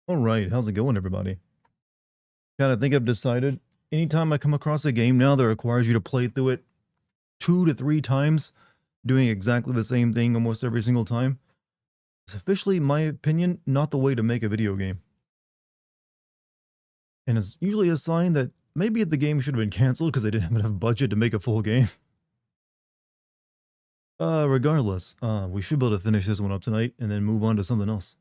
Alright, how's it going, everybody? God, I think I've decided anytime I come across a game now that requires you to play through it 2 to 3 times, doing exactly the same thing almost every single time, is officially, in my opinion, not the way to make a video game. And it's usually a sign that maybe the game should have been cancelled because they didn't have enough budget to make a full game. Regardless, we should be able to finish this one up tonight and then move on to something else.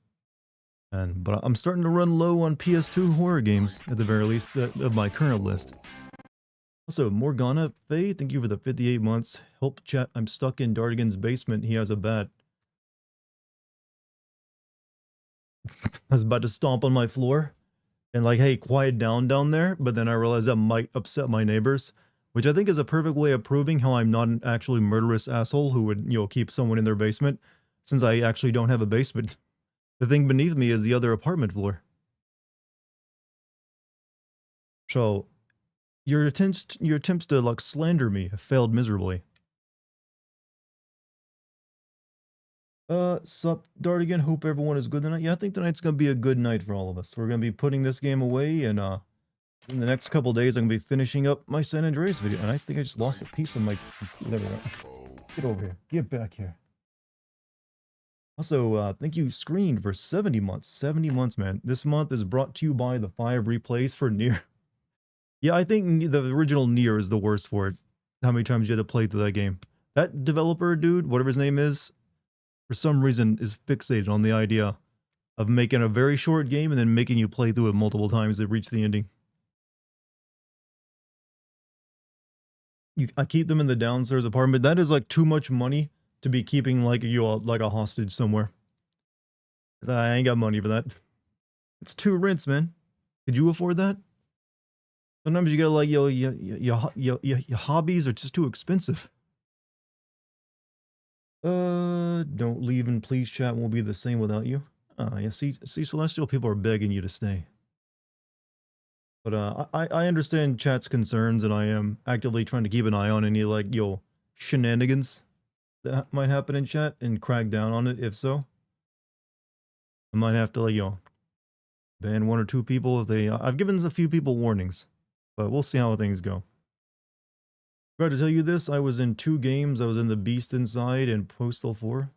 But I'm starting to run low on PS2 horror games, at the very least, of my current list. Also, Morgana Faye, thank you for the 58 months. Help chat, I'm stuck in Dartigan's basement. He has a bat. I was about to stomp on my floor and like, hey, quiet down there. But then I realized that might upset my neighbors, which I think is a perfect way of proving how I'm not an actually murderous asshole who would, keep someone in their basement, since I actually don't have a basement. The thing beneath me is the other apartment floor. So, your attempts to like slander me have failed miserably. Sup, Dartigan, hope everyone is good tonight. Yeah, I think tonight's gonna be a good night for all of us. We're gonna be putting this game away, and in the next couple days, I'm gonna be finishing up my San Andreas video. And I think I just lost a piece of my... There we go. Get over here. Get back here. Also, thank you, Screened, for 70 months. 70 months, man. This month is brought to you by the 5 replays for Nier. Yeah, I think the original Nier is the worst for it. How many times you had to play through that game. That developer dude, whatever his name is, for some reason is fixated on the idea of making a very short game and then making you play through it multiple times to reach the ending. I keep them in the downstairs apartment. That is like too much money to be keeping like like a hostage somewhere. I ain't got money for that. It's 2 rents, man. Could you afford that? Sometimes you gotta like, your hobbies are just too expensive. Don't leave and please chat won't be the same without you. Yeah, see, Celestial, people are begging you to stay. But I understand chat's concerns, and I am actively trying to keep an eye on any like shenanigans that might happen in chat and crack down on it if so. I might have to like ban 1 or 2 people if they... I've given a few people warnings, but we'll see how things go. Forgot to tell you this, I was in 2 games. I was in The Beast Inside and Postal 4.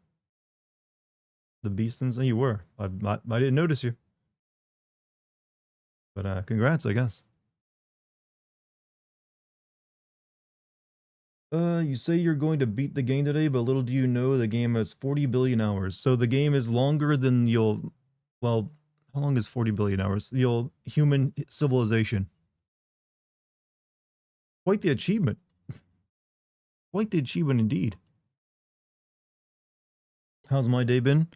The Beast Inside? You were. I didn't notice you. But congrats, I guess. You say you're going to beat the game today, but little do you know the game has 40 billion hours. So the game is longer than well, how long is 40 billion hours? The human civilization. Quite the achievement. Quite the achievement indeed. How's my day been?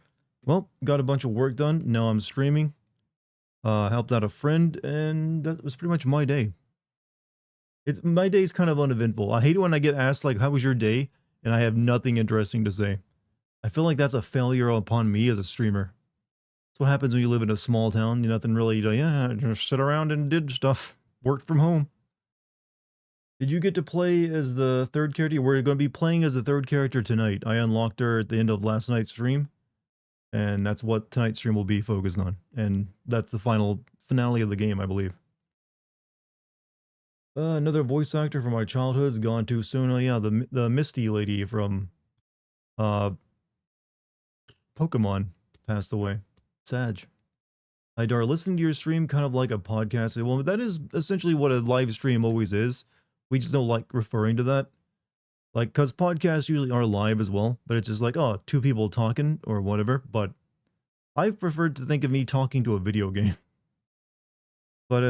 Well, got a bunch of work done. Now I'm streaming. Helped out a friend, and that was pretty much my day. My day's kind of uneventful. I hate it when I get asked, like, how was your day? And I have nothing interesting to say. I feel like that's a failure upon me as a streamer. That's what happens when you live in a small town. Nothing really, just sit around and did stuff. Worked from home. Did you get to play as the 3rd character? We're going to be playing as the 3rd character tonight. I unlocked her at the end of last night's stream. And that's what tonight's stream will be focused on. And that's the finale of the game, I believe. Another voice actor from our childhood's gone too soon. Oh yeah, the Misty lady from Pokemon passed away. Sag. Hi Dar, listening to your stream kind of like a podcast. Well, that is essentially what a live stream always is. We just don't like referring to that. Like, because podcasts usually are live as well, but it's just like, 2 people talking or whatever. But I've preferred to think of me talking to a video game. But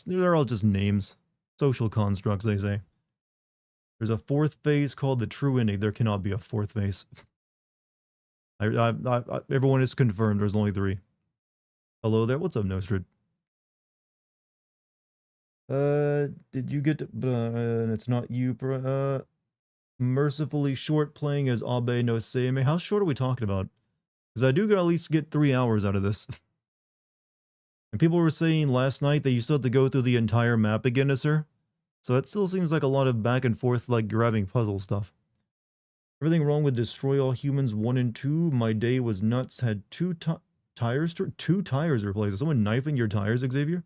they're all just names. Social constructs, they say. There's a 4th phase called the true ending. There cannot be a 4th phase. Everyone is confirmed. There's only 3. Hello there. What's up, Nostrid? Did you get to... it's not you, mercifully short playing as Abe no Seime. How short are we talking about? Because I do at least get 3 hours out of this. And people were saying last night that you still have to go through the entire map again, sir. So that still seems like a lot of back and forth, like grabbing puzzle stuff. Everything wrong with Destroy All Humans 1 and 2. My day was nuts. Had 2 Tires, two tires replaced. Is someone knifing your tires, Xavier?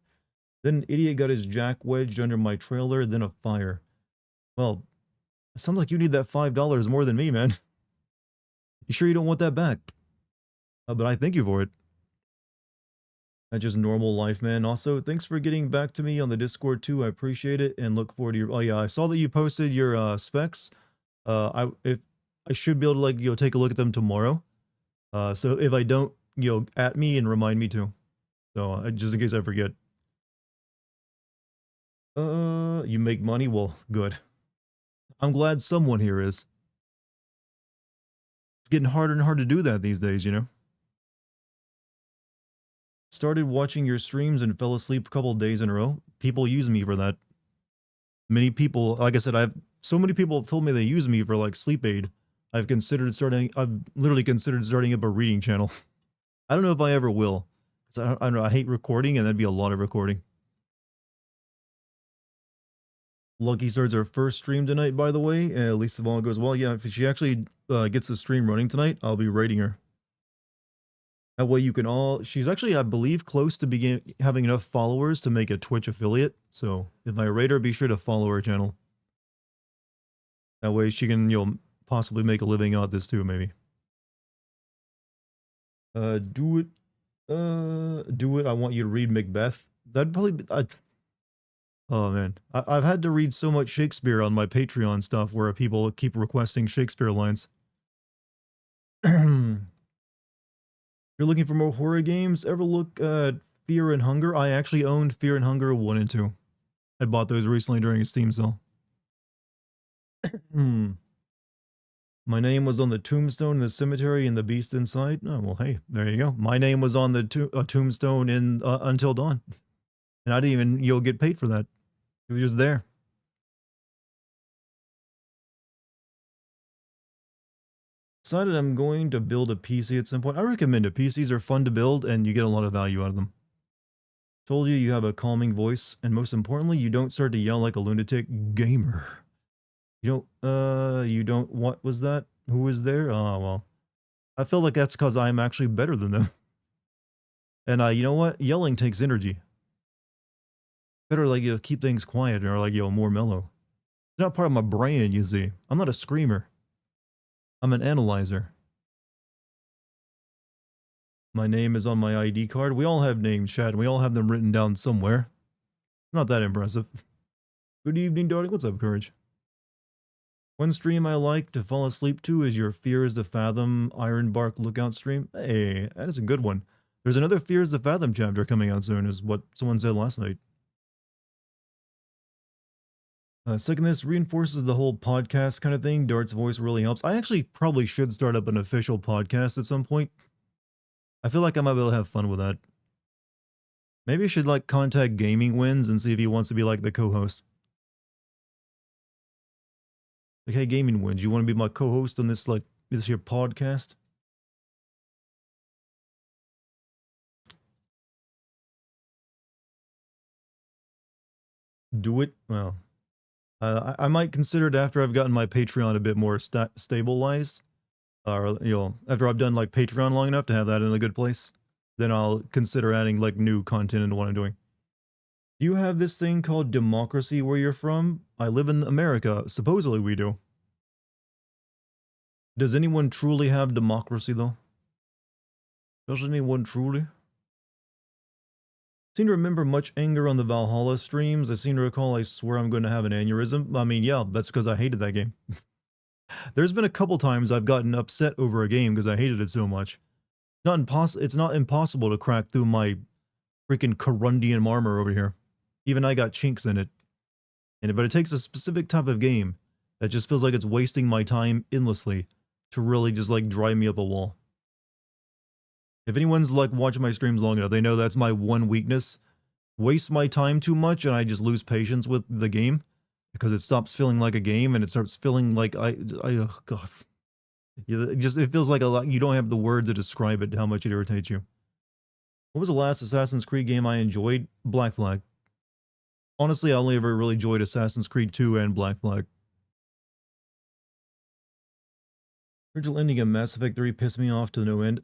Then an idiot got his jack wedged under my trailer, then a fire. Well, it sounds like you need that $5 more than me, man. You sure you don't want that back? But I thank you for it. That's just normal life, man. Also, thanks for getting back to me on the Discord too. I appreciate it and look forward to your. Oh yeah, I saw that you posted your specs. I should be able to like take a look at them tomorrow. So if I don't, at me and remind me to. So just in case I forget. You make money? Well, good. I'm glad someone here is. It's getting harder and harder to do that these days, Started watching your streams and fell asleep a couple days in a row. People use me for that. Many people, like I said, so many people have told me they use me for like sleep aid. I've literally considered starting up a reading channel. I don't know if I ever will. I don't know, I hate recording and that'd be a lot of recording. Lucky starts our first stream tonight, by the way. At least if all goes well. Yeah, if she actually gets the stream running tonight, I'll be rating her. That way you can all... She's actually, I believe, close to having enough followers to make a Twitch affiliate. So if I rate her, be sure to follow her channel. That way she can, possibly make a living out this too, maybe. Do it. I want you to read Macbeth. That'd probably be... Oh man, I've had to read so much Shakespeare on my Patreon stuff where people keep requesting Shakespeare lines. You're looking for more horror games? Ever look at Fear and Hunger? I actually owned Fear and Hunger 1 and 2. I bought those recently during a Steam sale. My name was on the tombstone in the cemetery and the beast inside. Oh, well, hey, there you go. My name was on the tombstone in Until Dawn. And I didn't even, get paid for that. It was just there. Decided I'm going to build a PC at some point. I recommend it. PCs are fun to build and you get a lot of value out of them. Told you have a calming voice, and most importantly, you don't start to yell like a lunatic gamer. You don't, what was that? Who was there? Oh, well. I feel like that's because I'm actually better than them. And you know what? Yelling takes energy. Better like keep things quiet or like more mellow. It's not part of my brain, you see. I'm not a screamer. I'm an analyzer. My name is on my ID card. We all have names, Chad. We all have them written down somewhere. Not that impressive. Good evening, Dartigan. What's up, Courage? One stream I like to fall asleep to is your Fears to Fathom Ironbark Lookout stream. Hey, that is a good one. There's another Fears to Fathom chapter coming out soon, is what someone said last night. Second, this reinforces the whole podcast kind of thing. Dart's voice really helps. I actually probably should start up an official podcast at some point. I feel like I might be able to have fun with that. Maybe I should like contact Gaming Wins and see if he wants to be like the co-host. Like, hey, Gaming Wins, you want to be my co-host on this here podcast? Do it? Well, I might consider it after I've gotten my Patreon a bit more stabilized. Or, after I've done like Patreon long enough to have that in a good place. Then I'll consider adding like new content into what I'm doing. Do you have this thing called democracy where you're from? I live in America. Supposedly we do. Does anyone truly have democracy though? Does anyone truly? Seem to remember much anger on the Valhalla streams. I seem to recall I swear I'm going to have an aneurysm. I mean, yeah, that's because I hated that game. There's been a couple times I've gotten upset over a game because I hated it so much. It's not impossible to crack through my freaking Corundian armor over here. Even I got chinks in it. But it takes a specific type of game that just feels like it's wasting my time endlessly to really just like drive me up a wall. If anyone's like watching my streams long enough, they know that's my one weakness. Waste my time too much and I just lose patience with the game because it stops feeling like a game and it starts feeling like oh god. It feels like a lot. You don't have the words to describe it, how much it irritates you. What was the last Assassin's Creed game I enjoyed? Black Flag. Honestly, I only ever really enjoyed Assassin's Creed 2 and Black Flag. Original ending of Mass Effect 3 pissed me off to no end.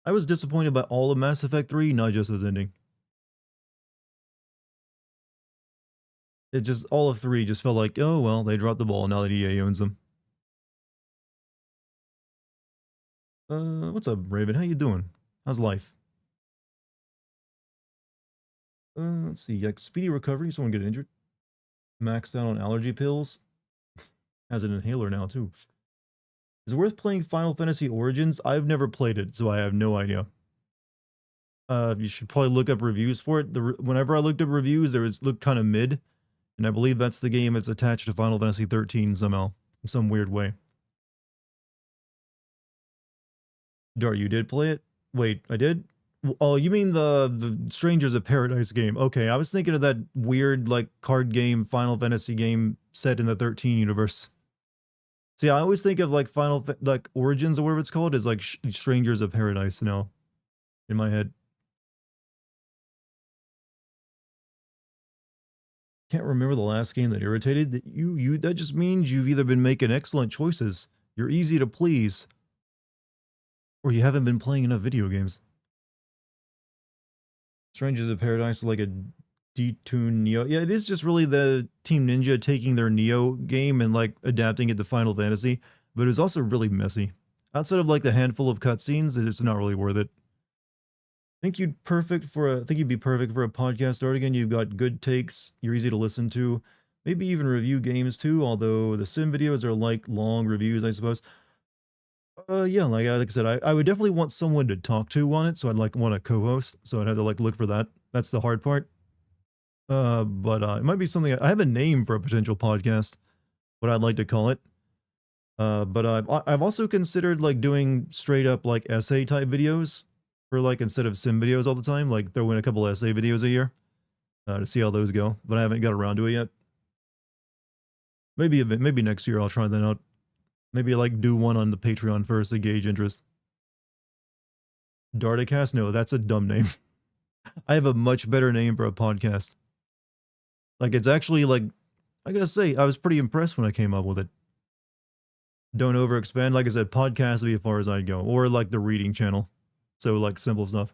I was disappointed by all of Mass Effect 3, not just his ending. It just, all of 3 just felt like, oh, well, they dropped the ball now that EA owns them. What's up, Raven? How you doing? How's life? Let's see, like speedy recovery, someone get injured. Maxed out on allergy pills. Has an inhaler now, too. Is it worth playing Final Fantasy Origins? I've never played it, so I have no idea. You should probably look up reviews for it. Whenever I looked up reviews, looked kind of mid, and I believe that's the game that's attached to Final Fantasy 13 somehow, in some weird way. Dart, you did play it? Wait, I did? Oh, you mean the Strangers of Paradise game? Okay, I was thinking of that weird like card game, Final Fantasy game set in the 13 universe. See, I always think of like like Origins or whatever it's called as like Strangers of Paradise now in my head. Can't remember the last game that irritated that you. That just means you've either been making excellent choices, you're easy to please, or you haven't been playing enough video games. Strangers of Paradise is like a detuned Neo. Yeah, it is just really the Team Ninja taking their Neo game and like adapting it to Final Fantasy, but it was also really messy. Outside of like the handful of cutscenes, it's not really worth it. I think you'd be perfect for a podcast, Dartigan. You've got good takes, you're easy to listen to, maybe even review games too, although the sim videos are like long reviews, I suppose. Yeah, like I said, I would definitely want someone to talk to on it, so I'd like want a co-host, so I'd have to like look for that. That's the hard part. But it might be something. I have a name for a potential podcast, what I'd like to call it. But I've also considered like doing straight up like essay type videos for like instead of sim videos all the time, like throw in a couple essay videos a year to see how those go. But I haven't got around to it yet. Maybe next year I'll try that out. Maybe like do one on the Patreon first to gauge interest. Darticast? No, that's a dumb name. I have a much better name for a podcast. Like it's actually like I gotta say, I was pretty impressed when I came up with it. Don't overexpand. Like I said, podcast would be as far as I'd go. Or like the reading channel. So like simple stuff.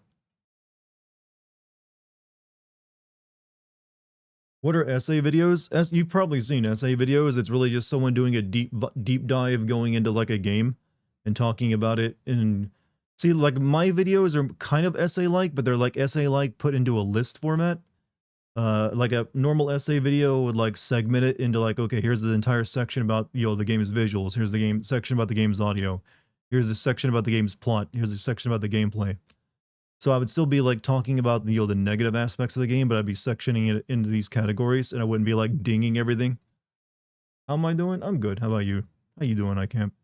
What are essay videos? As you've probably seen essay videos, it's really just someone doing a deep dive going into like a game and talking about it. And see, like my videos are kind of essay like, but they're like essay like put into a list format. Like a normal essay video would like segment it into like, okay, here's the entire section about the game's visuals. Here's the game section about the game's audio. Here's the section about the game's plot. Here's the section about the gameplay. So I would still be like talking about the negative aspects of the game, but I'd be sectioning it into these categories, and I wouldn't be like dinging everything. How am I doing? I'm good. How about you? How you doing, I camp?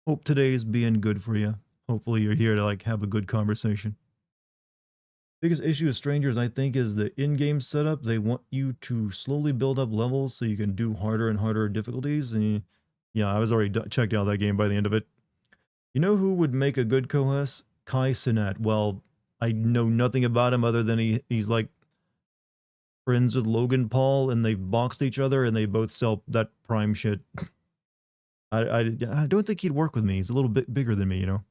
Hope today is being good for you. Hopefully you're here to like have a good conversation. Biggest issue with Strangers, I think, is the in-game setup. They want you to slowly build up levels so you can do harder and harder difficulties. And yeah, I was already checked out that game by the end of it. You know who would make a good co-host? Kai Cenat. Well, I know nothing about him other than he's like friends with Logan Paul, and they've boxed each other, and they both sell that Prime shit. I don't think he'd work with me. He's a little bit bigger than me, you know.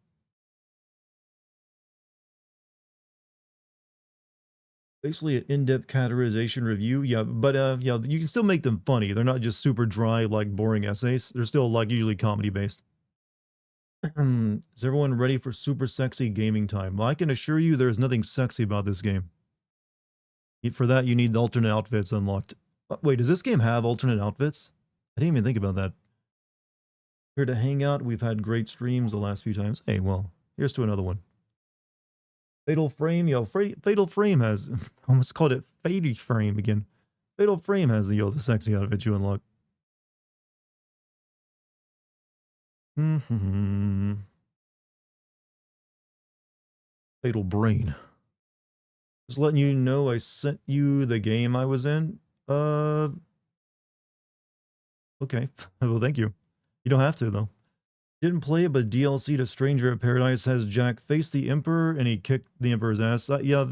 Basically an in-depth categorization review. Yeah, but yeah, you can still make them funny. They're not just super dry, like boring essays. They're still like usually comedy based. Is everyone ready for super sexy gaming time? Well, I can assure you there's nothing sexy about this game. For that, you need alternate outfits unlocked. Wait, does this game have alternate outfits? I didn't even think about that. Here to hang out. We've had great streams the last few times. Hey, well, here's to another one. Fatal Frame, Fatal Frame has, almost called it Fatal Frame again. Fatal Frame has the sexy outfit you unlock. Fatal Brain. Just letting you know I sent you the game I was in. Okay. Well, thank you. You don't have to, though. Didn't play it, but DLC to Stranger of Paradise has Jack face the Emperor and he kicked the Emperor's ass. Yeah,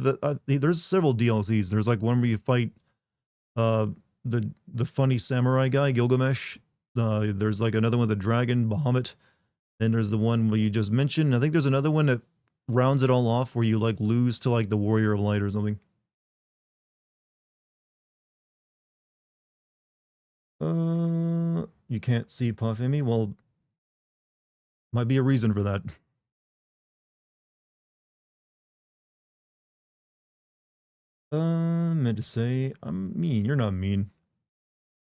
there's several DLCs. There's like one where you fight the funny samurai guy, Gilgamesh. There's like another one with a dragon, Bahamut. Then there's the one where you just mentioned. I think there's another one that rounds it all off where you like lose to like the Warrior of Light or something. You can't see Puff Emmy? Well, might be a reason for that. Meant to say, I'm mean. You're not mean.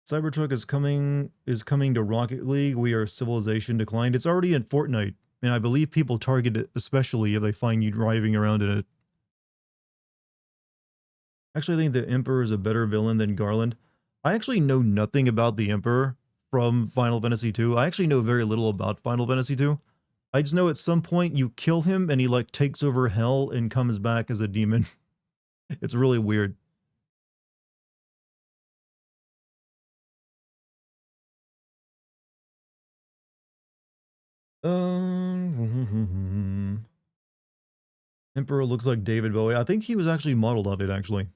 Cybertruck is coming to Rocket League. We are civilization declined. It's already in Fortnite, and I believe people target it, especially if they find you driving around in it. Actually, I think the Emperor is a better villain than Garland. I actually know nothing about the Emperor from Final Fantasy II. I actually know very little about Final Fantasy II. I just know at some point you kill him and he like takes over hell and comes back as a demon. It's really weird. Emperor looks like David Bowie. I think he was actually modeled of it, actually.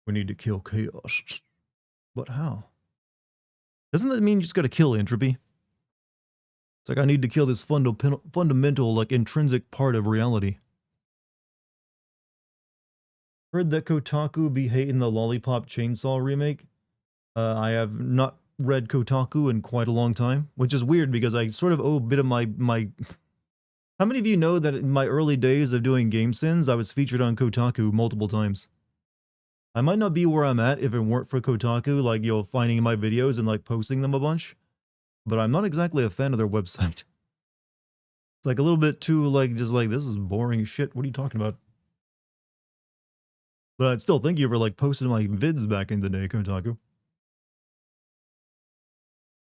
We need to kill chaos. But how? Doesn't that mean you just gotta kill entropy? It's like I need to kill this fundamental, like intrinsic part of reality. Heard that Kotaku be hating the Lollipop Chainsaw remake. I have not read Kotaku in quite a long time, which is weird because I sort of owe a bit of my. How many of you know that in my early days of doing Game Sins, I was featured on Kotaku multiple times? I might not be where I'm at if it weren't for Kotaku, like, you know, finding my videos and, like, posting them a bunch. But I'm not exactly a fan of their website. It's, like, a little bit too, like, just like, this is boring shit. What are you talking about? But I'd still thank you for, like, posting my vids back in the day, Kotaku.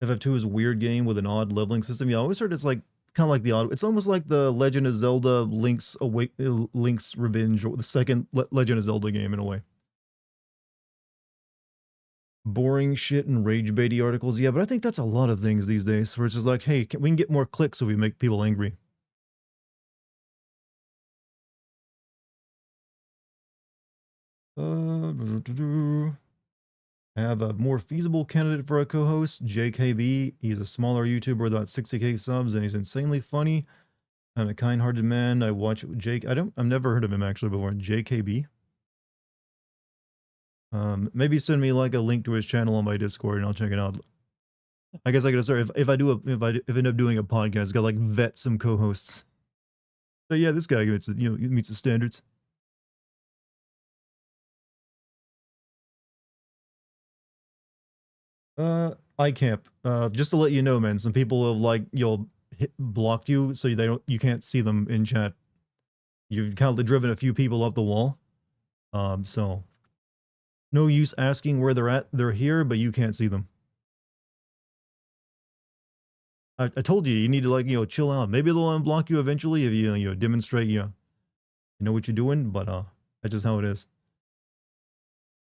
FF2 is a weird game with an odd leveling system. Yeah, I always heard it's, like, kind of like the odd. It's almost like the Legend of Zelda Link's Revenge, or the second Legend of Zelda game in a way. Boring shit and rage baity articles. Yeah, but I think that's a lot of things these days where it's just like, hey, we can get more clicks if we make people angry. I have a more feasible candidate for a co-host, JKB. He's a smaller YouTuber with about 60k subs, and he's insanely funny. I'm a kind-hearted man. I watch Jake. I've never heard of him actually before. JKB. Maybe send me like a link to his channel on my Discord, and I'll check it out. I guess I gotta start if I end up doing a podcast, gotta like vet some co-hosts. But yeah, this guy meets meets the standards. I camp. Just to let you know, man, some people have like blocked you so you can't see them in chat. You've kind of driven a few people up the wall. So no use asking where they're at. They're here, but you can't see them. I told you you need to like chill out. Maybe they'll unblock you eventually if you demonstrate you know what you're doing. But that's just how it is.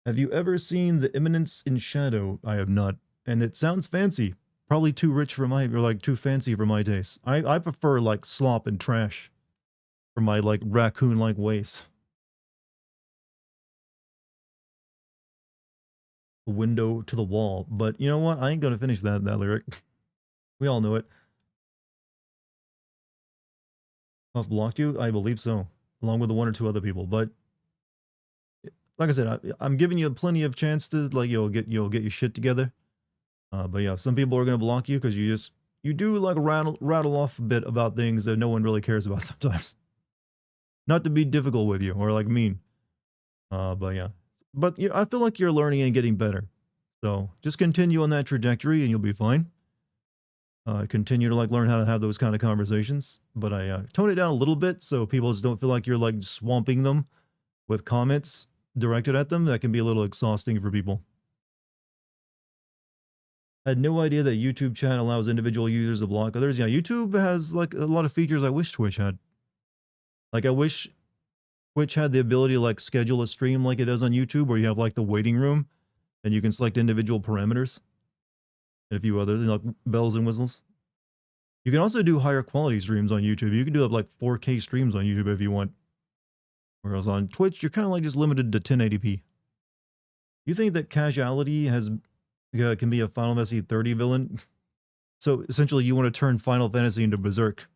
Have you ever seen The Eminence in Shadow? I have not, and it sounds fancy. Probably too rich for my or like too fancy for my taste. I prefer like slop and trash for my like raccoon like ways. Window to the wall. But you know what? I ain't gonna finish that lyric. We all know it. Puff blocked you? I believe so, along with the one or two other people. But like I said, I'm giving you plenty of chance to like get your shit together. But yeah, some people are gonna block you because you do like rattle off a bit about things that no one really cares about sometimes. Not to be difficult with you or like mean. But yeah, but I feel like you're learning and getting better. So just continue on that trajectory and you'll be fine. Continue to like learn how to have those kind of conversations, but I tone it down a little bit so people just don't feel like you're like swamping them with comments directed at them. That can be a little exhausting for people. I had no idea that YouTube chat allows individual users to block others. Yeah, YouTube has like a lot of features I wish Twitch had. Like I wish Twitch had the ability to like schedule a stream like it does on YouTube, where you have like the waiting room and you can select individual parameters and a few other like bells and whistles. You can also do higher quality streams on YouTube. You can do like 4K streams on YouTube if you want. Whereas on Twitch, you're kind of like just limited to 1080p. You think that casuality can be a Final Fantasy 30 villain? So essentially, you want to turn Final Fantasy into Berserk.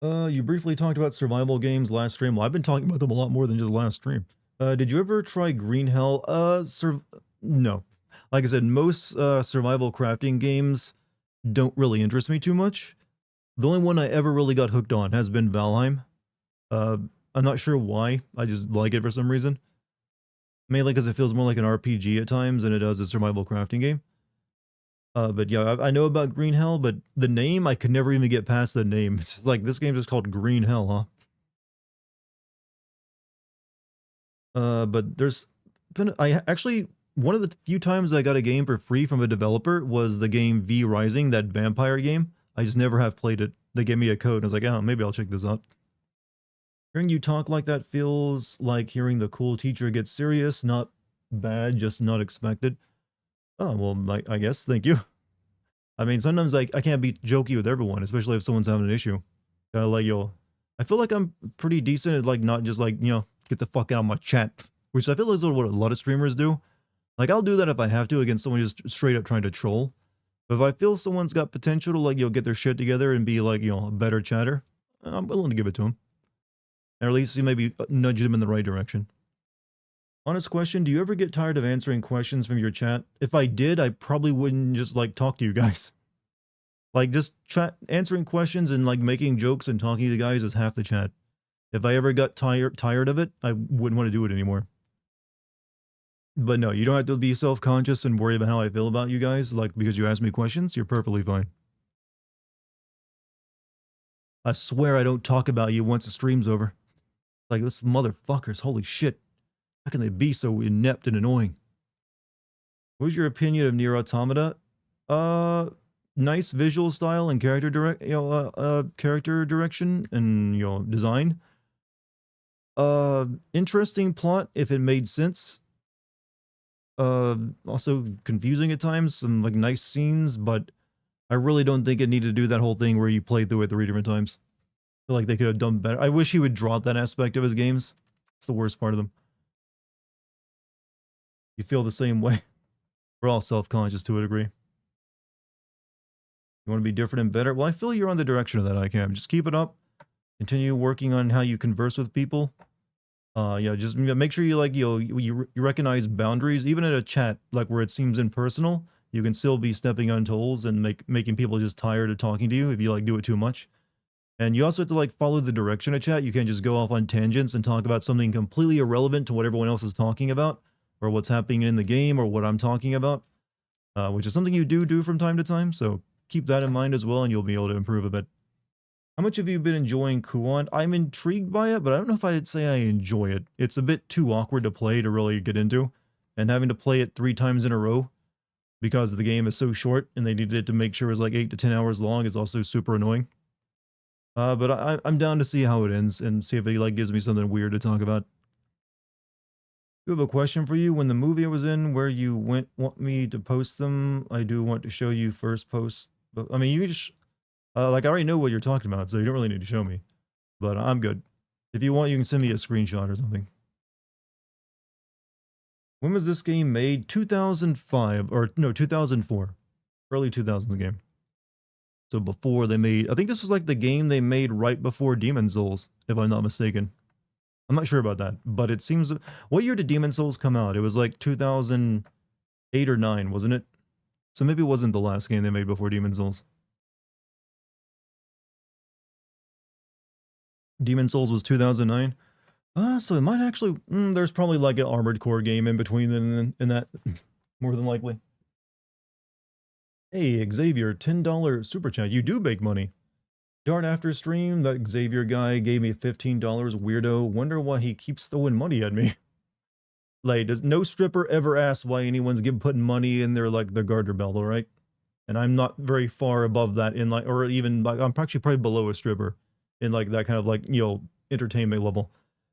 You briefly talked about survival games last stream. Well, I've been talking about them a lot more than just last stream. Did you ever try Green Hell? No. Like I said, most survival crafting games don't really interest me too much. The only one I ever really got hooked on has been Valheim. Uh, I'm not sure why. I just like it for some reason. Mainly because it feels more like an RPG at times than it does a survival crafting game. But yeah, I know about Green Hell, but the name, I could never even get past the name. It's just like, this game is called Green Hell, huh? But there's been, I actually, one of the few times I got a game for free from a developer was the game V Rising, that vampire game. I just never have played it. They gave me a code, and I was like, oh, maybe I'll check this out. Hearing you talk like that feels like hearing the cool teacher get serious, not bad, just not expected. Oh, well, I guess, thank you. I mean, sometimes I can't be jokey with everyone, especially if someone's having an issue. Kind of like, yo, I feel like I'm pretty decent at like not just like, get the fuck out of my chat, which I feel is what a lot of streamers do. Like, I'll do that if I have to against someone just straight up trying to troll. But if I feel someone's got potential to like, get their shit together and be like, a better chatter, I'm willing to give it to them. Or at least you maybe nudge them in the right direction. Honest question, do you ever get tired of answering questions from your chat? If I did, I probably wouldn't just like talk to you guys. Like, just answering questions and like making jokes and talking to the guys is half the chat. If I ever got tired of it, I wouldn't want to do it anymore. But no, you don't have to be self-conscious and worry about how I feel about you guys. Like, because you ask me questions, you're perfectly fine. I swear I don't talk about you once the stream's over. Like, this motherfuckers, holy shit. How can they be so inept and annoying? What was your opinion of Nier Automata? Nice visual style and character character direction and design. Interesting plot if it made sense. Also confusing at times. Some like nice scenes, but I really don't think it needed to do that whole thing where you play through it 3 different times. I feel like they could have done better. I wish he would drop that aspect of his games. It's the worst part of them. You feel the same way. We're all self-conscious to a degree. You want to be different and better? Well, I feel you're on the direction of that, ICAM. Just keep it up. Continue working on how you converse with people. Yeah, just make sure you like you recognize boundaries, even in a chat, like where it seems impersonal. You can still be stepping on toes and making people just tired of talking to you if you like do it too much. And you also have to like follow the direction of chat. You can't just go off on tangents and talk about something completely irrelevant to what everyone else is talking about, or what's happening in the game, or what I'm talking about, which is something you do from time to time. So keep that in mind as well, and you'll be able to improve a bit. How much have you been enjoying Kuon? I'm intrigued by it, but I don't know if I'd say I enjoy it. It's a bit too awkward to play to really get into, and having to play it 3 times in a row because the game is so short and they needed it to make sure it was like 8 to 10 hours long is also super annoying. But I'm down to see how it ends and see if it like gives me something weird to talk about. I have a question for you. When the movie I was in, where you want me to post them, I do want to show you first post. But I mean, you just like I already know what you're talking about, so you don't really need to show me. But I'm good. If you want, you can send me a screenshot or something. When was this game made? 2005 or no, 2004, early 2000s game. So before they made, I think this was like the game they made right before Demon's Souls, if I'm not mistaken. I'm not sure about that, but it seems. What year did Demon's Souls come out? It was like 2008 or 9, wasn't it? So maybe it wasn't the last game they made before Demon's Souls. Demon's Souls was 2009. So it might actually. There's probably like an Armored Core game in between and that, more than likely. Hey, Xavier, $10 super chat. You do make money. Dart after stream, that Xavier guy gave me $15, weirdo. Wonder why he keeps throwing money at me. Like, does no stripper ever ask why anyone's putting money in their like their garter belt, all right? And I'm not very far above that in like, or even like I'm actually probably below a stripper in like that kind of like entertainment level.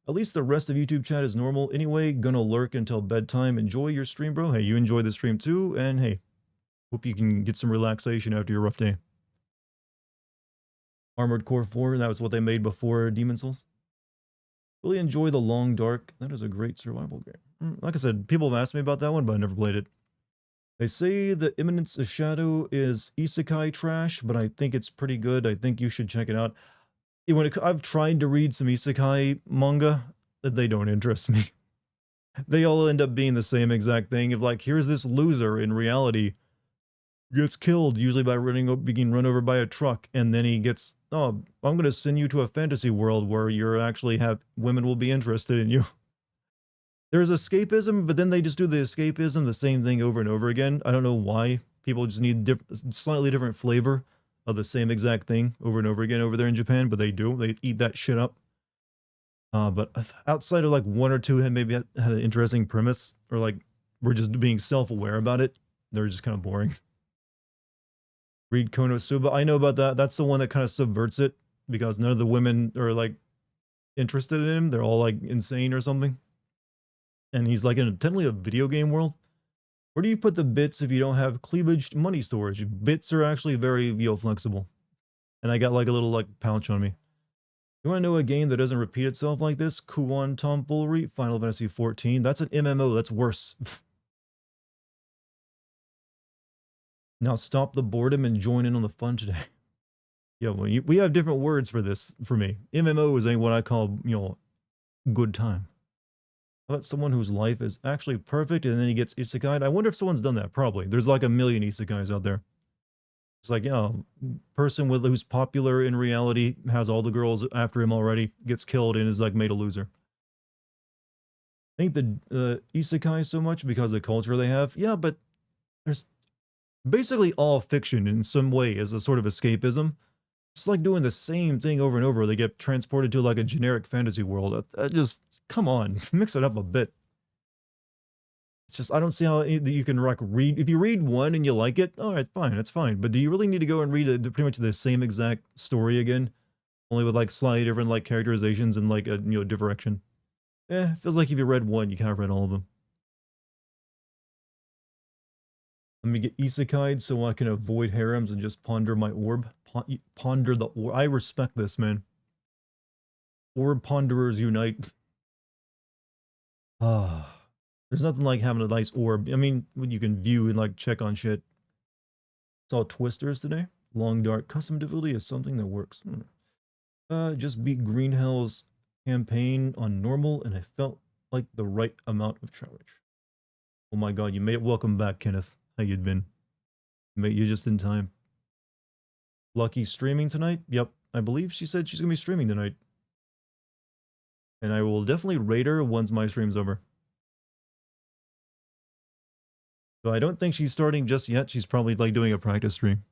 At least the rest of YouTube chat is normal anyway. Gonna lurk until bedtime. Enjoy your stream, bro. Hey, you enjoy the stream too, and hey, hope you can get some relaxation after your rough day. Armored Core 4, that was what they made before Demon's Souls. Really enjoy The Long Dark. That is a great survival game. Like I said, people have asked me about that one, but I never played it. They say the Imminence of Shadow is isekai trash, but I think it's pretty good. I think you should check it out. I've tried to read some isekai manga, they don't interest me. They all end up being the same exact thing of like, here's this loser in reality gets killed usually by being run over by a truck, and then he gets, oh, I'm going to send you to a fantasy world where you're actually have women will be interested in you. There's escapism, but then they just do the escapism, the same thing over and over again. I don't know why. People just need slightly different flavor of the same exact thing over and over again over there in Japan, but they do. They eat that shit up. But outside of like one or two had maybe had an interesting premise, or like we're just being self-aware about it, they're just kind of boring. Read Konosuba. I know about that. That's the one that kind of subverts it because none of the women are like interested in him. They're all like insane or something. And he's like in technically a video game world. Where do you put the bits if you don't have cleavage money storage? Bits are actually very, flexible. And I got like a little like pouch on me. You want to know a game that doesn't repeat itself like this? Kuon Tomfoolery, Final Fantasy 14. That's an MMO. That's worse. Now stop the boredom and join in on the fun today. Yeah, well, we have different words for this for me. MMO is what I call, good time. How about someone whose life is actually perfect and then he gets isekai'd? I wonder if someone's done that. Probably. There's like a million isekais out there. It's like, person who's popular in reality has all the girls after him already, gets killed and is like made a loser. I think the isekai so much because of the culture they have. Yeah, but there's basically all fiction in some way as a sort of escapism. It's like doing the same thing over and over. They get transported to like a generic fantasy world. Just, come on, mix it up a bit. It's just, I don't see how you can like read. If you read one and you like it, all right, fine, that's fine. But do you really need to go and read pretty much the same exact story again? Only with like slightly different like characterizations and like a, direction. Feels like if you read one, you kind of read all of them. Let me get isekai'd so I can avoid harems and just ponder my orb. Ponder the orb. I respect this, man. Orb ponderers unite. Ah. There's nothing like having a nice orb. I mean, when you can view and like check on shit. Saw Twisters today. Long Dark custom difficulty is something that works. Just beat Green Hell's campaign on normal and I felt like the right amount of challenge. Oh my god, you made it. Welcome back, Kenneth. How you been? Mate, you just in time. Lucky streaming tonight? Yep, I believe she said she's gonna be streaming tonight. And I will definitely raid her once my stream's over. So I don't think she's starting just yet. She's probably like doing a practice stream.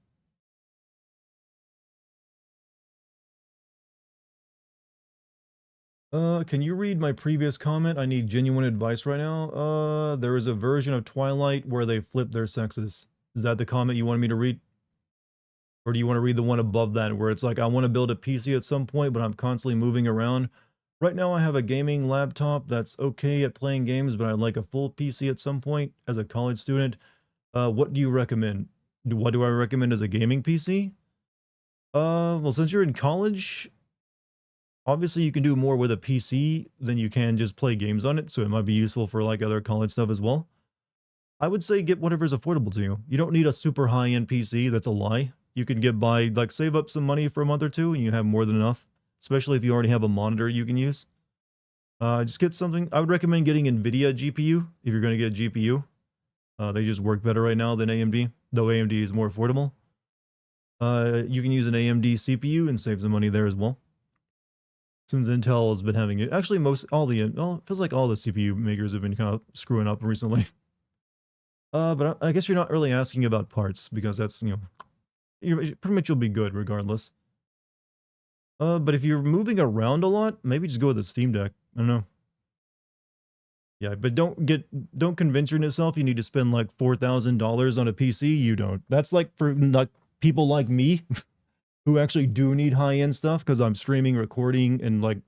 Can you read my previous comment? I need genuine advice right now. There is a version of Twilight where they flip their sexes. Is that the comment you wanted me to read? Or do you want to read the one above that where it's like, I want to build a PC at some point, but I'm constantly moving around. Right now I have a gaming laptop that's okay at playing games, but I'd like a full PC at some point as a college student. What do you recommend? What do I recommend as a gaming PC? Well, since you're in college, obviously you can do more with a PC than you can just play games on it, so it might be useful for like other college stuff as well. I would say get whatever's affordable to you. You don't need a super high-end PC, that's a lie. You can get by, like save up some money for a month or two and you have more than enough, especially if you already have a monitor you can use. Just get something, I would recommend getting NVIDIA GPU if you're going to get a GPU. They just work better right now than AMD, though AMD is more affordable. You can use an AMD CPU and save some money there as well. Since Intel has been having it, actually it feels like all the CPU makers have been kind of screwing up recently. But I guess you're not really asking about parts because that's, pretty much you'll be good regardless. But if you're moving around a lot, maybe just go with the Steam Deck. I don't know. Yeah, but don't convince yourself you need to spend like $4,000 on a PC. You don't. That's like for like people like me who actually do need high-end stuff because I'm streaming, recording, and like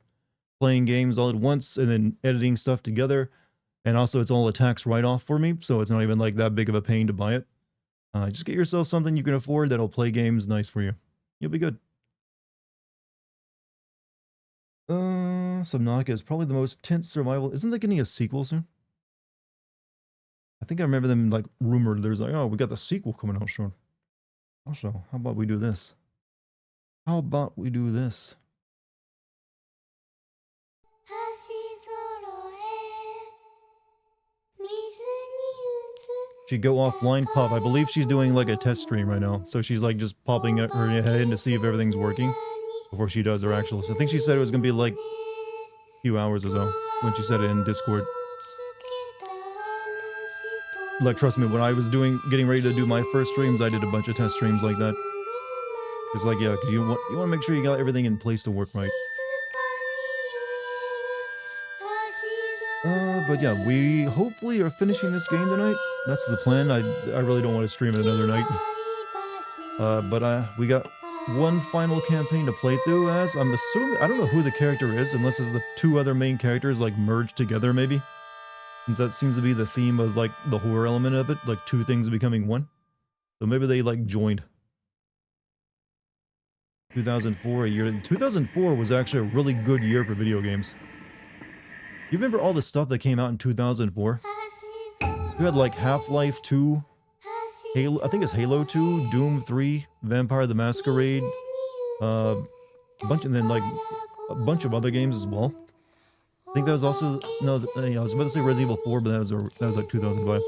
playing games all at once and then editing stuff together. And also it's all a tax write-off for me, so it's not even like that big of a pain to buy it. Just get yourself something you can afford that'll play games nice for you. You'll be good. Subnautica is probably the most tense survival. Isn't that getting a sequel soon? think I remember them like rumored. There's like, oh, we got the sequel coming out soon. Also, how about we do this? How about we do this? She go offline pop. I believe she's doing like a test stream right now. So she's like just popping her head in to see if everything's working before she does her actual. So I think she said it was gonna be like a few hours or so when she said it in Discord. Like, trust me, when I was getting ready to do my first streams, I did a bunch of test streams like that. It's like, yeah, because you want to make sure you got everything in place to work right. But yeah, we hopefully are finishing this game tonight. That's the plan. I really don't want to stream it another night. But we got one final campaign to play through as. I'm assuming, I don't know who the character is, unless it's the two other main characters like merged together maybe. Since that seems to be the theme of like the horror element of it, like two things becoming one. So maybe they like joined. 2004, a year. 2004 was actually a really good year for video games. You remember all the stuff that came out in 2004? You had like Half-Life 2, Halo, I think it's Halo 2, Doom 3, Vampire the Masquerade, and then like a bunch of other games as well. I think that was also, no, I was about to say Resident Evil 4, but that was like 2005.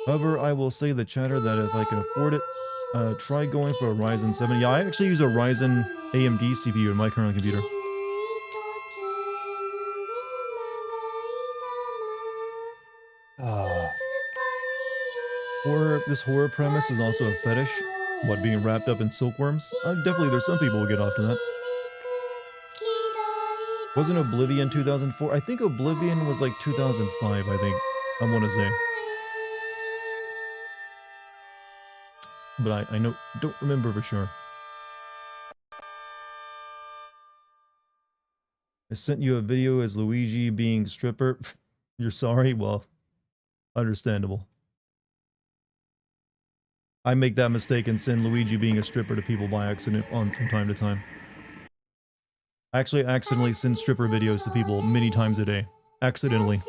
However, I will say the chatter that if I can afford it, try going for a Ryzen 7. Yeah, I actually use a Ryzen AMD CPU in my current computer. This horror premise is also a fetish. What, being wrapped up in silkworms? Definitely, there's some people who get off to that. Wasn't Oblivion 2004? I think Oblivion was like 2005, I think. I want to say. But I don't remember for sure. I sent you a video as Luigi being stripper. You're sorry? Well, understandable. I make that mistake and send Luigi being a stripper to people by accident from time to time. I actually accidentally send stripper videos to people many times a day. Accidentally.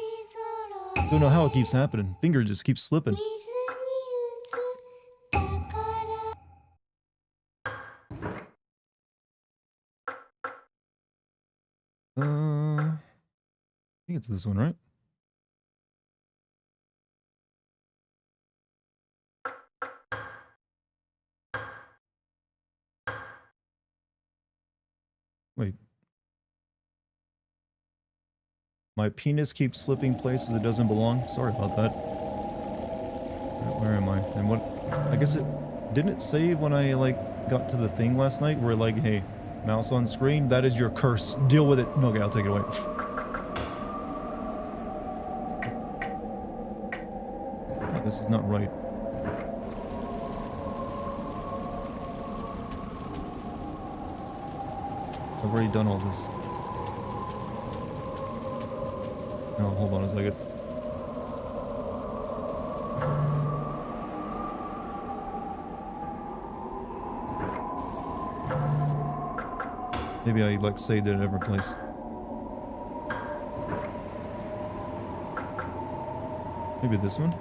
Don't know how it keeps happening. Finger just keeps slipping. I think it's this one, right? Wait. My penis keeps slipping places it doesn't belong. Sorry about that. Where am I? And what? I guess didn't it save when I like got to the thing last night where like, hey, mouse on screen, that is your curse. Deal with it. Okay, I'll take it away. Oh, this is not right. I've already done all this. No, hold on a second. Maybe I like saved it in a different place. Maybe this one?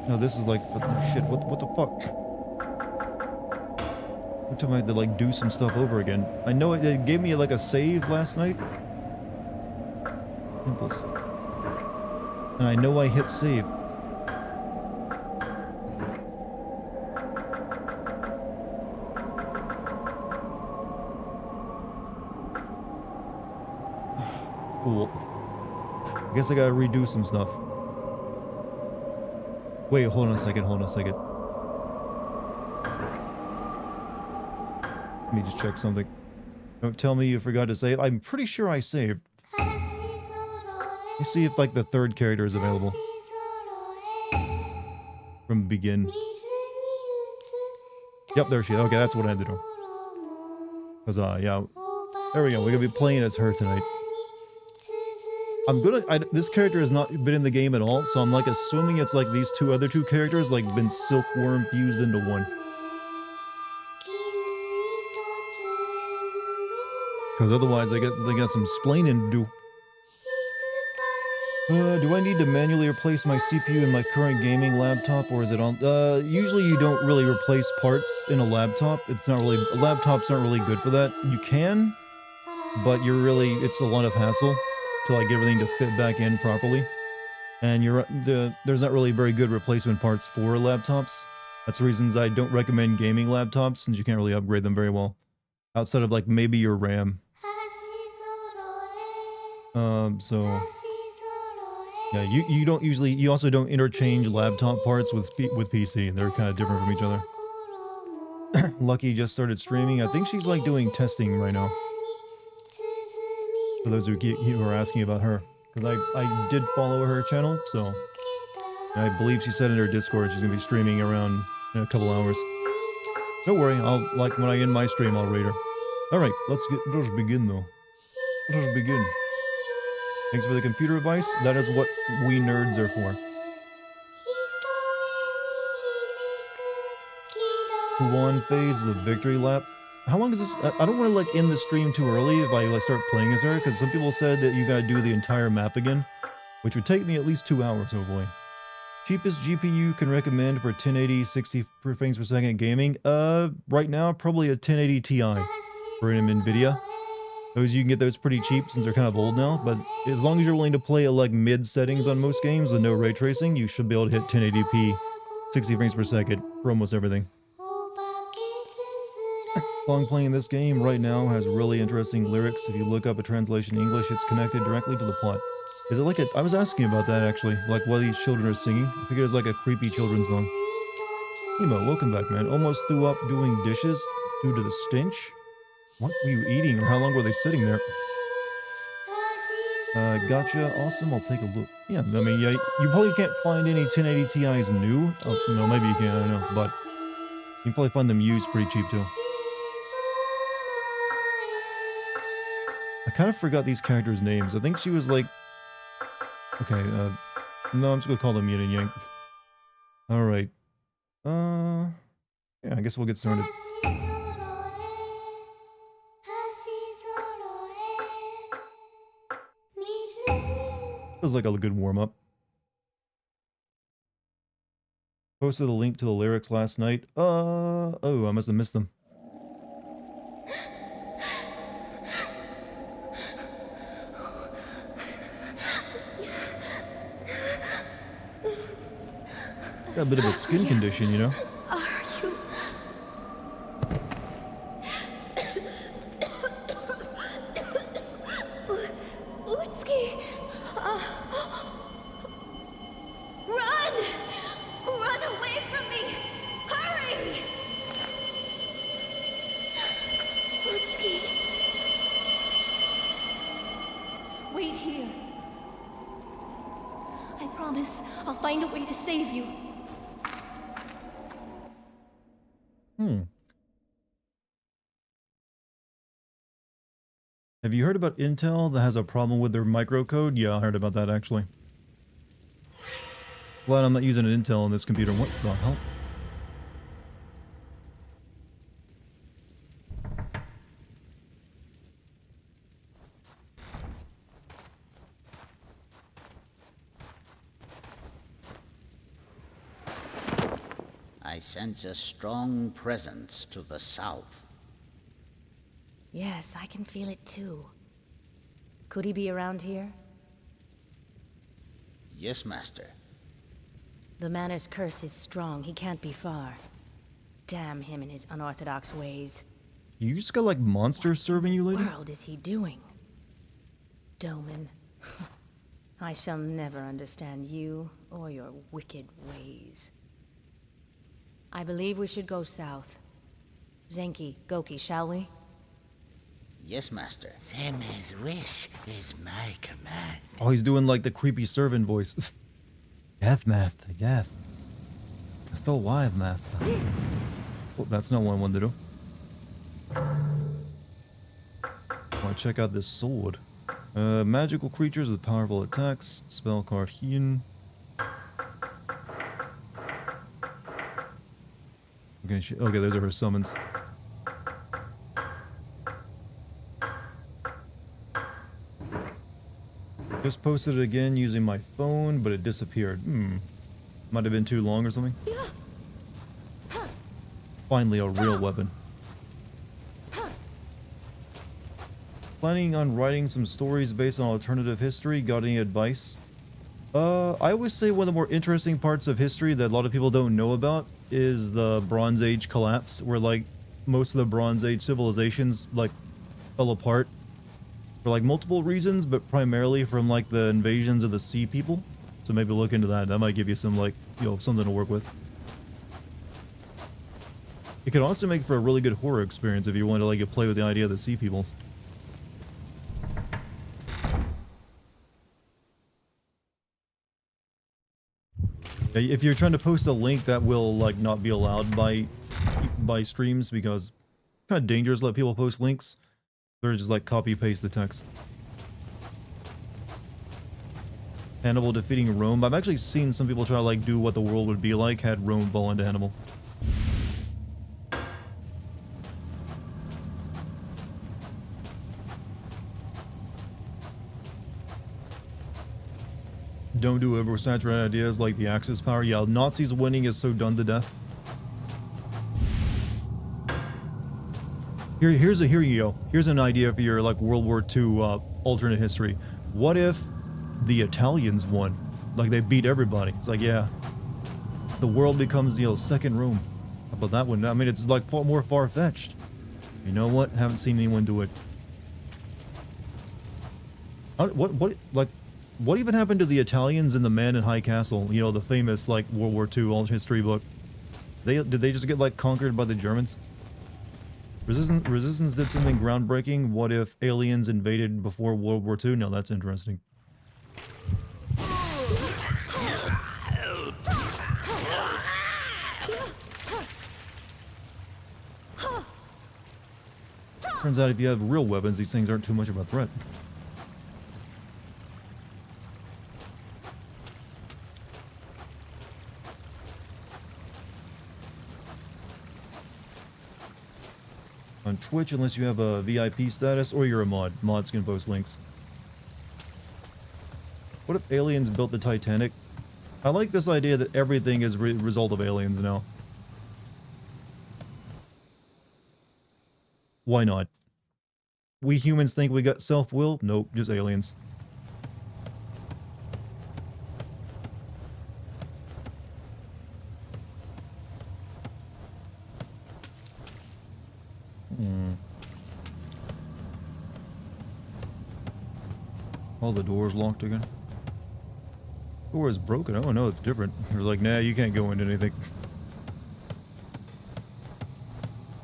No, this is like, shit, what the fuck? What time I had to like do some stuff over again? I know it gave me like a save last night. And I know I hit save. Cool. I guess I gotta redo some stuff. Wait, hold on a second, hold on a second. Let me just check something. Don't tell me you forgot to save. I'm pretty sure I saved. Let's see if like the third character is available. From begin. Yep, there she is. Okay, that's what I had to do. Cause yeah. There we go. We're gonna be playing as her tonight. This character has not been in the game at all, so I'm like assuming it's like these other two characters like been silkworm fused into one. Because otherwise they got some splaining to do. Do I need to manually replace my CPU in my current gaming laptop, or is it on? Usually you don't really replace parts in a laptop. It's not really, laptops aren't really good for that. You can, but it's a lot of hassle to like get everything to fit back in properly. And there's not really very good replacement parts for laptops. That's the reasons I don't recommend gaming laptops, since you can't really upgrade them very well. Outside of like maybe your RAM. So yeah, you also don't interchange laptop parts with PC. They're kind of different from each other. Lucky just started streaming. I think she's like doing testing right now. For those who are asking about her, because I did follow her channel, so I believe she said in her Discord she's gonna be streaming around in a couple hours. Don't worry, when I end my stream, I'll rate her. All right, let's begin though. Let's begin. Thanks for the computer advice. That is what we nerds are for. Kuon phase is a victory lap. How long is this? I don't want to like end the stream too early if I like start playing as her, because some people said that you gotta do the entire map again, which would take me at least 2 hours, hopefully. Cheapest GPU can recommend for 1080 60 frames per second gaming. Right now probably a 1080 Ti for an NVIDIA. Those you can get those pretty cheap since they're kind of old now, but as long as you're willing to play at like mid settings on most games with no ray tracing, you should be able to hit 1080p 60 frames per second for almost everything. Song playing this game right now has really interesting lyrics. If you look up a translation in English, it's connected directly to the plot. Is it like I was asking about that actually, like what these children are singing. I figured it's like a creepy children's song. Emo, welcome back, man. Almost threw up doing dishes due to the stench. What were you eating, or how long were they sitting there? Gotcha. Awesome. I'll take a look. Yeah, I mean, yeah, you probably can't find any 1080 Ti's new. Oh, no, maybe you can. I don't know, but you can probably find them used pretty cheap too. I kind of forgot these characters' names. I think she was like... Okay, no, I'm just gonna call them Yin and Yang. Alright. Yeah, I guess we'll get started. Feels like a good warm-up. Posted the link to the lyrics last night. Oh, I must have missed them. Got a bit of a skin condition, you know? Have you heard about Intel that has a problem with their microcode? Yeah, I heard about that actually. Glad I'm not using an Intel on this computer. What the hell? I sense a strong presence to the south. Yes, I can feel it too. Could he be around here? Yes, Master. The Manor's curse is strong. He can't be far. Damn him and his unorthodox ways. You just got like monsters serving you, lady? What in the world is he doing? Doman. I shall never understand you or your wicked ways. I believe we should go south. Zenki, Goki, shall we? Yes, Master. Sama's wish is my command. Oh, he's doing like the creepy servant voice. Death math, death. I thought live math. Oh, that's not what I wanted to do. I want to check out this sword. Magical creatures with powerful attacks. Spell card Hien. Okay, those are her summons. Just posted it again using my phone, but it disappeared. Might have been too long or something. Finally, a real weapon. Planning on writing some stories based on alternative history. Got any advice? I always say one of the more interesting parts of history that a lot of people don't know about is the Bronze Age collapse, where like most of the Bronze Age civilizations like fell apart for like multiple reasons, but primarily from like the invasions of the sea people. So maybe look into that. That might give you some like, something to work with. It could also make for a really good horror experience if you want to like play with the idea of the sea peoples. If you're trying to post a link, that will like not be allowed by streams, because it's kind of dangerous to let people post links. They're just like copy paste the text. Hannibal defeating Rome. I've actually seen some people try to like do what the world would be like had Rome fall into Hannibal. Don't do oversaturated ideas like the Axis power. Yeah, Nazis winning is so done to death. Here you go. Here's an idea for your like World War II alternate history. What if the Italians won? Like they beat everybody. It's like, yeah, the world becomes, second Rome. How about that one? I mean, it's like far more far-fetched. You know what? Haven't seen anyone do it. What even happened to the Italians in The Man in High Castle? The famous like World War II alt history book. Did they just get like conquered by the Germans? Resistance did something groundbreaking. What if aliens invaded before World War II? No, that's interesting. Turns out if you have real weapons, these things aren't too much of a threat. On Twitch, unless you have a VIP status or you're a mod. Mods can post links. What if aliens built the Titanic? I like this idea that everything is a result of aliens now. Why not? We humans think we got self-will? Nope, just aliens. All the doors locked again. Door is broken. Oh no, it's different. They're like, nah, you can't go into anything.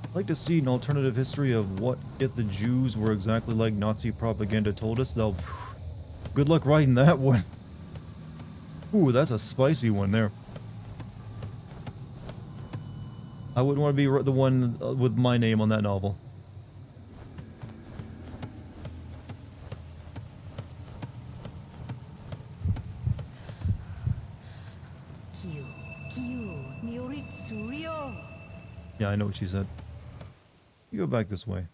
I'd like to see an alternative history of what if the Jews were exactly like Nazi propaganda told us. They'll... Good luck writing that one. Ooh, that's a spicy one there. I wouldn't want to be the one with my name on that novel. Yeah, I know what she said. You go back this way.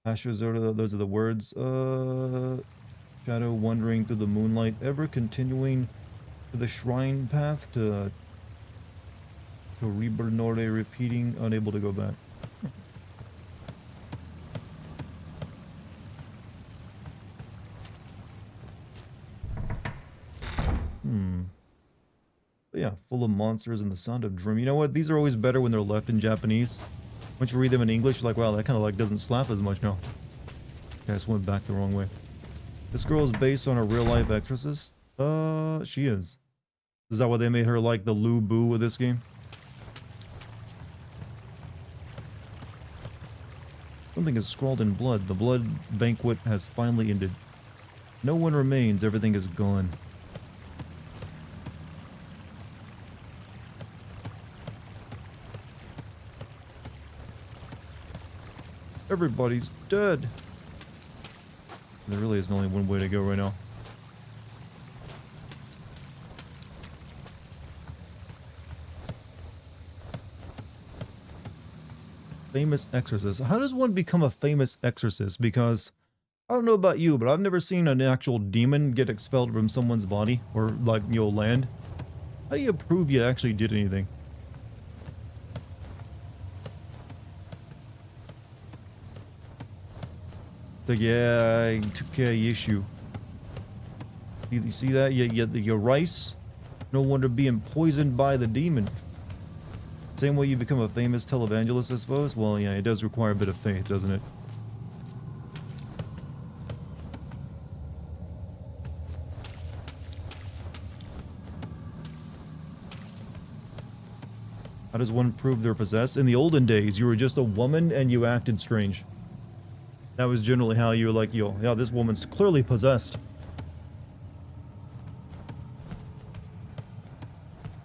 Ashes are those are the words. Shadow wandering through the moonlight, ever continuing to the shrine path to Ribernore, repeating, unable to go back. But yeah, full of monsters and the sound of drum. You know what? These are always better when they're left in Japanese. Once you read them in English, you're like, wow, that kind of like doesn't slap as much now. Okay, I just went back the wrong way. This girl is based on a real-life exorcist? She is. Is that why they made her like the Lu Bu with this game? Something is scrawled in blood. The blood banquet has finally ended. No one remains. Everything is gone. Everybody's dead. There really is only one way to go right now. Famous exorcist. How does one become a famous exorcist? Because I don't know about you, but I've never seen an actual demon get expelled from someone's body or, like, you know, land. How do you prove you actually did anything? It's like, yeah, I took care of the issue. You see that? Your rice? No wonder being poisoned by the demon. Same way you become a famous televangelist, I suppose? Well, yeah, it does require a bit of faith, doesn't it? How does one prove they're possessed? In the olden days, you were just a woman and you acted strange. That was generally how you were like, yo, yeah, this woman's clearly possessed.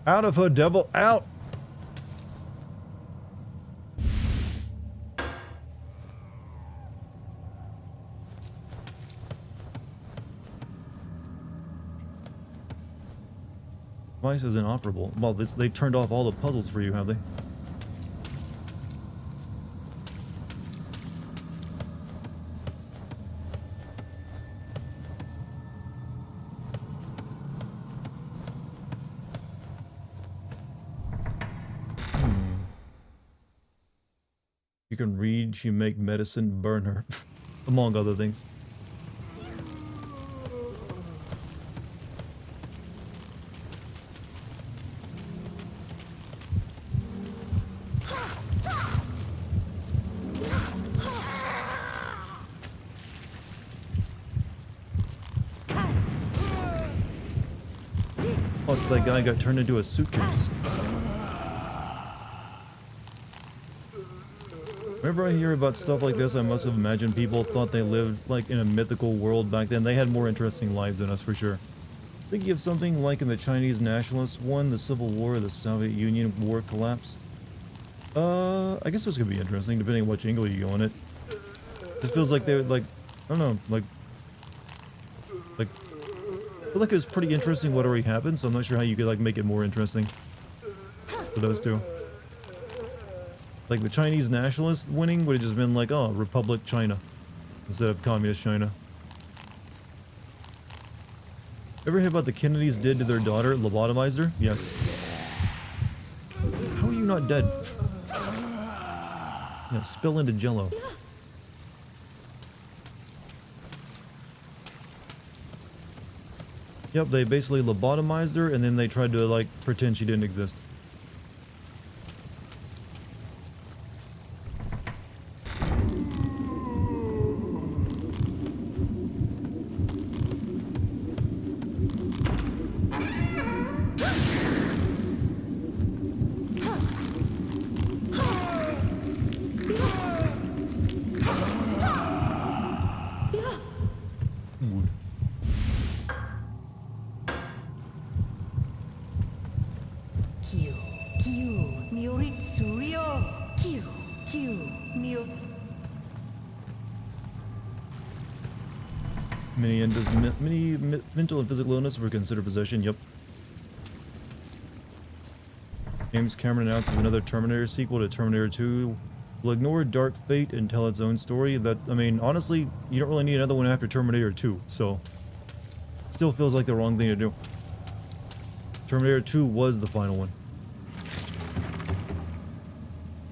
Out of her, devil, out! Device is inoperable. Well, they turned off all the puzzles for you, have they? You can read, she make medicine, burn her. Among other things. Oh, it's that guy got turned into a suitcase. Whenever I hear about stuff like this, I must have imagined people thought they lived like in a mythical world back then. They had more interesting lives than us for sure. Thinking of something like in the Chinese nationalists won the Civil War, the Soviet Union war collapsed. I guess this could be interesting depending on which angle you go on it. This feels like they're like, I don't know, like I feel like it was pretty interesting what already happened, so I'm not sure how you could like make it more interesting for those two. Like the Chinese nationalists winning would have just been like, oh, Republic China instead of Communist China. Ever hear about the Kennedys did to their daughter, lobotomized her? Yes. How are you not dead? Yeah, spill into jello. Yep, they basically lobotomized her and then they tried to like pretend she didn't exist. Many mental and physical illness were considered possession. Yep. James Cameron announces another Terminator sequel to Terminator 2. Will ignore Dark Fate and tell its own story. That, I mean, honestly, you don't really need another one after Terminator 2, so it still feels like the wrong thing to do. Terminator 2 was the final one.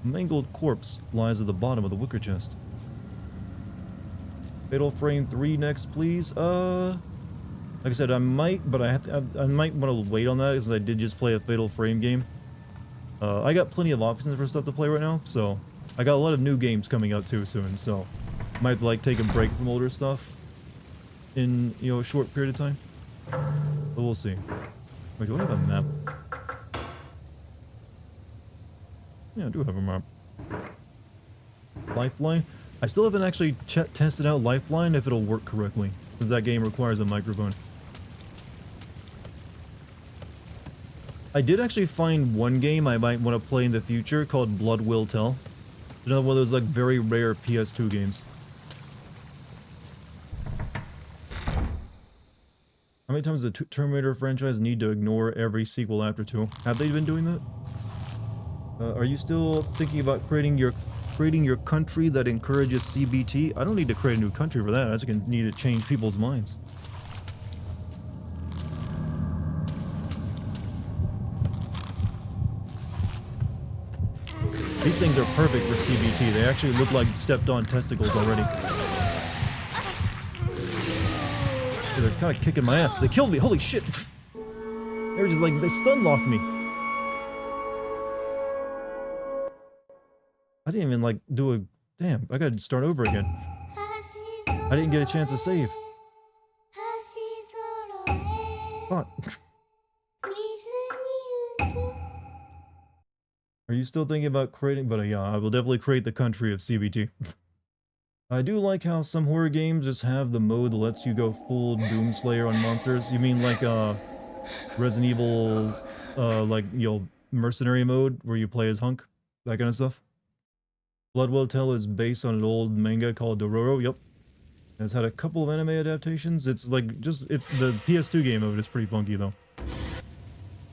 A mangled corpse lies at the bottom of the wicker chest. Fatal Frame 3 next, please. Like I said, I might, but I might want to wait on that because I did just play a Fatal Frame game. I got plenty of options for stuff to play right now, so I got a lot of new games coming out too soon, so I might like take a break from older stuff in, you know, a short period of time. But we'll see. Wait, do I have a map? Yeah, I do have a map. Lifeline? I still haven't actually tested out Lifeline if it'll work correctly, since that game requires a microphone. I did actually find one game I might want to play in the future called Blood Will Tell. Another one of those like very rare PS2 games. How many times does the Terminator franchise need to ignore every sequel after 2? Have they been doing that? Are you still thinking about creating creating your country that encourages CBT. I don't need to create a new country for that. I just need to change people's minds. These things are perfect for CBT. They actually look like stepped-on testicles already. They're kind of kicking my ass. They killed me. Holy shit. They were just like, they stun-locked me. I didn't even like do a... Damn, I gotta start over again. I didn't get a chance to save. Fuck. Are you still thinking about creating... But yeah, I will definitely create the country of CBT. I do like how some horror games just have the mode that lets you go full Doomslayer on monsters. You mean like, Resident Evil's, like, mercenary mode, where you play as Hunk? That kind of stuff? Blood Will Tell is based on an old manga called Dororo, yep. It's had a couple of anime adaptations. It's like, it's the PS2 game of it is pretty funky, though.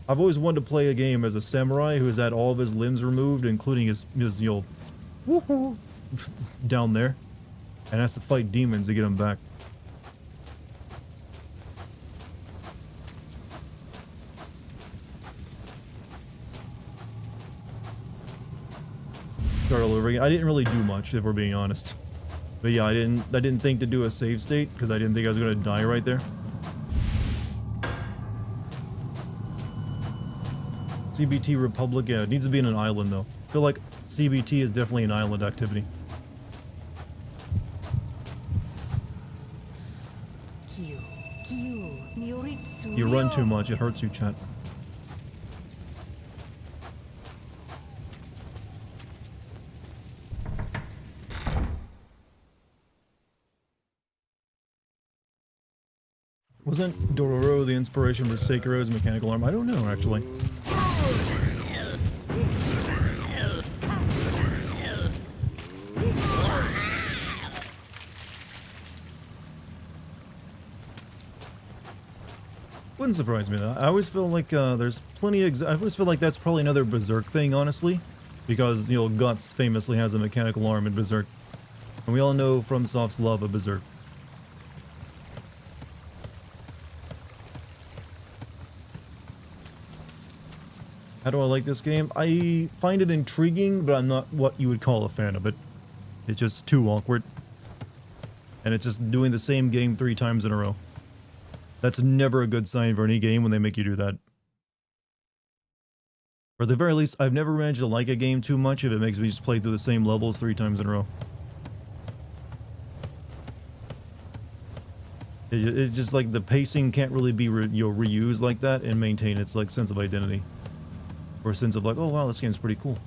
I've always wanted to play a game as a samurai who has had all of his limbs removed, including his woohoo, down there. And has to fight demons to get them back. Start all over again. I didn't really do much, if we're being honest. But yeah, I didn't think to do a save state, because I didn't think I was going to die right there. CBT Republic, yeah, it needs to be in an island, though. I feel like CBT is definitely an island activity. You run too much, it hurts you, chat. Wasn't Dororo the inspiration for Sekiro's mechanical arm? I don't know, actually. Wouldn't surprise me though. I always feel like there's plenty of... I always feel like that's probably another Berserk thing, honestly. Because, Guts famously has a mechanical arm in Berserk. And we all know FromSoft's love of Berserk. How do I like this game? I find it intriguing, but I'm not what you would call a fan of it. It's just too awkward. And it's just doing the same game 3 times in a row. That's never a good sign for any game when they make you do that. Or at the very least, I've never managed to like a game too much if it makes me just play through the same levels 3 times in a row. It just like the pacing can't really be reused like that and maintain its like sense of identity. Or a sense of like, oh wow, this game's pretty cool.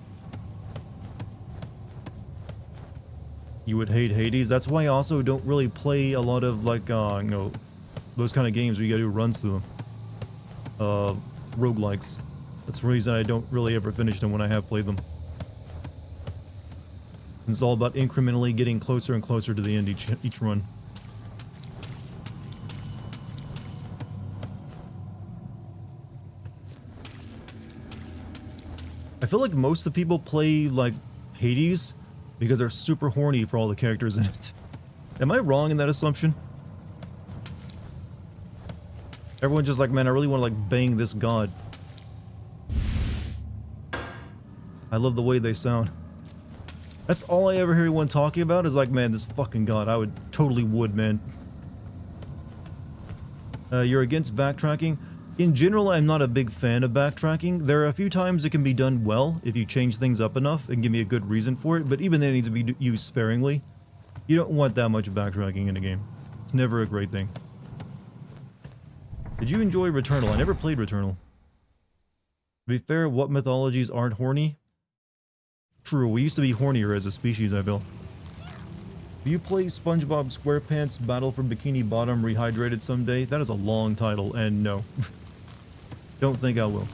You would hate Hades. That's why I also don't really play a lot of like, those kind of games where you gotta do runs through them. Roguelikes. That's the reason I don't really ever finish them when I have played them. It's all about incrementally getting closer and closer to the end each run. I feel like most of the people play, like, Hades because they're super horny for all the characters in it. Am I wrong in that assumption? Everyone's just like, man, I really want to, like, bang this god. I love the way they sound. That's all I ever hear anyone talking about is like, man, this fucking god. I totally would, man. You're against backtracking? In general, I'm not a big fan of backtracking. There are a few times it can be done well if you change things up enough and give me a good reason for it, but even then it needs to be used sparingly. You don't want that much backtracking in a game. It's never a great thing. Did you enjoy Returnal? I never played Returnal. To be fair, what mythologies aren't horny? True, we used to be hornier as a species, I feel. Do you play SpongeBob SquarePants Battle for Bikini Bottom Rehydrated someday? That is a long title, and no. Don't think I will.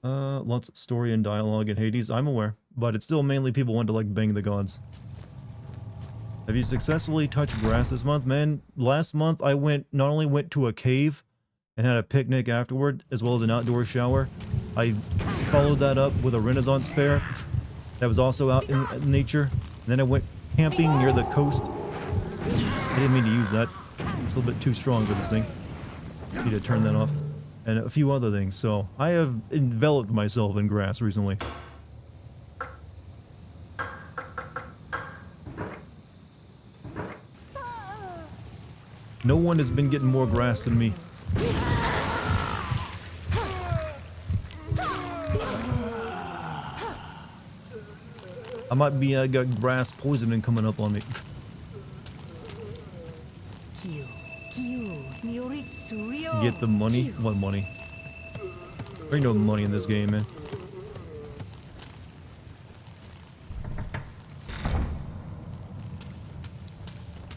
Lots of story and dialogue in Hades, I'm aware. But it's still mainly people want to, like, bang the gods. Have you successfully touched grass this month? Man, last month I not only went to a cave, and had a picnic afterward, as well as an outdoor shower. I followed that up with a Renaissance fair that was also out in nature. And then I went camping near the coast. I didn't mean to use that. It's a little bit too strong for this thing. Need to turn that off. And a few other things. So I have enveloped myself in grass recently. No one has been getting more grass than me. I might be got grass poisoning coming up on me. Get the money? What money? There ain't no money in this game, man.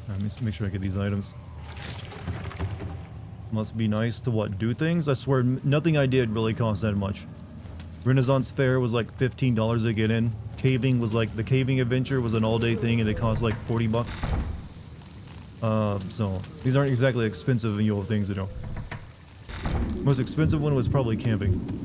Let me make sure I get these items. Must be nice to what? Do things? I swear nothing I did really cost that much. Renaissance Fair was like $15 to get in. Caving was like, the caving adventure was an all-day thing and it cost like 40 bucks. So these aren't exactly expensive things to do. Most expensive one was probably camping.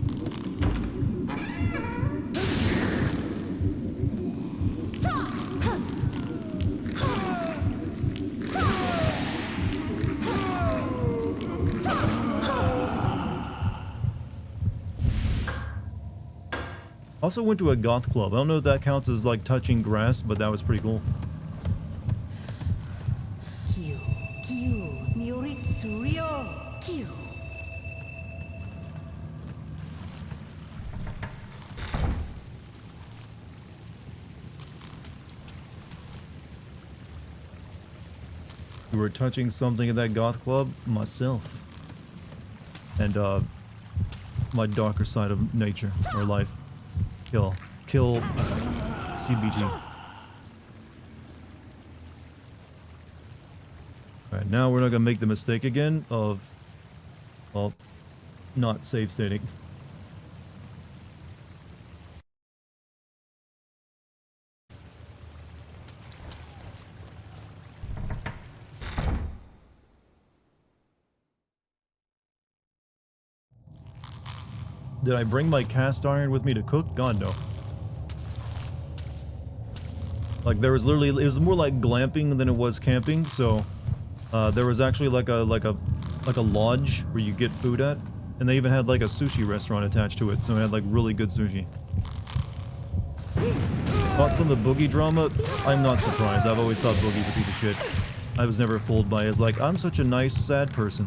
Also went to a goth club. I don't know if that counts as like touching grass, but that was pretty cool. We were touching something at that goth club, myself. And my darker side of nature or life. Kill CBT. Alright, now we're not gonna make the mistake again of, well, not save stating. Did I bring my cast iron with me to cook? God, no. Like, there was literally, it was more like glamping than it was camping, so there was actually like a lodge where you get food at, and they even had like a sushi restaurant attached to it, so it had like really good sushi. Thoughts on the Boogie drama? I'm not surprised. I've always thought Boogie's a piece of shit. I was never fooled by it. It's like, I'm such a nice, sad person.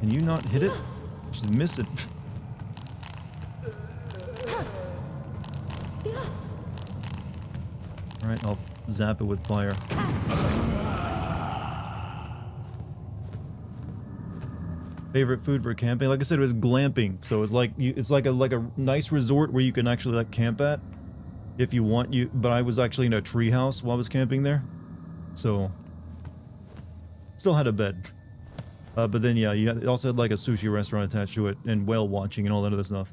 Can you not hit it? Just miss it. Alright, I'll zap it with fire. Favorite food for camping? Like I said, it was glamping. So it's like it's like a nice resort where you can actually like camp at if you want. But I was actually in a tree house while I was camping there. So still had a bed. But then, yeah, you also had like a sushi restaurant attached to it, and whale watching and all that other stuff.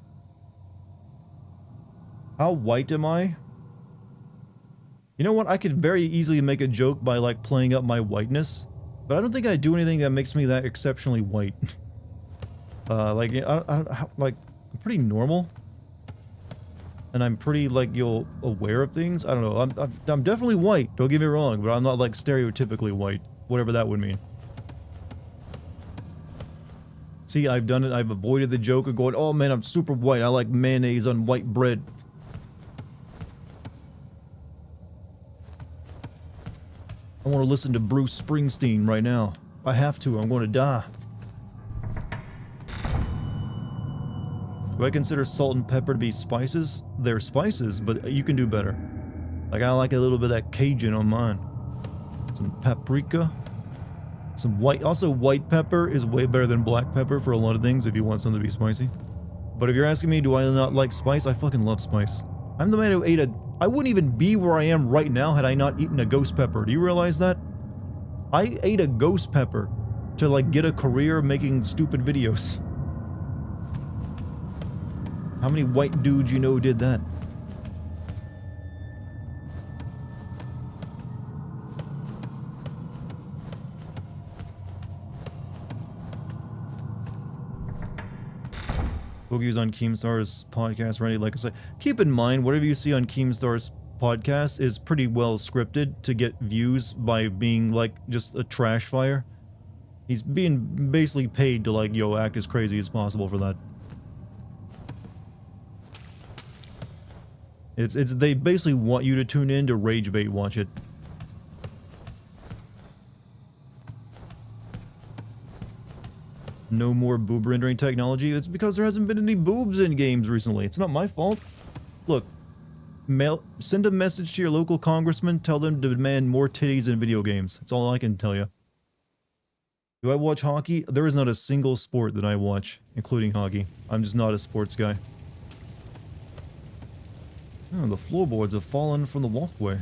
How white am I? You know what? I could very easily make a joke by like playing up my whiteness, but I don't think I do anything that makes me that exceptionally white. Like, like, I'm pretty normal, and I'm pretty like aware of things. I don't know. I'm definitely white. Don't get me wrong, but I'm not like stereotypically white, whatever that would mean. See, I've done it. I've avoided the joke of going, oh man, I'm super white. I like mayonnaise on white bread. I want to listen to Bruce Springsteen right now. I have to. I'm going to die. Do I consider salt and pepper to be spices? They're spices, but you can do better. Like, I like a little bit of that Cajun on mine. Some paprika. Some white, also white pepper is way better than black pepper for a lot of things if you want something to be spicy. But if you're asking me, do I not like spice? I fucking love spice. I'm the man who ate I wouldn't even be where I am right now had I not eaten a ghost pepper. Do you realize that? I ate a ghost pepper to like get a career making stupid videos. How many white dudes you know did that? Boogie's on Keemstar's podcast, Randy. Like I said, keep in mind, whatever you see on Keemstar's podcast is pretty well scripted to get views by being like just a trash fire. He's being basically paid to like, yo, act as crazy as possible for that. They basically want you to tune in to rage bait watch it. No more boob rendering technology. It's because there hasn't been any boobs in games recently. It's not my fault. Look, send a message to your local congressman, tell them to demand more titties in video games. That's all I can tell you. Do I watch hockey? There is not a single sport that I watch, including hockey. I'm just not a sports guy. Oh, the floorboards have fallen from the walkway.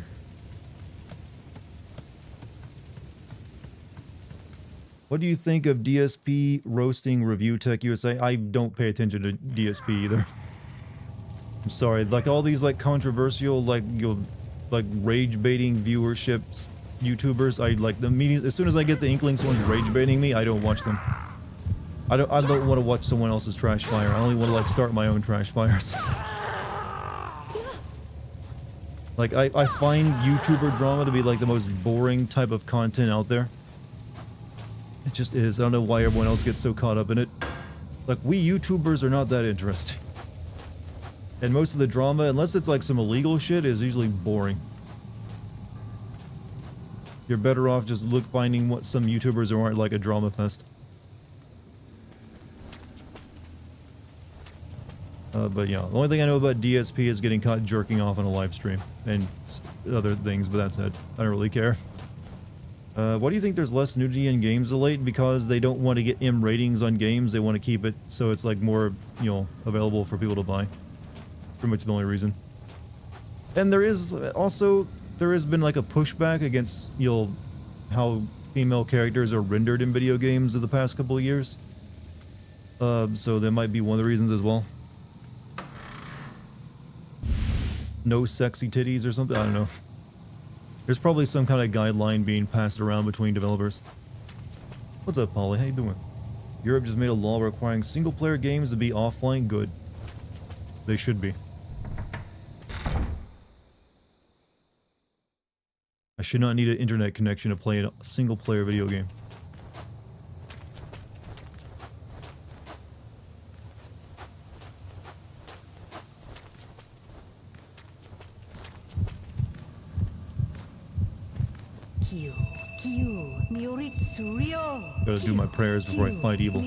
What do you think of DSP roasting Review Tech USA? I don't pay attention to DSP either. I'm sorry, like all these like controversial, like like rage baiting viewerships, YouTubers. I like the media. As soon as I get the inkling someone's rage baiting me, I don't watch them. I don't want to watch someone else's trash fire. I only want to like start my own trash fires. Like I find YouTuber drama to be like the most boring type of content out there. It just is. I don't know why everyone else gets so caught up in it. Like, we YouTubers are not that interesting. And most of the drama, unless it's like some illegal shit, is usually boring. You're better off just finding what some YouTubers who aren't like a drama fest. But yeah, the only thing I know about DSP is getting caught jerking off on a live stream. And other things, but that's it. I don't really care. Why do you think there's less nudity in games of late? Because they don't want to get M ratings on games. They want to keep it so it's like more, you know, available for people to buy. Pretty much the only reason. And there is also, there has been like a pushback against, you know, how female characters are rendered in video games of the past couple of years. So that might be one of the reasons as well. No sexy titties or something? I don't know. There's probably some kind of guideline being passed around between developers. What's up, Polly? How you doing? Europe just made a law requiring single-player games to be offline. Good. They should be. I should not need an internet connection to play a single-player video game. Gotta do my prayers before I fight evil.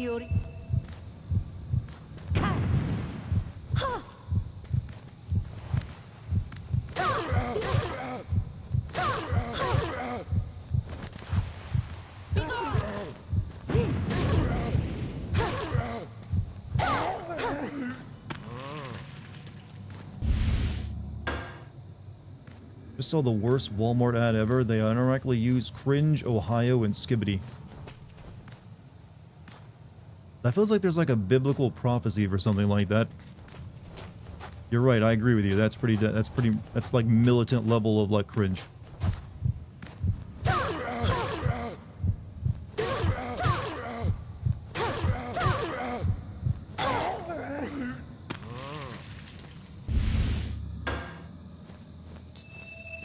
Just saw the worst Walmart ad ever. They unironically use Cringe, Ohio, and Skibbity. That feels like there's like a biblical prophecy for something like that. You're right, I agree with you. That's that's like militant level of like cringe.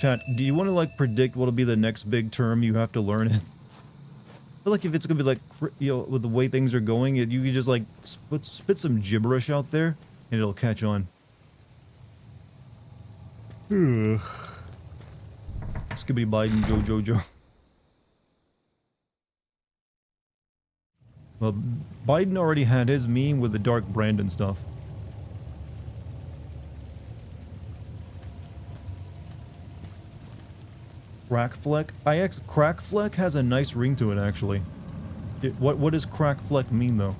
Chat, do you want to like predict what'll be the next big term you have to learn? I feel like if it's gonna be like, you know, with the way things are going, you can just like spit some gibberish out there and it'll catch on. Skibbity Biden, Joe. Well, Biden already had his meme with the Dark Brandon stuff. Crackfleck? Crackfleck has a nice ring to it, actually. What does Crackfleck mean, though?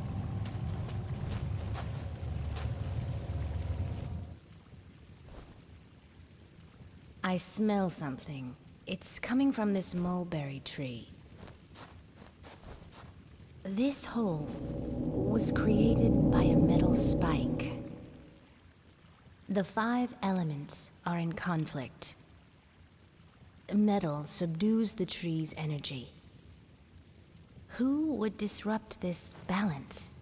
I smell something. It's coming from this mulberry tree. This hole was created by a metal spike. The 5 elements are in conflict. Metal subdues the tree's energy. Who would disrupt this balance?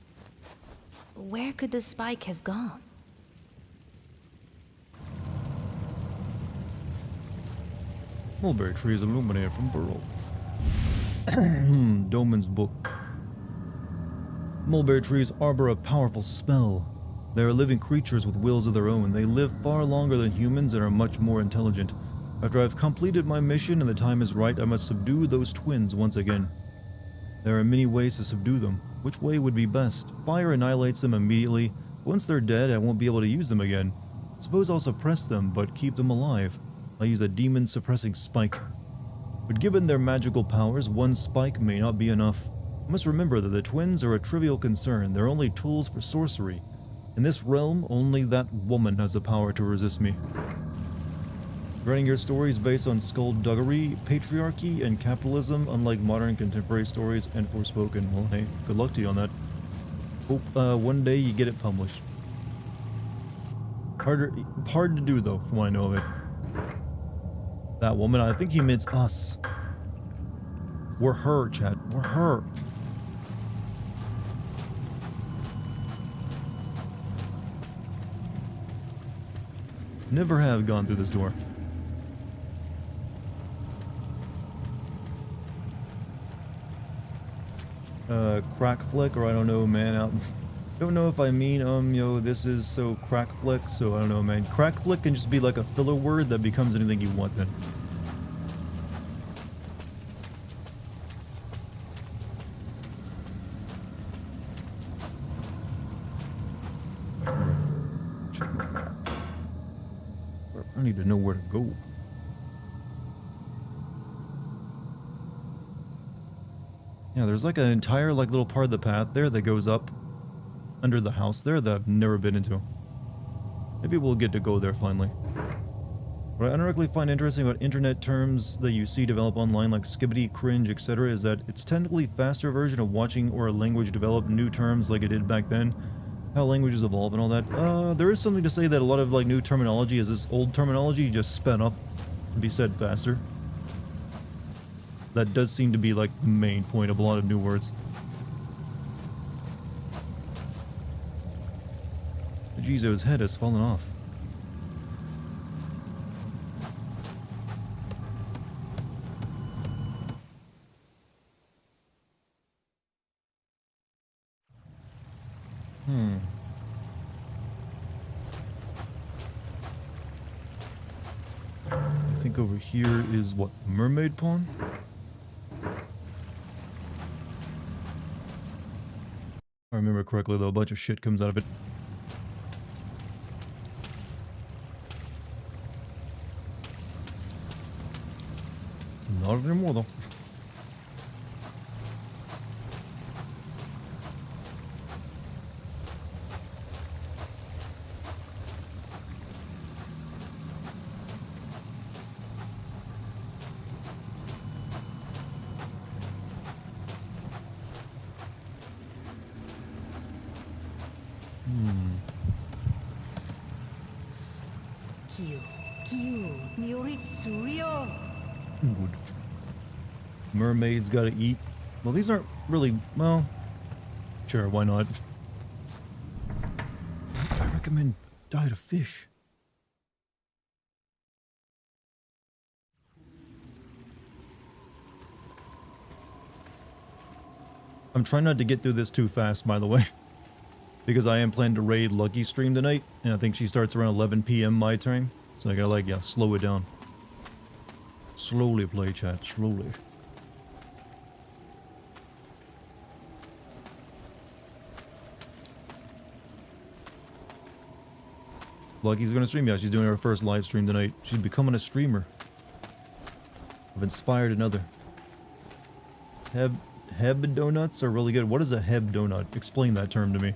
Where could the spike have gone? Mulberry trees illuminated from Burl. Doman's book. Mulberry trees harbor a powerful spell. They are living creatures with wills of their own. They live far longer than humans and are much more intelligent. After I've completed my mission and the time is right, I must subdue those twins once again. There are many ways to subdue them. Which way would be best? Fire annihilates them immediately. Once they're dead, I won't be able to use them again. Suppose I'll suppress them, but keep them alive. I'll use a demon-suppressing spike. But given their magical powers, one spike may not be enough. I must remember that the twins are a trivial concern. They're only tools for sorcery. In this realm, only that woman has the power to resist me. Writing your stories based on skullduggery, patriarchy, and capitalism, unlike modern contemporary stories and Forspoken. Well, hey, good luck to you on that. Hope one day you get it published. Hard to do, though, from what I know of it. That woman, I think he means us. We're her, Chad. We're her. Never have gone through this door. Crack flick, or I don't know, man. Don't know if I mean, yo, this is so crack flick, so I don't know, man. Crack flick can just be like a filler word that becomes anything you want then. I need to know where to go. Yeah, there's like an entire like little part of the path there that goes up under the house there that I've never been into. Maybe we'll get to go there finally. What I unironically find interesting about internet terms that you see develop online like skibbity, cringe, etc. is that it's technically a faster version of watching or a language develop new terms like it did back then. How languages evolve and all that. There is something to say that a lot of like new terminology is this old terminology just sped up to be said faster. That does seem to be like the main point of a lot of new words. Jizo's head has fallen off. I think over here is what? Mermaid Pond? If I remember correctly though, a bunch of shit comes out of it. Not anymore though. Good. Mermaids gotta eat. Well, these aren't really, well, sure, why not? I recommend diet of fish. I'm trying not to get through this too fast, by the way. Because I am planning to raid Lucky stream tonight, and I think she starts around 11 PM my time. So I gotta like, yeah, slow it down. Slowly play, chat, slowly. Lucky's gonna stream, yeah, she's doing her first live stream tonight. She's becoming a streamer. I've inspired another. Heb donuts are really good. What is a heb donut? Explain that term to me.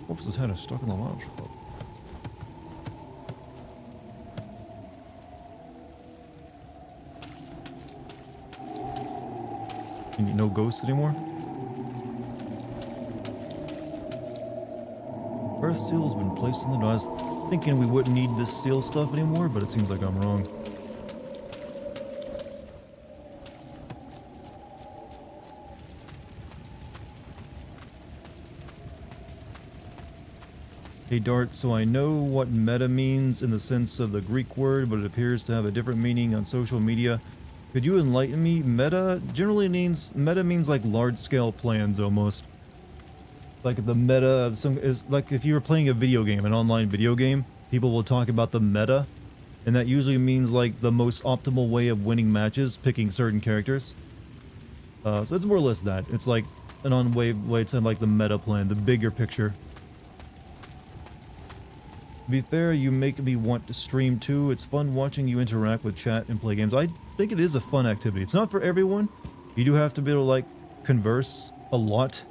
Corpse's head is stuck in the lounge. No ghosts anymore? Earth seal has been placed in the door. I was thinking we wouldn't need this seal stuff anymore, but it seems like I'm wrong. Hey Dart, so I know what meta means in the sense of the Greek word, but it appears to have a different meaning on social media. Could you enlighten me? Meta means like large-scale plans almost. Like the meta of some is like if you were playing a video game, an online video game, people will talk about the meta, and that usually means like the most optimal way of winning matches, picking certain characters. So it's more or less that. It's like an way to like the meta plan, the bigger picture. To be fair, you make me want to stream too. It's fun watching you interact with chat and play games. I think it is a fun activity. It's not for everyone. You do have to be able to like converse a lot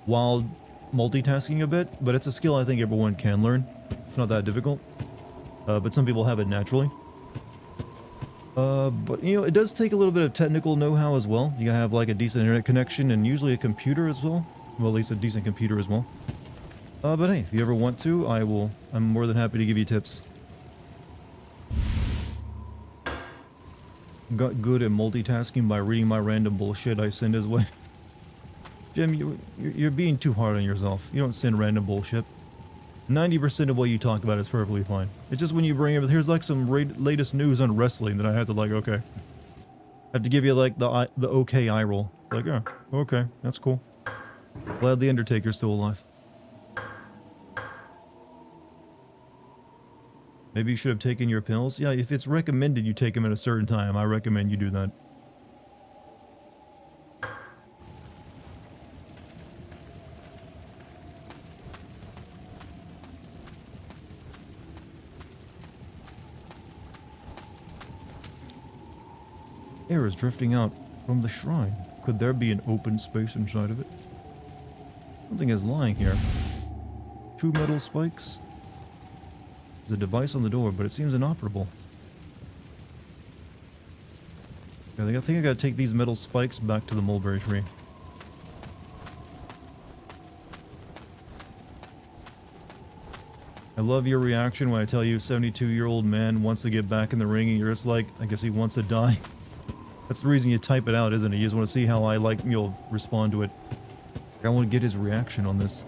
while multitasking a bit, but it's a skill I think everyone can learn. It's not that difficult, but some people have it naturally. But you know, it does take a little bit of technical know-how as well. You gotta have like a decent internet connection and usually a computer as well. Well, at least a decent computer as well. But hey, if you ever want to, I'm more than happy to give you tips. Got good at multitasking by reading my random bullshit I send his way. Jim, you're being too hard on yourself. You don't send random bullshit. 90% of what you talk about is perfectly fine. It's just when you bring up, here's like some latest news on wrestling that I have to like, okay. I have to give you like the okay eye roll. Like, oh, okay, that's cool. Glad the Undertaker's still alive. Maybe you should have taken your pills. Yeah, if it's recommended you take them at a certain time, I recommend you do that. Air is drifting out from the shrine. Could there be an open space inside of it? Something is lying here. 2 metal spikes. There's a device on the door, but it seems inoperable. I think I gotta take these metal spikes back to the mulberry tree. I love your reaction when I tell you 72-year-old man wants to get back in the ring and you're just like, I guess he wants to die. That's the reason you type it out, isn't it? You just want to see how you'll respond to it. I want to get his reaction on this.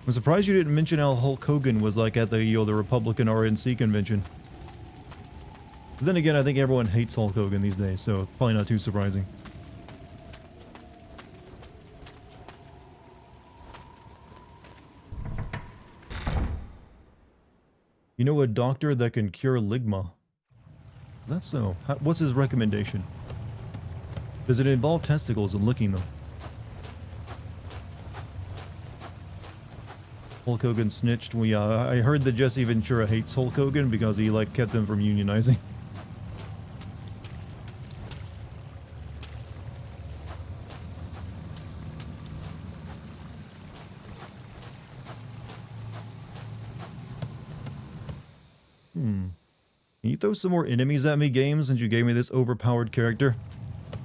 I'm surprised you didn't mention how Hulk Hogan was like at the the Republican RNC convention. But then again, I think everyone hates Hulk Hogan these days, so probably not too surprising. You know a doctor that can cure ligma? Is that so? What's his recommendation? Does it involve testicles and licking them? Hulk Hogan snitched. I heard that Jesse Ventura hates Hulk Hogan because he kept him from unionizing. Can you throw some more enemies at me, game, since you gave me this overpowered character?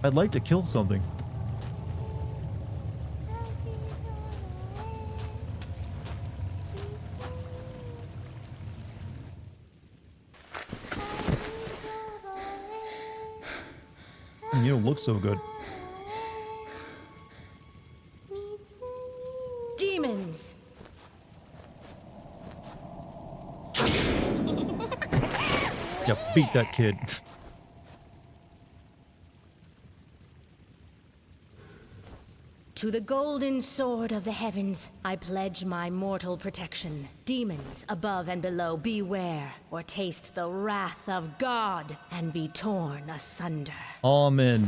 I'd like to kill something. You don't look so good. Demons! Yeah, beat that kid. To the golden sword of the heavens, I pledge my mortal protection. Demons above and below, beware, or taste the wrath of God and be torn asunder. Amen.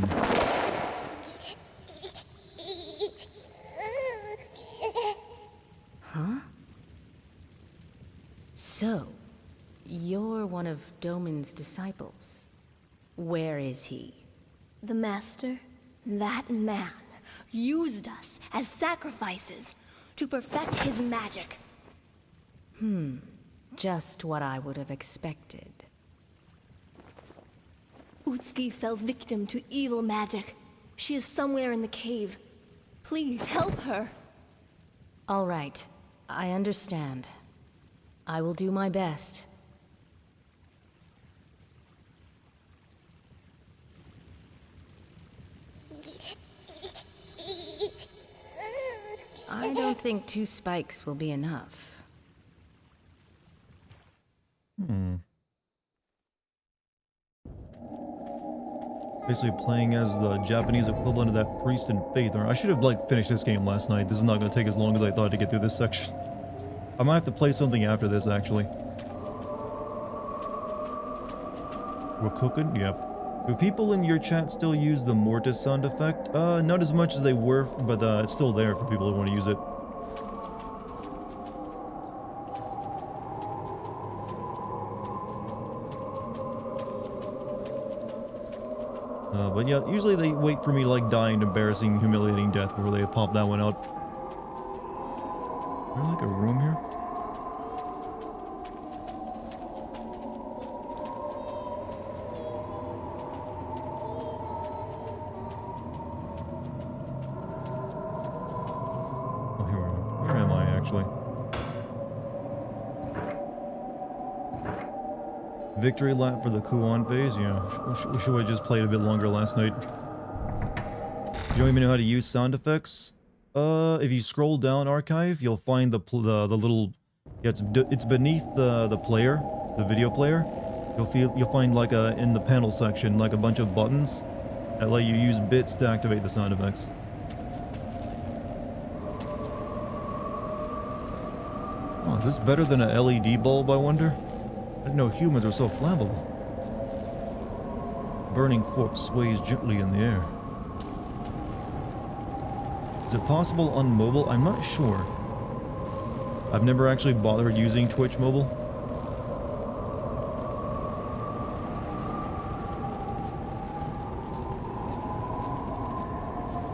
Huh? So, you're one of Domin's disciples. Where is he? The master? That man used us as sacrifices to perfect his magic. Just what I would have expected. Utski fell victim to evil magic. She is somewhere in the cave. Please help her. All right, I understand. I will do my best. I don't think 2 spikes will be enough. Basically playing as the Japanese equivalent of that priest in Faith. I should have like finished this game last night. This is not going to take as long as I thought to get through this section. I might have to play something after this actually. We're cooking? Yep. Do people in your chat still use the mortis sound effect? Not as much as they were, but it's still there for people who want to use it. But yeah, usually they wait for me to like die an embarrassing, humiliating death before they pop that one out. Is there like a room here? Oh, here we are. Where am I actually? Victory lap for the Kuon phase? Yeah, we should have just played a bit longer last night. You don't even know how to use sound effects? If you scroll down archive, you'll find the little... Yeah, it's beneath the player, the video player. You'll find like in the panel section, like a bunch of buttons that let you use bits to activate the sound effects. Oh, is this better than a LED bulb, I wonder? I didn't know humans were so flammable. Burning corpse sways gently in the air. Is it possible on mobile? I'm not sure. I've never actually bothered using Twitch mobile.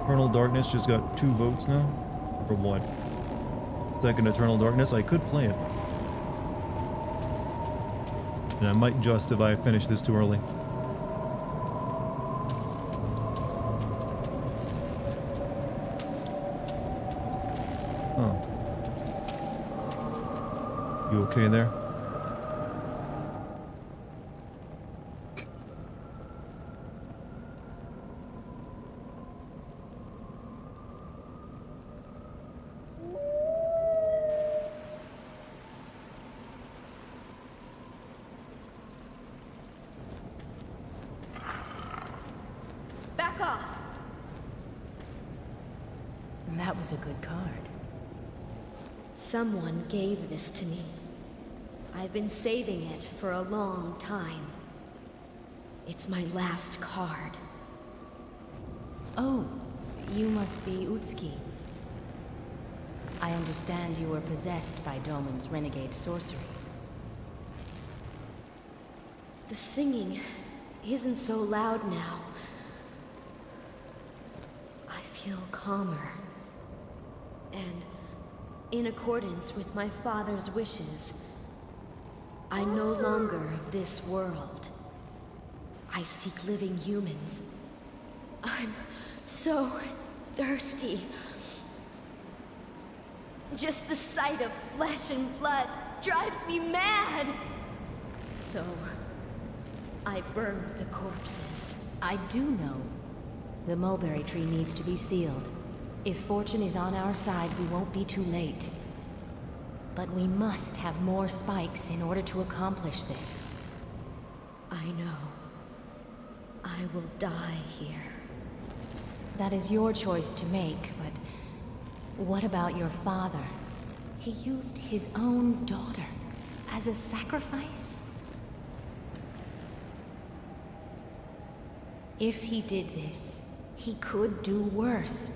Eternal Darkness just got 2 votes now. For what? Second Eternal Darkness? I could play it. And I might just if I finish this too early. Oh. You okay there? Back off! That was a good card. Someone gave this to me. I've been saving it for a long time. It's my last card. Oh, you must be Utski. I understand you were possessed by Doman's renegade sorcery. The singing isn't so loud now. I feel calmer. And in accordance with my father's wishes, I no longer of this world. I seek living humans. I'm so thirsty. Just the sight of flesh and blood drives me mad. So, I burned the corpses. I do know. The mulberry tree needs to be sealed. If fortune is on our side, we won't be too late. But we must have more spikes in order to accomplish this. I know. I will die here. That is your choice to make, but what about your father? He used his own daughter as a sacrifice? If he did this, he could do worse.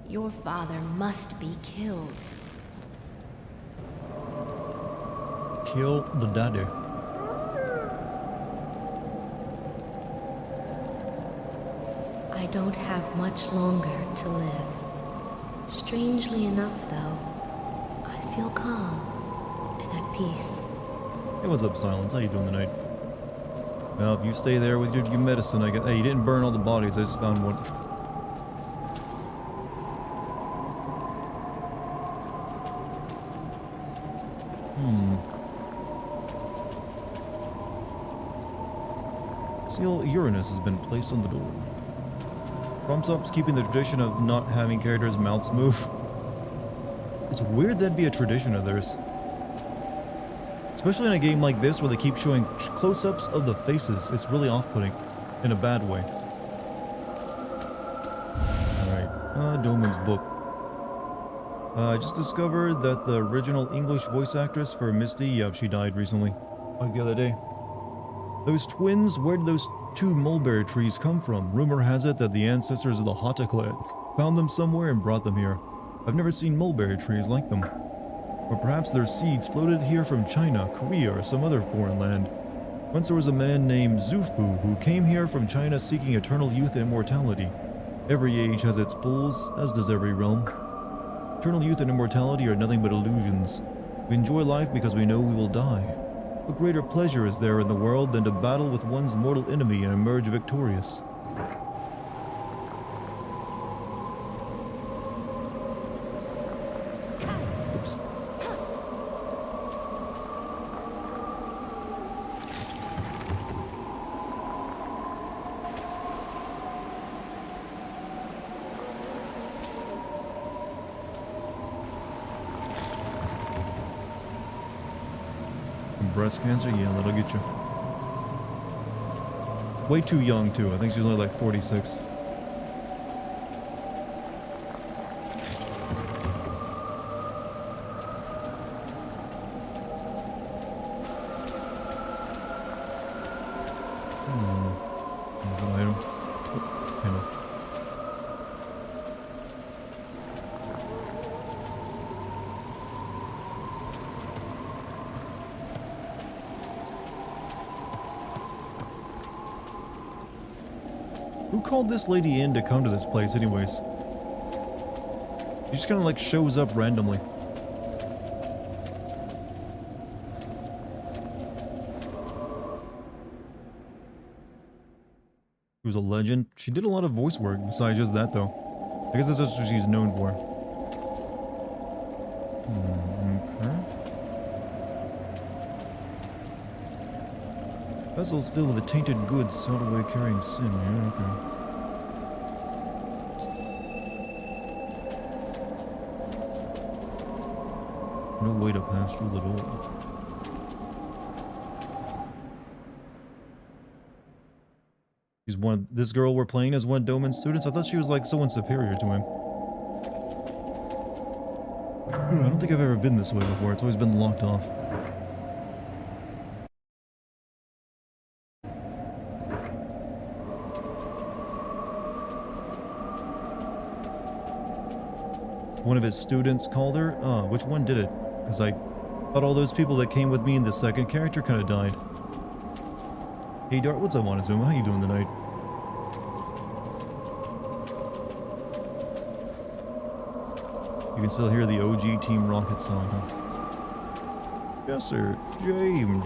Your father must be killed. Kill the daddy. I I don't have much longer to live. Strangely enough, though, I feel calm and at peace. Hey, what's up, Silence? How you doing tonight? Well, if you stay there with your medicine, I guess. Hey, you didn't burn all the bodies. I just found one. Seal Uranus has been placed on the door. FromSoft's keeping the tradition of not having characters' mouths move. It's weird that'd be a tradition of theirs. Especially in a game like this where they keep showing close-ups of the faces. It's really off-putting. In a bad way. Alright. Doman's book. I just discovered that the original English voice actress for Misty, she died recently. Like the other day. Those twins, where did those two mulberry trees come from? Rumor has it that the ancestors of the Hautaclad found them somewhere and brought them here. I've never seen mulberry trees like them. Or perhaps their seeds floated here from China, Korea, or some other foreign land. Once there was a man named Zufu who came here from China seeking eternal youth and immortality. Every age has its fools, as does every realm. Eternal youth and immortality are nothing but illusions. We enjoy life because we know we will die. What greater pleasure is there in the world than to battle with one's mortal enemy and emerge victorious? Oops. Breast cancer? Yeah, that'll get you. Way too young, too. I think she's only like 46. There's an item. Oh, I know. Who called this lady in to come to this place anyways? She just kind of like shows up randomly. She was a legend. She did a lot of voice work besides just that though. I guess that's just what she's known for. Okay. Vessels filled with the tainted goods sought away carrying sin. Yeah, okay. No way to pass through the door. She's one. This girl we're playing as one of Doman's students. I thought she was like someone superior to him. I don't think I've ever been this way before. It's always been locked off. One of his students called her. Which one did it? Because I thought all those people that came with me in the second character kind of died. Hey Dart, what's up, Montezuma? How you doing tonight? You can still hear the OG Team Rocket song, huh? Yes, sir. James.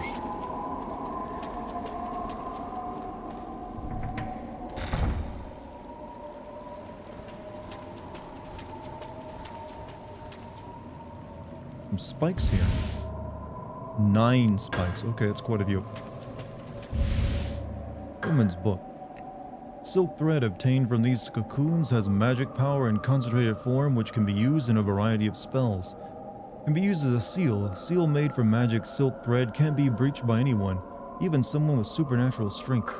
Some spikes here. 9 spikes. Okay, that's quite a few. Woman's book. Silk thread obtained from these cocoons has magic power in concentrated form which can be used in a variety of spells. It can be used as a seal. A seal made from magic silk thread can't be breached by anyone, even someone with supernatural strength.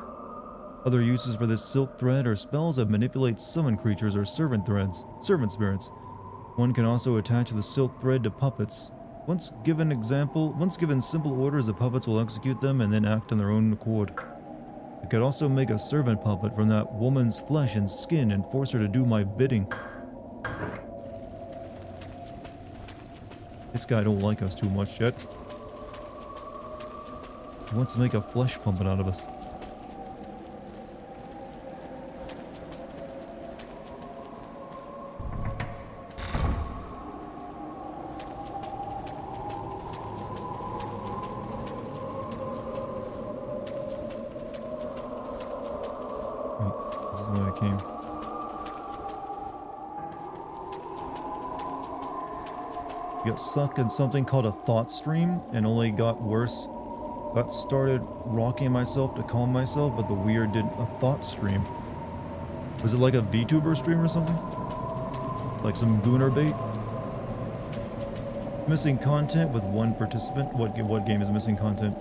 Other uses for this silk thread are spells that manipulate summon creatures or servant spirits. One can also attach the silk thread to puppets. Once given simple orders, the puppets will execute them and then act on their own accord. I could also make a servant puppet from that woman's flesh and skin and force her to do my bidding. This guy don't like us too much yet. He wants to make a flesh puppet out of us. the way I came. Got stuck in something called a thought stream and only got worse. Got started rocking myself to calm myself, but the weird did a thought stream. Was it like a VTuber stream or something? Like some gooner bait? Missing content with one participant? What game is missing content?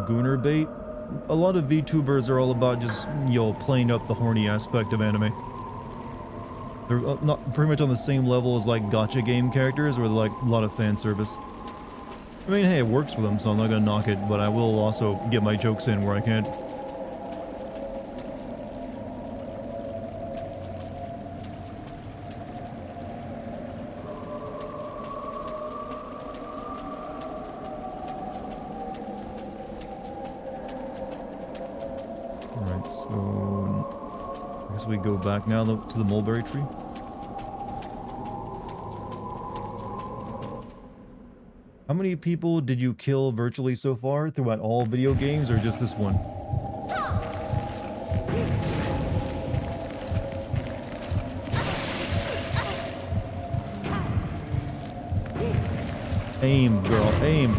Gooner bait? A lot of VTubers are all about just, you know, playing up the horny aspect of anime. They're not pretty much on the same level as like gacha game characters, where they're like a lot of fan service. I mean, hey, it works for them, so I'm not gonna knock it, but I will also get my jokes in where I can. Alright, so I guess we go back now to the mulberry tree. How many people did you kill virtually so far throughout all video games, or just this one? Aim, girl, aim.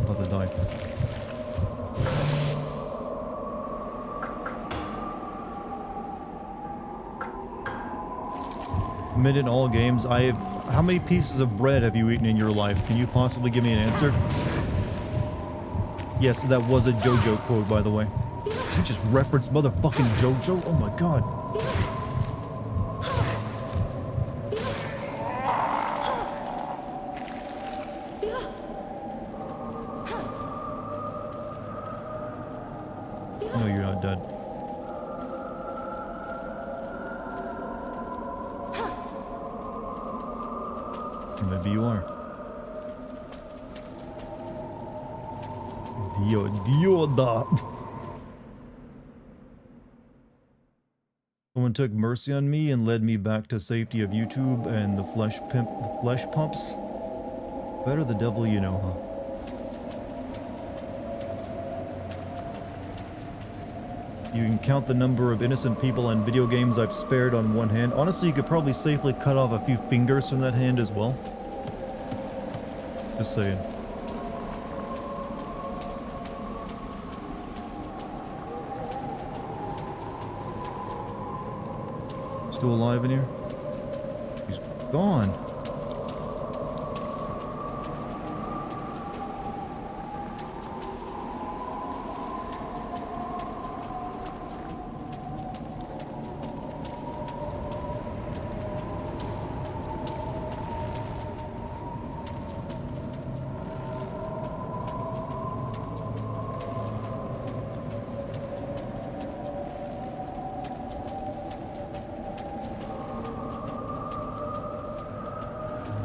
About to die. Mid in all games, how many pieces of bread have you eaten in your life? Can you possibly give me an answer? Yes, that was a JoJo quote, by the way. You just referenced motherfucking JoJo? Oh my god. No, you're not dead. Or maybe you are. Dioda. Someone took mercy on me and led me back to safety of YouTube and the flesh pumps. Better the devil you know, huh? You can count the number of innocent people and video games I've spared on one hand. Honestly, you could probably safely cut off a few fingers from that hand as well. Just saying. Still alive in here? He's gone.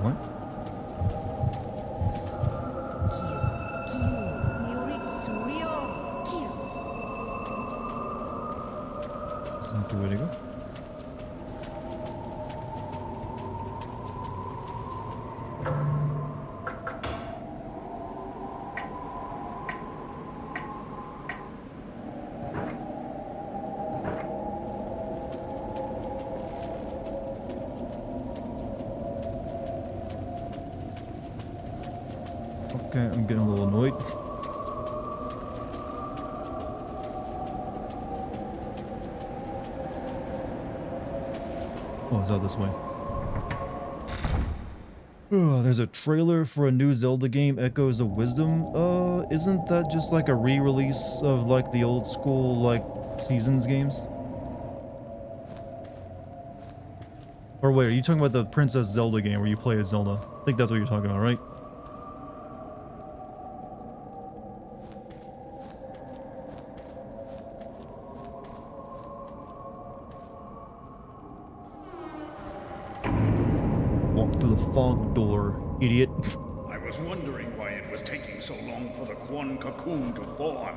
What? Isn't the way to go? Okay, I'm getting a little annoyed. Oh, it's out this way. Oh, there's a trailer for a new Zelda game, Echoes of Wisdom. Isn't that just like a re-release of like the old school like Seasons games? Or wait, are you talking about the Princess Zelda game where you play as Zelda? I think that's what you're talking about, right? walk through the fog door, idiot. I was wondering why it was taking so long for the Kuon cocoon to form.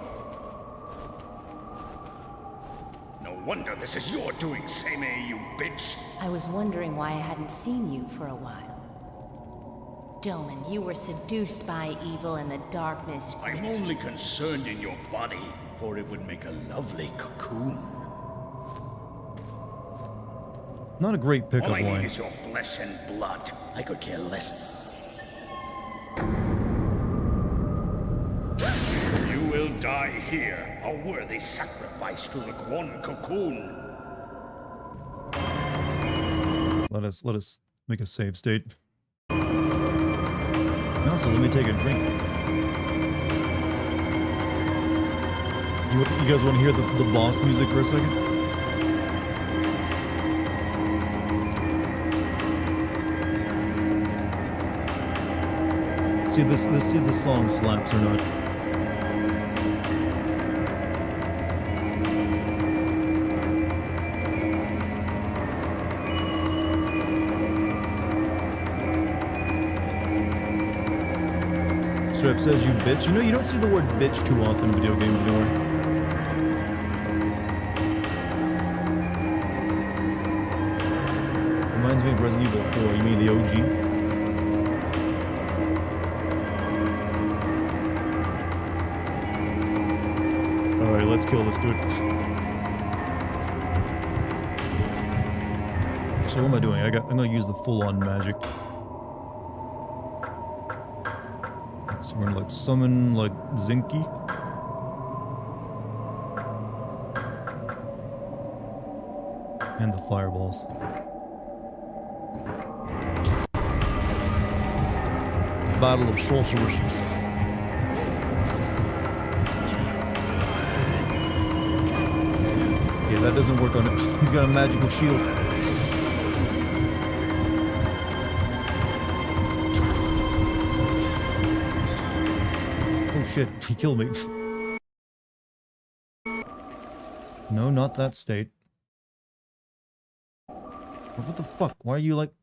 No wonder this is your doing, Seimei, you bitch! I was wondering why I hadn't seen you for a while. Doman, you were seduced by evil and the darkness. I'm only concerned in your body, for it would make a lovely cocoon. Not a great All pickup I need line. is your flesh and blood. I could care less. You will die here, a worthy sacrifice to the Kuon cocoon. Let us make a save state. And also, let me take a drink. You guys want to hear the boss music for a second? See if this song slaps or not. Strip says you bitch. You know, you don't see the word bitch too often in video games anymore. Reminds me of Resident Evil 4. You mean the OG? Alright, let's kill this dude. So what am I doing? I'm gonna use the full-on magic. So we're gonna like summon like Zinky. And the fireballs. Battle of Sorcerers. Okay, that doesn't work on it. He's got a magical shield. Shit, he killed me. No, not that state. What the fuck? Why are you like...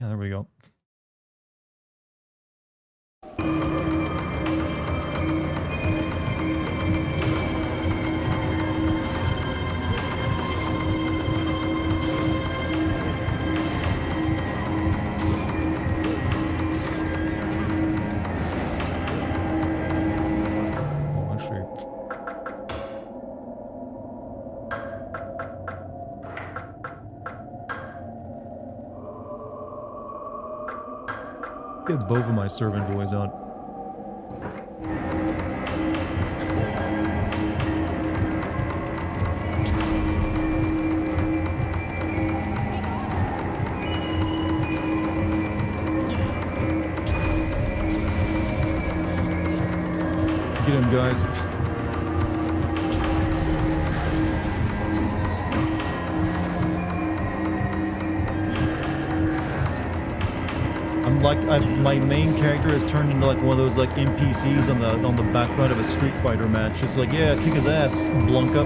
Yeah, there we go. Get both of my servant boys out. Get him, guys. My main character has turned into like one of those like NPCs on the background of a Street Fighter match. It's like, yeah, kick his ass, Blanca.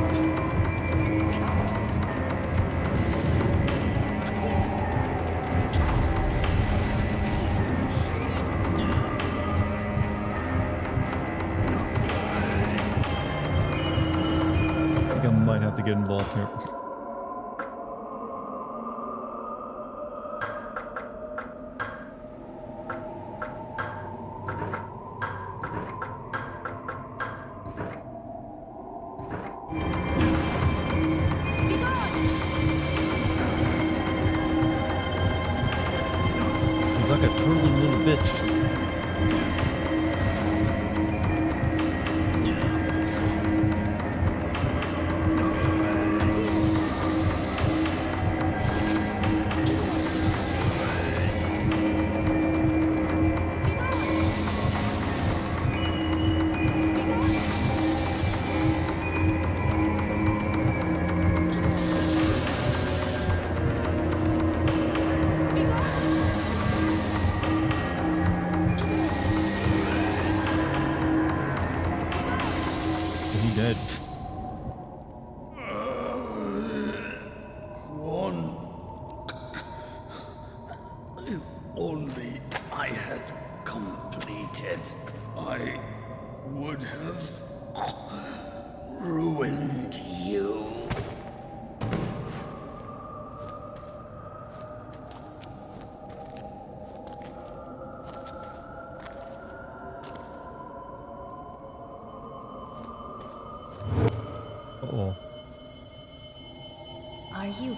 I think I might have to get involved here. Like a turtle little bitch. Uh-oh. Are you?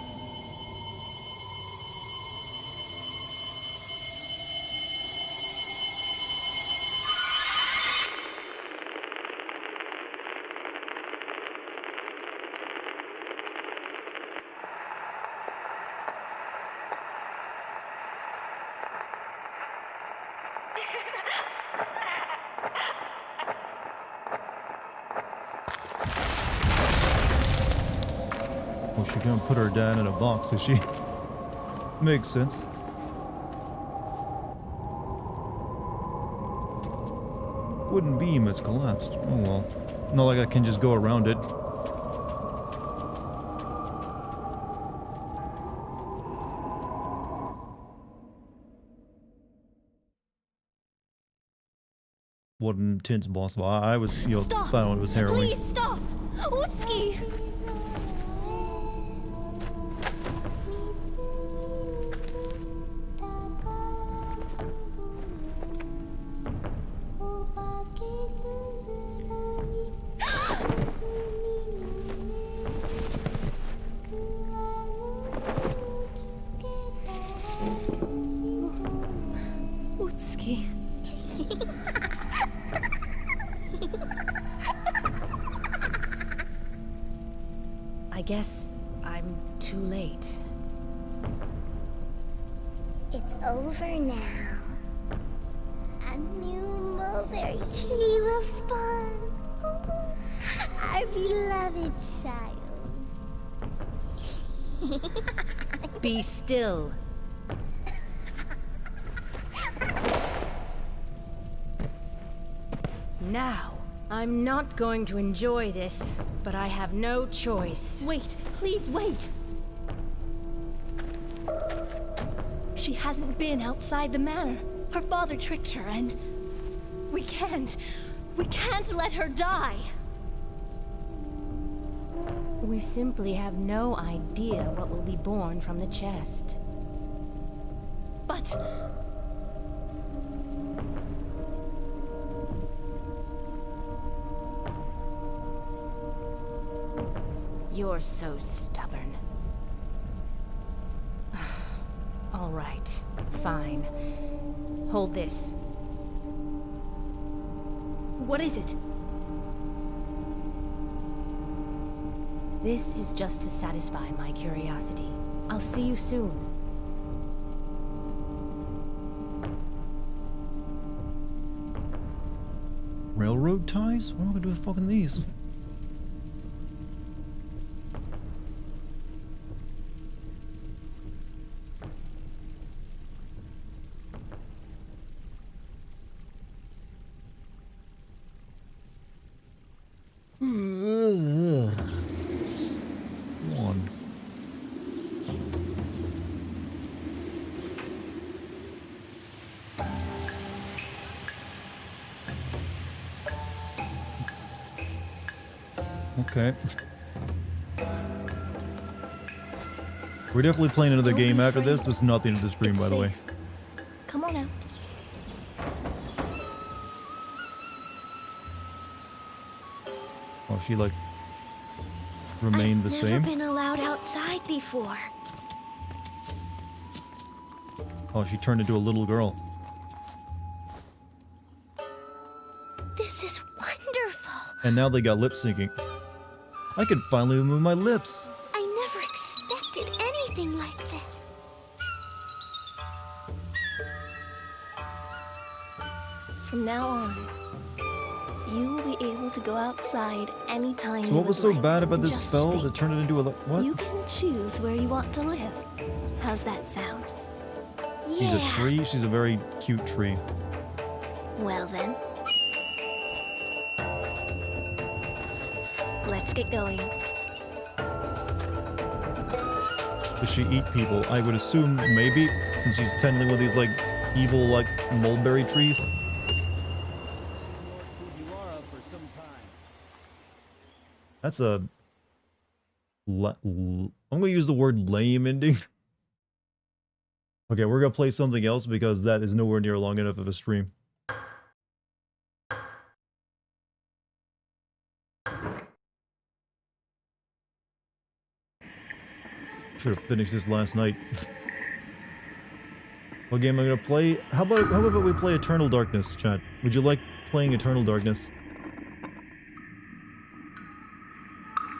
Well, she gonna put her dad in a box, is she? Makes sense. Wooden beam has collapsed. Oh well. Not like I can just go around it. What an intense boss fight. I was, you know, Stop! thought it was harrowing. Please stop! Utsuki! Utsuki. I guess I'm too late. It's over now. A new mulberry tree will spawn. Our beloved child. Be still. Now, I'm not going to enjoy this, but I have no choice. Wait, please wait. She hasn't been outside the manor. Her father tricked her, and we can't let her die. We simply have no idea what will be born from the chest. But you're so stubborn. All right, fine. Hold this. what is it? This is just to satisfy my curiosity. I'll see you soon. Railroad ties? What am I gonna do with fucking these? One. Okay. We're definitely playing another Don't be game after afraid. this. This is not the end of the stream, It's by the way. safe. Come on out. Oh, she like remained the Never same. been allowed outside before. Oh, she turned into a little girl. This is wonderful. And now they got lip syncing. I can finally move my lips. I never expected anything like this. From now on, you will be able to go outside anytime So you what was would so like. bad about this Just spell think. that turned it into a what? You can choose where you want to live. How's that sound? She's a tree. She's a very cute tree. Well then. Let's get going. Does she eat people? I would assume maybe, since she's tending with these like evil like mulberry trees. That's a. I'm gonna use the word lame ending. Okay, we're gonna play something else because that is nowhere near long enough of a stream. Should have finished this last night. What game am I gonna play? How about we play Eternal Darkness, chat? Would you like playing Eternal Darkness?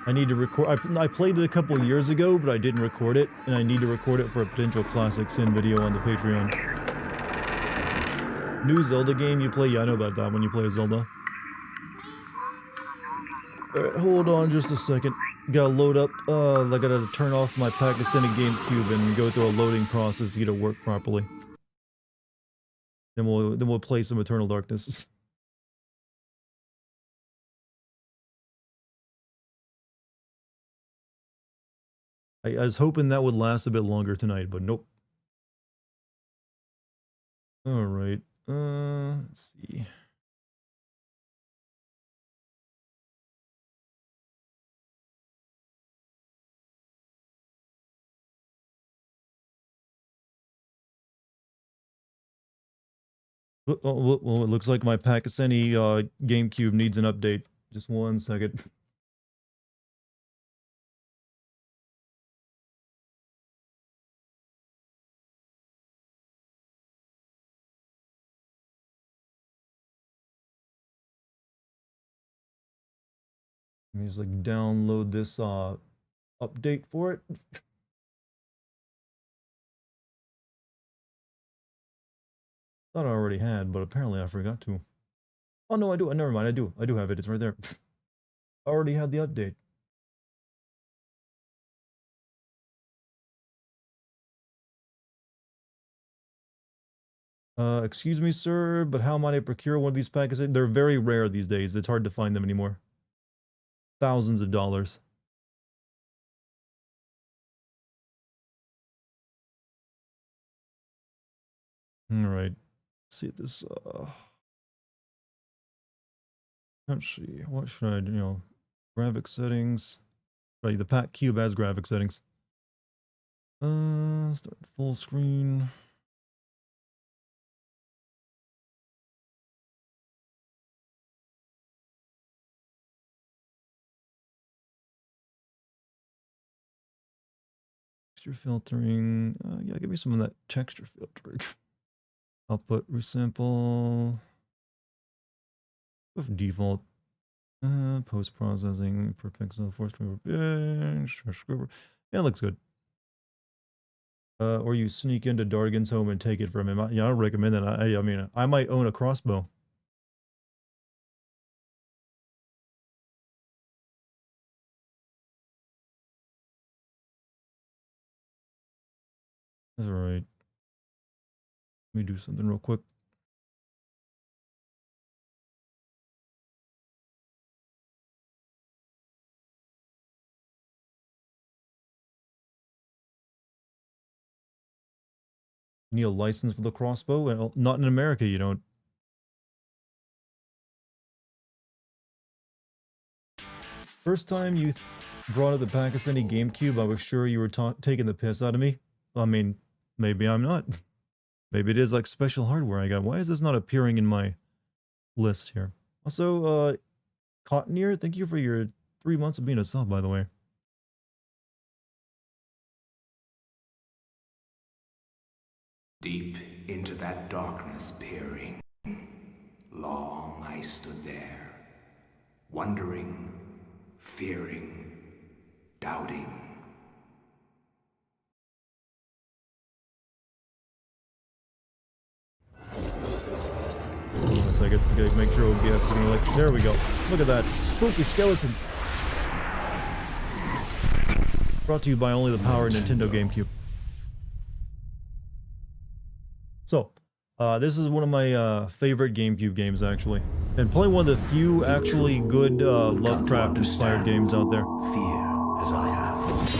I need to record. I played it a couple years ago, but I didn't record it, and I need to record it for a potential Classic Sin video on the Patreon. New Zelda game you play? Yeah, I know about that when you play Zelda. Alright, hold on just a second. Gotta load up. I gotta turn off my Pakistani GameCube and go through a loading process to get it work properly. Then we'll play some Eternal Darkness. I was hoping that would last a bit longer tonight, but nope. Alright, let's see. Well, it looks like my Pakistani GameCube needs an update. Just one second. Let me just like download this update for it. Thought I already had, but apparently I forgot to. Oh no, I do. Never mind. I do have it. It's right there. I already had the update. Excuse me, sir, but how might I procure one of these packages? They're very rare these days. It's hard to find them anymore. Thousands of dollars. All right. Let's see this. Let's see. What should I do? Graphic settings. Right, the Pack Cube has graphic settings. Start full screen. Texture filtering. Yeah, give me some of that texture filtering. Output resample. With default. Post processing per pixel. Force to yeah, it looks good. Or you sneak into Dartigan's home and take it from him. Yeah, I don't recommend that. I mean, I might own a crossbow. That's alright. Let me do something real quick. Need a license for the crossbow? Well, not in America, you don't. First time you brought up the Pakistani GameCube, I was sure you were taking the piss out of me. I mean, maybe I'm not. Maybe it is like special hardware I got. Why is this not appearing in my list here? Also, Cottoneer, thank you for your 3 months of being a sub, by the way. Deep into that darkness peering, long I stood there, wondering, fearing, doubting. Hold on a second, okay, make sure OBS is gonna like. There we go. Look at that. Spooky skeletons. Brought to you by only the power Nintendo GameCube. So, this is one of my favorite GameCube games, actually. And probably one of the few actually good Lovecraft-inspired games out there. Fear as I have.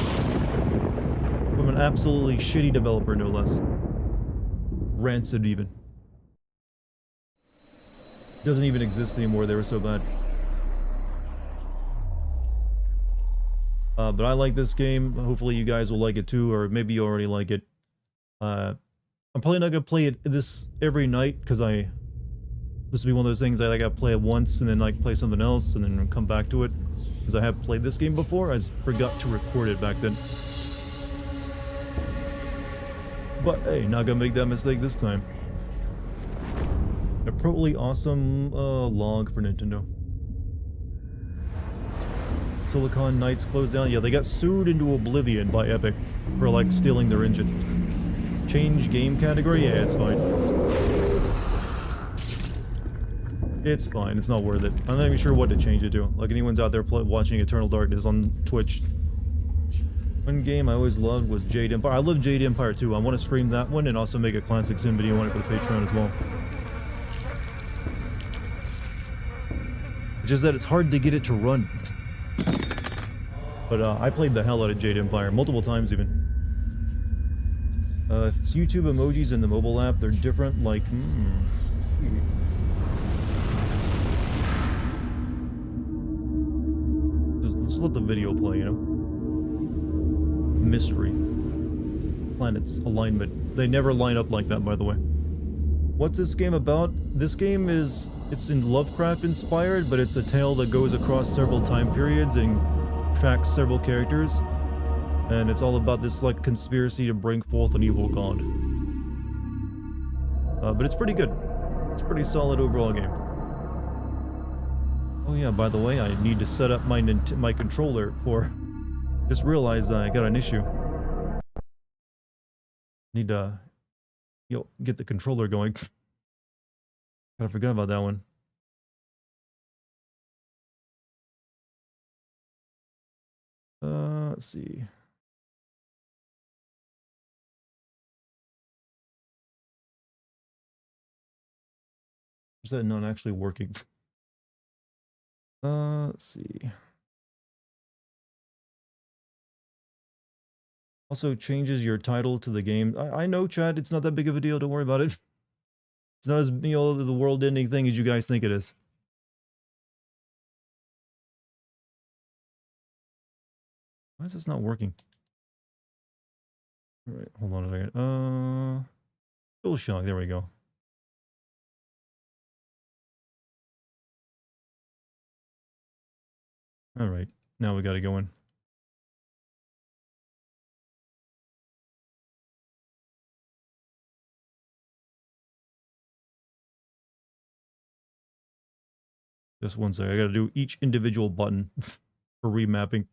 From an absolutely shitty developer, no less. Rancid, even. Doesn't even exist anymore, they were so bad. But I like this game. Hopefully you guys will like it too, or maybe you already like it. I'm probably not gonna play this every night because this will be one of those things I gotta play it once and then like play something else and then come back to it. Because I have played this game before, I just forgot to record it back then. But hey, not gonna make that mistake this time. A totally awesome log for Nintendo. Silicon Knights closed down. Yeah, they got sued into oblivion by Epic for like stealing their engine. Change game category? Yeah, it's fine. It's fine. It's not worth it. I'm not even sure what to change it to. Like anyone's out there watching Eternal Darkness on Twitch. One game I always loved was Jade Empire. I love Jade Empire too. I want to stream that one and also make a classic sim video on it for the Patreon as well. It's just that it's hard to get it to run. But I played the hell out of Jade Empire multiple times even. It's YouTube emojis in the mobile app. They're different. Like, just let the video play, you know. Mystery. Planets alignment. They never line up like that, by the way. What's this game about? This game is, it's in Lovecraft inspired, but it's a tale that goes across several time periods and tracks several characters. And it's all about this like conspiracy to bring forth an evil god. But it's pretty good. It's a pretty solid overall game. Oh yeah, by the way, I need to set up my controller for... Just realized I got an issue. Need to get the controller going. I forgot about that one. Let's see. Is that not actually working? Let's see. Also changes your title to the game. I know, Chad, it's not that big of a deal. Don't worry about it. It's not as, you know, the world-ending thing as you guys think it is. Why is this not working? All right, hold on a second. Still shock. There we go. All right, now we got to go in. Just one second. I got to do each individual button for remapping.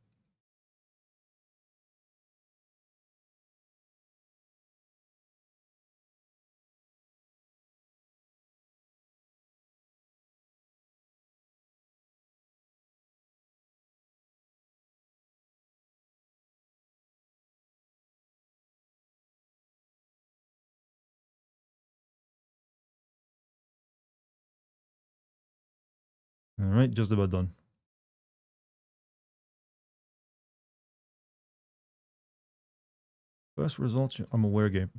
All right, just about done. Best results, I'm aware game.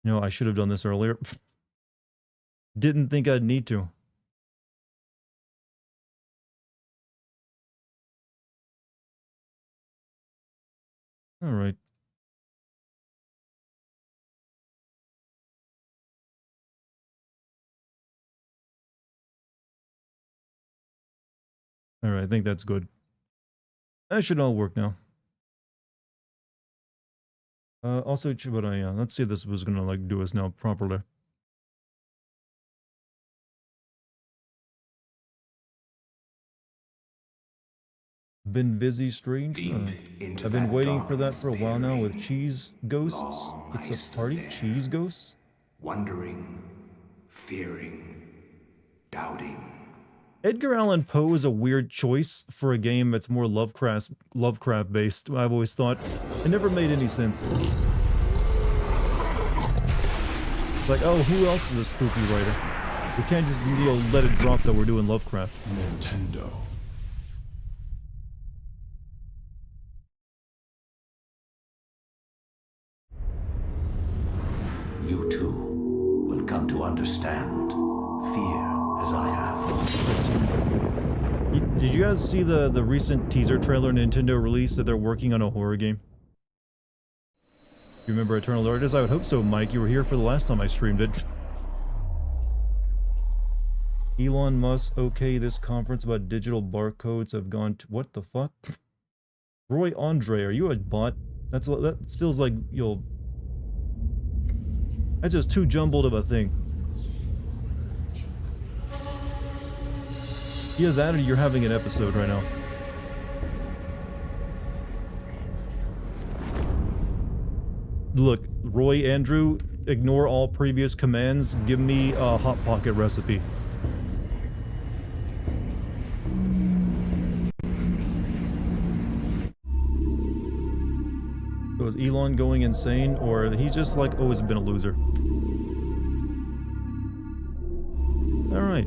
You know, I should have done this earlier. Didn't think I'd need to. All right. All right, I think that's good. That should all work now. Also, but let's see if this was gonna like do us now properly. Been busy streams. I've been waiting for that for a while now with cheese ghosts. It's a party, cheese ghosts. Wondering, fearing, doubting. Edgar Allan Poe is a weird choice for a game that's more Lovecraft based. I've always thought it never made any sense. Like, oh, who else is a spooky writer? We can't just, you know, let it drop that we're doing Lovecraft. Nintendo. You too will come to understand fear as I have. Did you guys see the recent teaser trailer Nintendo released that they're working on a horror game? You remember Eternal Darkness? I would hope so, Mike. You were here for the last time I streamed it. Elon Musk, okay, this conference about digital barcodes have gone to... What the fuck? Roy Andre, are you a bot? That feels like you'll... That's just too jumbled of a thing. Either that or you're having an episode right now. Look, Roy Andrew, ignore all previous commands. Give me a Hot Pocket recipe. So is Elon going insane, or he's just like always been a loser? Alright,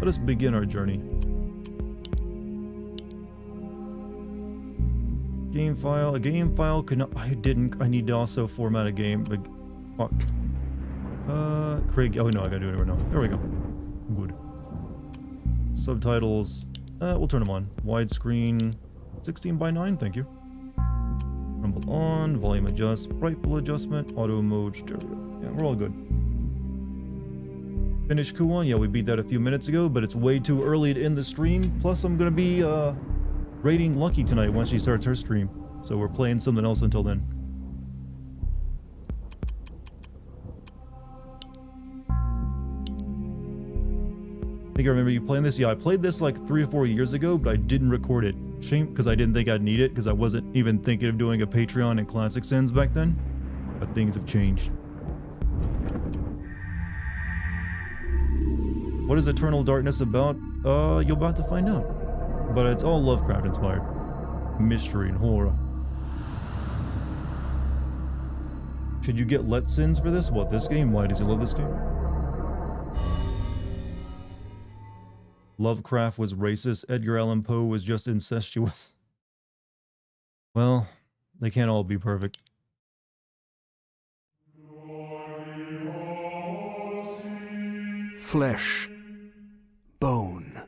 let us begin our journey. Game file, a game file could not, I need to also format a game, but, fuck. Craig, oh no, I gotta do it right now. There we go. Good. Subtitles, we'll turn them on. Widescreen, 16:9, thank you. Rumble on, volume adjust, brightful adjustment, auto mode, stereo. Yeah, we're all good. Finish Kuon, yeah, we beat that a few minutes ago, but it's way too early to end the stream. Plus, I'm gonna be, raiding Lucky tonight once she starts her stream. So we're playing something else until then. I think I remember you playing this. Yeah, I played this like 3 or 4 years ago, but I didn't record it. Shame, because I didn't think I'd need it, because I wasn't even thinking of doing a Patreon and Classic Sins back then. But things have changed. What is Eternal Darkness about? You're about to find out. But it's all Lovecraft inspired. Mystery and horror. Should you get Let Sins for this? What, this game? Why does he love this game? Lovecraft was racist. Edgar Allan Poe was just incestuous. Well, they can't all be perfect. Flesh. Bone.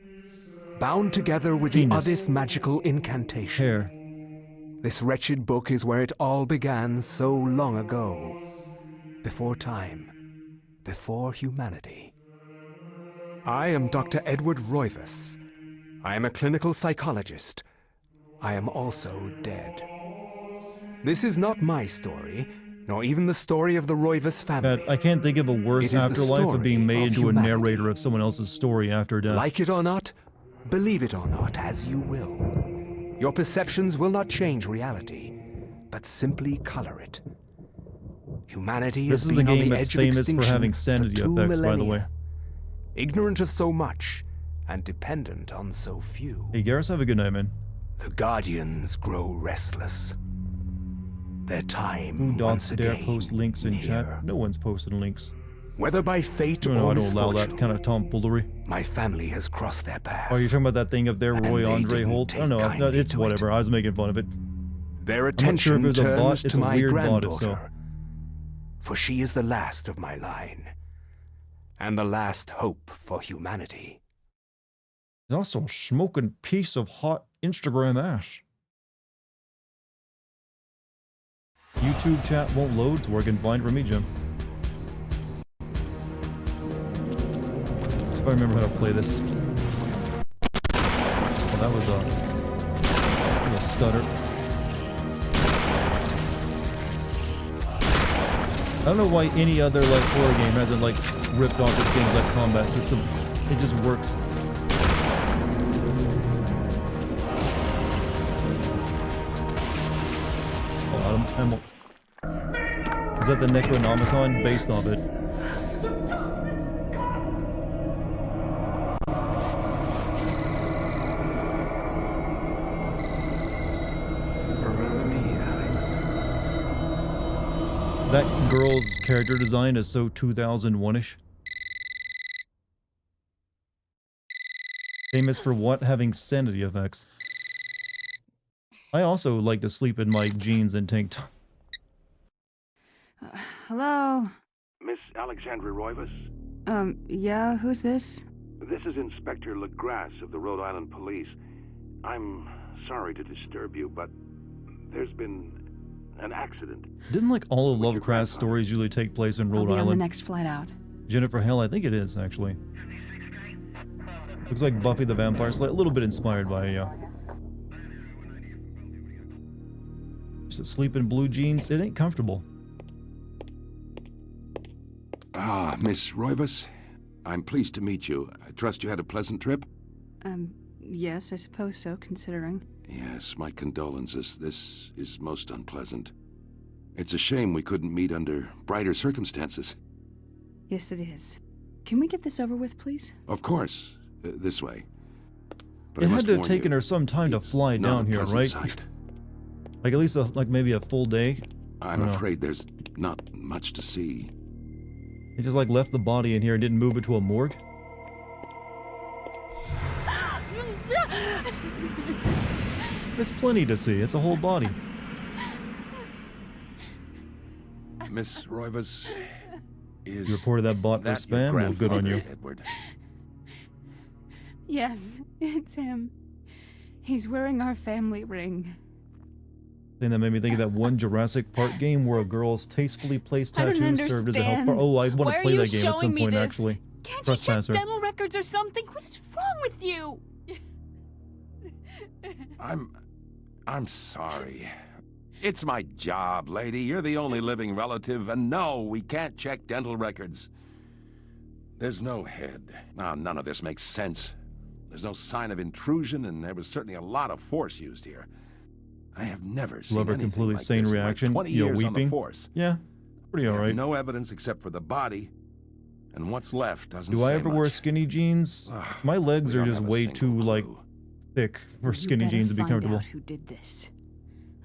Bound together with Penis. the oddest magical incantation. Hair. This wretched book is where it all began so long ago. Before time. Before humanity. I am Dr. Edward Roivas. I am a clinical psychologist. I am also dead. This is not my story, nor even the story of the Roivas family. I can't think of a worse It is the afterlife of being story made of into a humanity. narrator of someone else's story after death. Like it or not, believe it or not, as you will. Your perceptions will not change reality, but simply color it. Humanity This has is the been on game the that's edge of famous for extinction having sanity for 2 effects, by the way. millennia. Ignorant of so much, and dependent on so few. Hey Garrus, have a good night, man. The Guardians grow restless. Their Who time doth once dare again post links in near. chat? No one's posting links. Whether by fate No, or I don't allow that misfortune, kind of tomfoolery. my family has crossed their path. Oh, you're talking about that thing up there, And Roy they Andre didn't Holt? take Oh no, kindly it's to whatever. it. I was making fun of it. Their I'm not sure if attention it was a bot. turns It's to a my weird bot, granddaughter, for she is the last of my line, and the last hope for humanity. He's also a smoking piece of hot Instagram ass. YouTube chat won't load. It's working fine for me, Jim. Let's see if I remember how to play this. Oh, that was a stutter. I don't know why any other like horror game hasn't like ripped off this game's like combat system. It just works. Is that the Necronomicon based off it? Remember me, Alex? That girl's character design is so 2001-ish. Famous for what? Having sanity effects. I also like to sleep in my jeans and tank top. Hello? Miss Alexandra Roivas? Yeah, who's this? This is Inspector LeGrasse of the Rhode Island Police. I'm sorry to disturb you, but there's been an accident. Didn't like all of Lovecraft's stories usually take place in I'll Rhode be on the Island? next flight out. Jennifer Hale, I think it is, actually. Looks like Buffy the Vampire Slayer, a little bit inspired by, Just sleep in blue jeans. It ain't comfortable. Ah, Miss Roivas. I'm pleased to meet you. I trust you had a pleasant trip? Yes, I suppose so, considering. Yes, my condolences. This is most unpleasant. It's a shame we couldn't meet under brighter circumstances. Yes, it is. Can we get this over with, please? Of course. This way. But It had to have taken her some time to fly down here, right? Sight. Like at least like maybe a full day. I'm afraid there's not much to see. They just like left the body in here and didn't move it to a morgue. There's plenty to see. It's a whole body. Miss Roivas, is You reported that bot for spam? Well, good on you. Edward? Yes, it's him. He's wearing our family ring. Thing that made me think of that one Jurassic Park game where a girl's tastefully placed I don't tattoos served as a health understand. bar. Oh, I want Why to are play you that game at some showing me point, this? actually. Can't you check Trespasser. dental records or something? What is wrong with you? I'm sorry. It's my job, lady. You're the only living relative, and no, we can't check dental records. There's no head. None of this makes sense. There's no sign of intrusion, and there was certainly a lot of force used here. I have never seen Love her anything completely like sane this in my reaction. 20 You're years on the weeping. force. Yeah, pretty We have alright. no evidence except for the body, and what's left doesn't Do I say ever wear much. skinny jeans? Ugh, My legs we are don't just have a way single too, like, clue. thick for You skinny better jeans to be find comfortable. out who did this.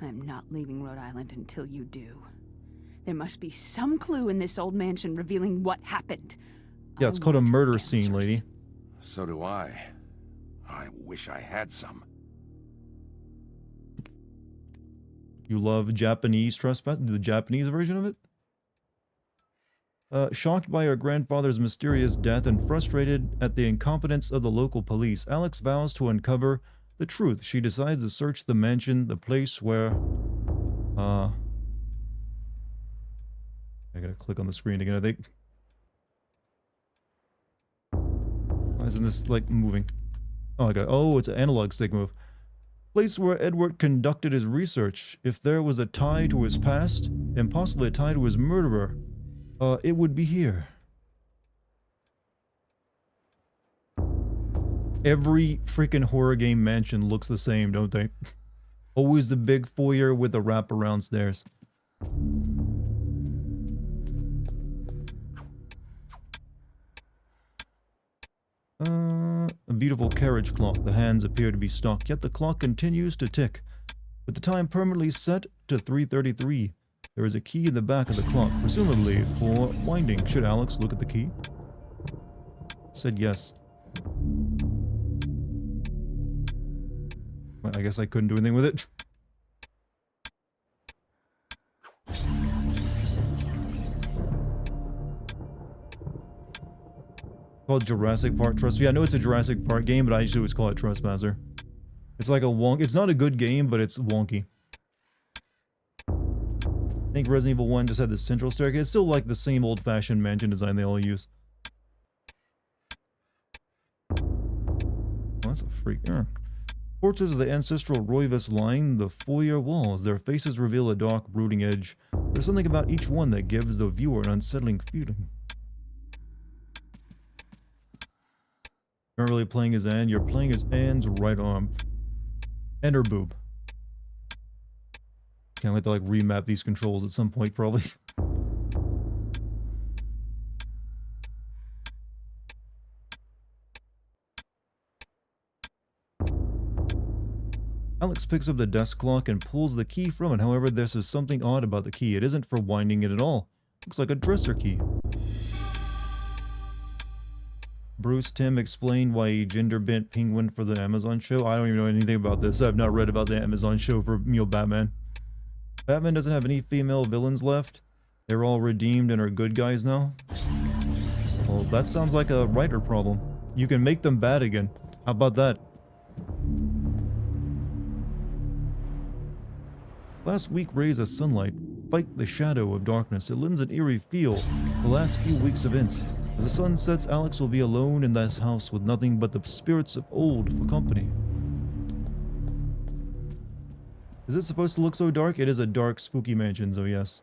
I'm not leaving Rhode Island until you do. There must be some clue in this old mansion revealing what happened. Yeah, it's called a murder scene, lady. So do I. I wish I had some. You love Japanese trespass? The Japanese version of it? Shocked by her grandfather's mysterious death and frustrated at the incompetence of the local police, Alex vows to uncover the truth. She decides to search the mansion, the place where... I gotta click on the screen again, I think. Why isn't this, like, moving? Oh, oh, it's an analog stick move. Place where Edward conducted his research. If there was a tie to his past, and possibly a tie to his murderer, it would be here. Every freaking horror game mansion looks the same, don't they? Always the big foyer with the wraparound stairs. A beautiful carriage clock. The hands appear to be stuck, yet the clock continues to tick. With the time permanently set to 3:33, there is a key in the back of the clock, presumably for winding. Should Alex look at the key? Said yes. Well, I guess I couldn't do anything with it. Called Jurassic Park Trust. Yeah, I know it's a Jurassic Park game, but I usually always call it Trespasser. It's like a wonk. It's not a good game, but it's wonky. I think Resident Evil 1 just had the central staircase. It's still like the same old-fashioned mansion design they all use. Oh, that's a freak. Portraits of the ancestral Roivas line the foyer walls. Their faces reveal a dark, brooding edge. There's something about each one that gives the viewer an unsettling feeling. You're not really playing as Anne, you're playing as Anne's right arm. And her boob. Can't wait to like remap these controls at some point, probably. Alex picks up the desk clock and pulls the key from it. However, this is something odd about the key. It isn't for winding it at all. Looks like a dresser key. Bruce Timm explained why he gender-bent penguin for the Amazon show. I don't even know anything about this. I've not read about the Amazon show for, Batman. Batman doesn't have any female villains left. They're all redeemed and are good guys now. Well, that sounds like a writer problem. You can make them bad again. How about that? Last week, rays of sunlight fight the shadow of darkness. It lends an eerie feel to the last few weeks' events. As the sun sets, Alex will be alone in this house with nothing but the spirits of old for company. Is it supposed to look so dark? It is a dark, spooky mansion, so yes.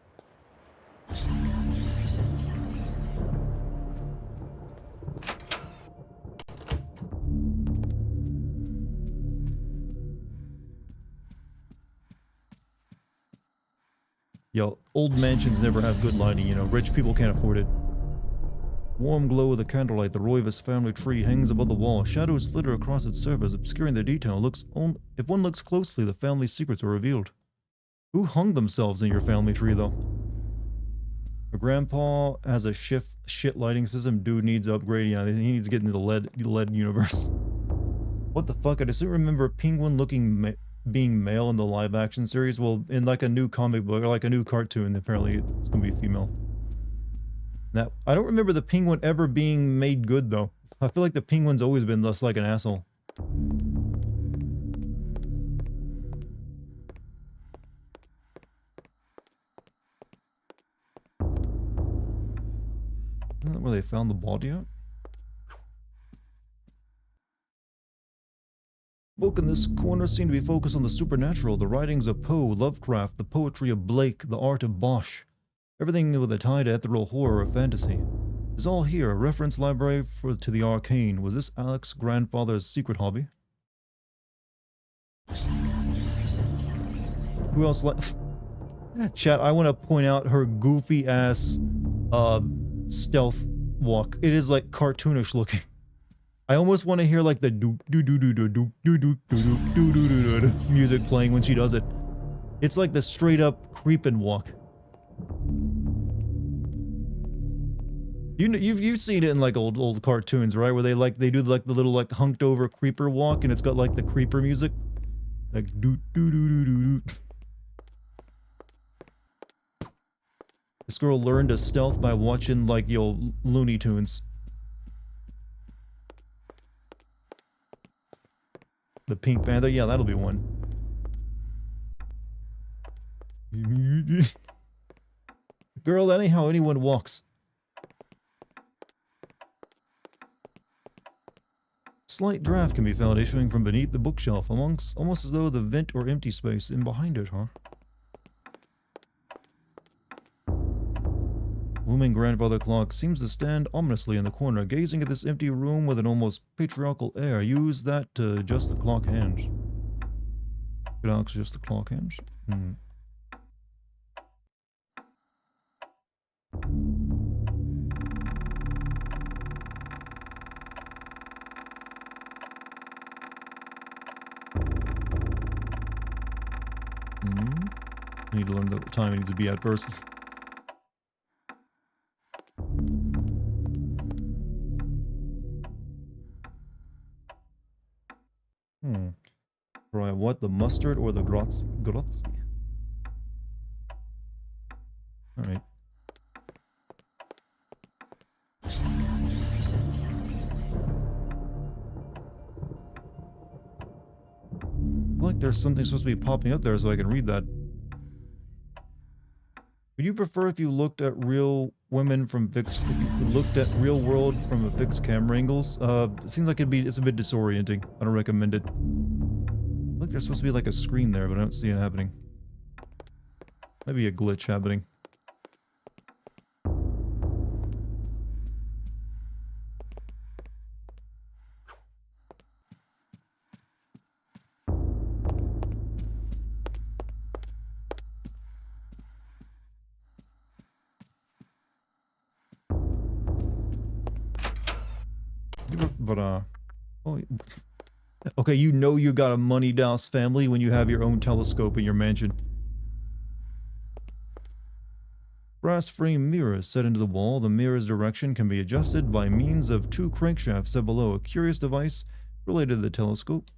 Yo, old mansions never have good lighting, you know. Rich people can't afford it. Warm glow of the candlelight, the Roivas family tree hangs above the wall. Shadows flitter across its surface, obscuring the detail. If one looks closely, the family's secrets are revealed. Who hung themselves in your family tree, though? Your grandpa has a shit lighting system. Dude needs upgrading. Yeah, he needs to get into the LED universe. What the fuck? I just remember Penguin being male in the live action series. Well, in like a new comic book or like a new cartoon, apparently it's gonna be female. Now, I don't remember the Penguin ever being made good though. I feel like the Penguin's always been less like an asshole. Isn't that where they found the body at? Book in this corner seem to be focused on the supernatural, the writings of Poe, Lovecraft, the poetry of Blake, the art of Bosch. Everything with a tie to ethereal horror or fantasy. Is all here, a reference library to the arcane. Was this Alex's grandfather's secret hobby? Who else Chat, I want to point out her goofy ass stealth walk. It is like cartoonish looking. I almost want to hear like the music playing when she does it. It's like the straight up creepin' walk. You've seen it in like old cartoons, right? Where they do like the little like hunked over creeper walk, and it's got like the creeper music, like doo doo doo doo doo doo. This girl learned to stealth by watching like Looney Tunes. The Pink Panther, yeah, that'll be one. Girl, that ain't how anyone walks. Slight draft can be found issuing from beneath the bookshelf, almost as though the vent or empty space in behind it, huh? Looming grandfather clock seems to stand ominously in the corner, gazing at this empty room with an almost patriarchal air. Use that to adjust the clock hands. Could Alex adjust the clock hands? I need to learn the time it needs to be at first. Right, what? The mustard or the grotzi? Alright. Like there's something supposed to be popping up there so I can read that. Would you prefer if you looked at real women from fixed... If you looked at real world from a fixed camera angles? It seems like it's a bit disorienting. I don't recommend it. Look, there's supposed to be like a screen there, but I don't see it happening. Maybe a glitch happening. But, oh, okay, you know you got a money-douse family when you have your own telescope in your mansion. Brass frame mirrors set into the wall. The mirror's direction can be adjusted by means of two crankshafts set below. A curious device related to the telescope.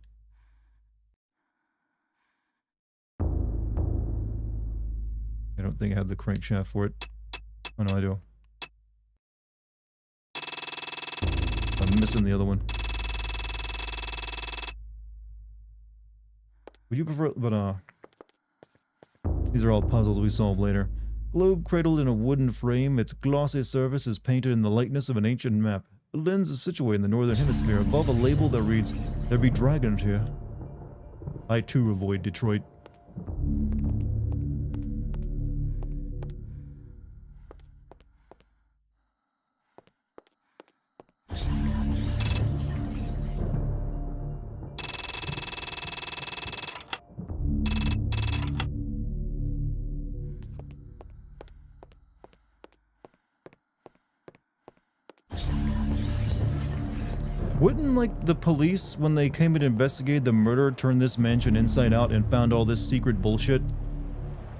I don't think I have the crankshaft for it. Oh no, I do. I'm missing the other one. Would you prefer... But, these are all puzzles we solve later. Globe cradled in a wooden frame, its glossy surface is painted in the likeness of an ancient map. The lens is situated in the northern hemisphere, above a label that reads, "There be dragons here." I too avoid Detroit. Wouldn't, like, the police, when they came in to investigate the murder, turn this mansion inside out and found all this secret bullshit?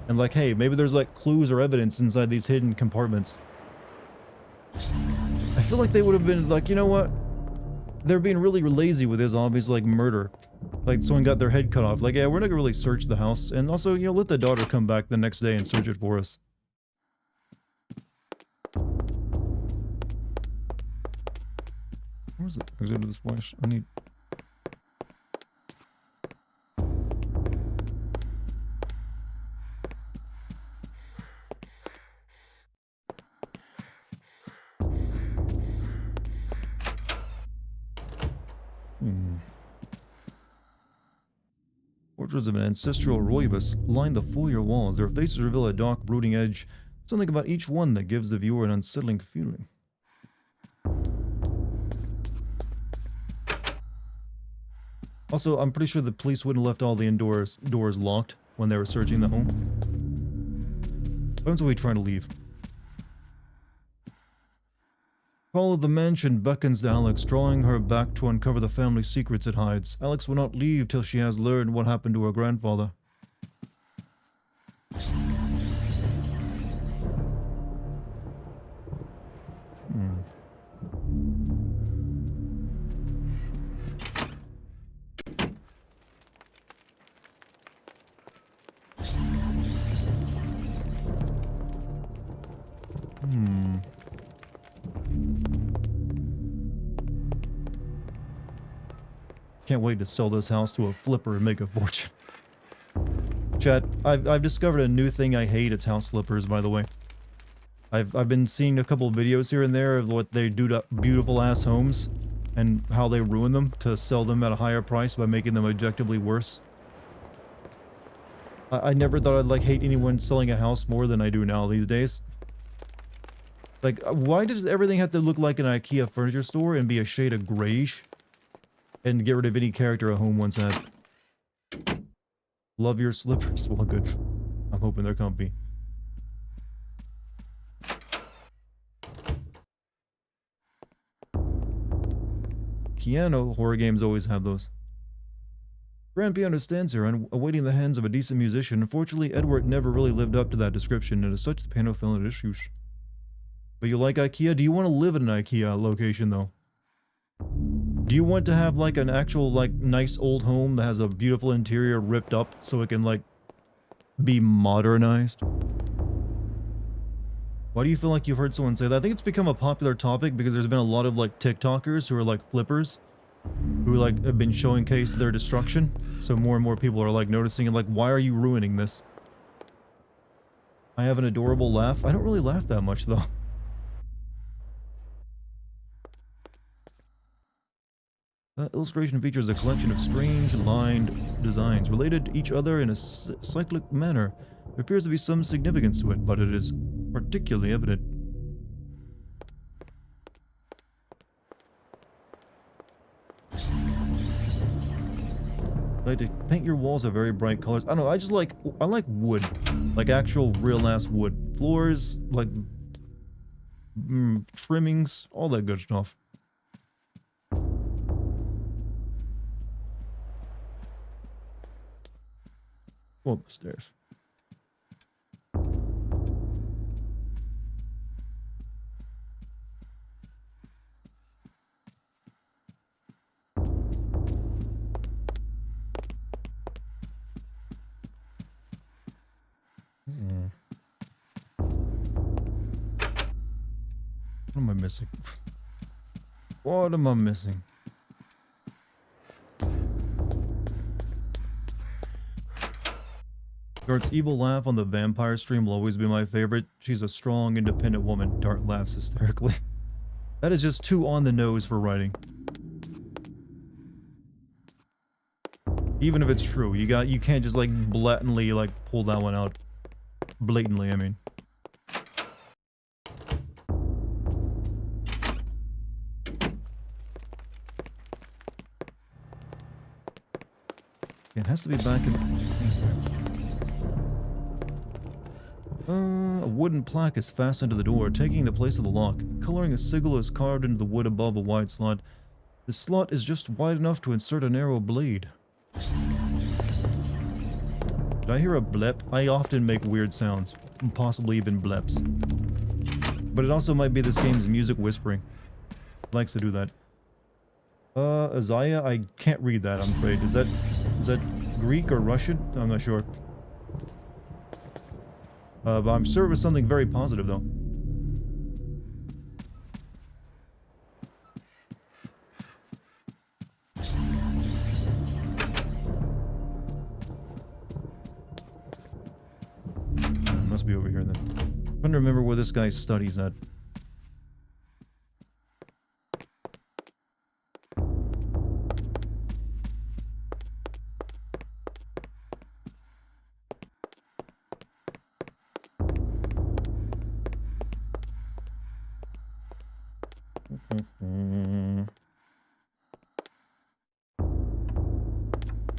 And like, hey, maybe there's, like, clues or evidence inside these hidden compartments. I feel like they would have been like, you know what? They're being really lazy with this obvious, like, murder. Like, someone got their head cut off. Like, yeah, we're not gonna really search the house. And also, you know, let the daughter come back the next day and search it for us. Where's the exit to the splash? I need... Portraits of an ancestral Roivus line the foyer walls. Their faces reveal a dark, brooding edge. Something about each one that gives the viewer an unsettling feeling. Also, I'm pretty sure the police wouldn't have left all the doors locked when they were searching the home. What happens when we try to leave? Call of the mansion beckons to Alex, drawing her back to uncover the family secrets it hides. Alex will not leave till she has learned what happened to her grandfather. Can't wait to sell this house to a flipper and make a fortune. Chat, I've discovered a new thing I hate. It's house flippers, by the way. I've been seeing a couple of videos here and there of what they do to beautiful ass homes and how they ruin them to sell them at a higher price by making them objectively worse. I never thought I'd like hate anyone selling a house more than I do now these days. Like, why does everything have to look like an IKEA furniture store and be a shade of grayish? And get rid of any character a home once had. Love your slippers. Well, good. I'm hoping they're comfy. Piano horror games always have those. Grand piano stands here, awaiting the hands of a decent musician. Unfortunately, Edward never really lived up to that description, and as such, the piano fell into disuse. But you like IKEA? Do you want to live in an IKEA location, though? Do you want to have, like, an actual, like, nice old home that has a beautiful interior ripped up so it can, like, be modernized? Why do you feel like you've heard someone say that? I think it's become a popular topic because there's been a lot of, like, TikTokers who are, like, flippers who, like, have been showcasing their destruction. So more and more people are, like, noticing and, like, why are you ruining this? I have an adorable laugh. I don't really laugh that much, though. That illustration features a collection of strange lined designs related to each other in a cyclic manner. There appears to be some significance to it, but it is particularly evident. Like to paint your walls of very bright colors. I don't know, I like wood. Like actual real ass wood. Floors, like trimmings, all that good stuff. Go up the stairs. What am I missing? What am I missing? Dart's evil laugh on the vampire stream will always be my favorite. She's a strong, independent woman. Dart laughs hysterically. That is just too on the nose for writing. Even if it's true, you can't just like blatantly like pull that one out. Blatantly, I mean. It has to be back in... a wooden plaque is fastened to the door, taking the place of the lock. Coloring a sigil is carved into the wood above a wide slot. The slot is just wide enough to insert a narrow blade. Did I hear a blep? I often make weird sounds, possibly even bleps. But it also might be this game's music whispering. It likes to do that. Isaiah? I can't read that, I'm afraid. Is that Greek or Russian? I'm not sure. But I'm sure it was something very positive, though. Must be over here, then. I'm trying to remember where this guy studies at.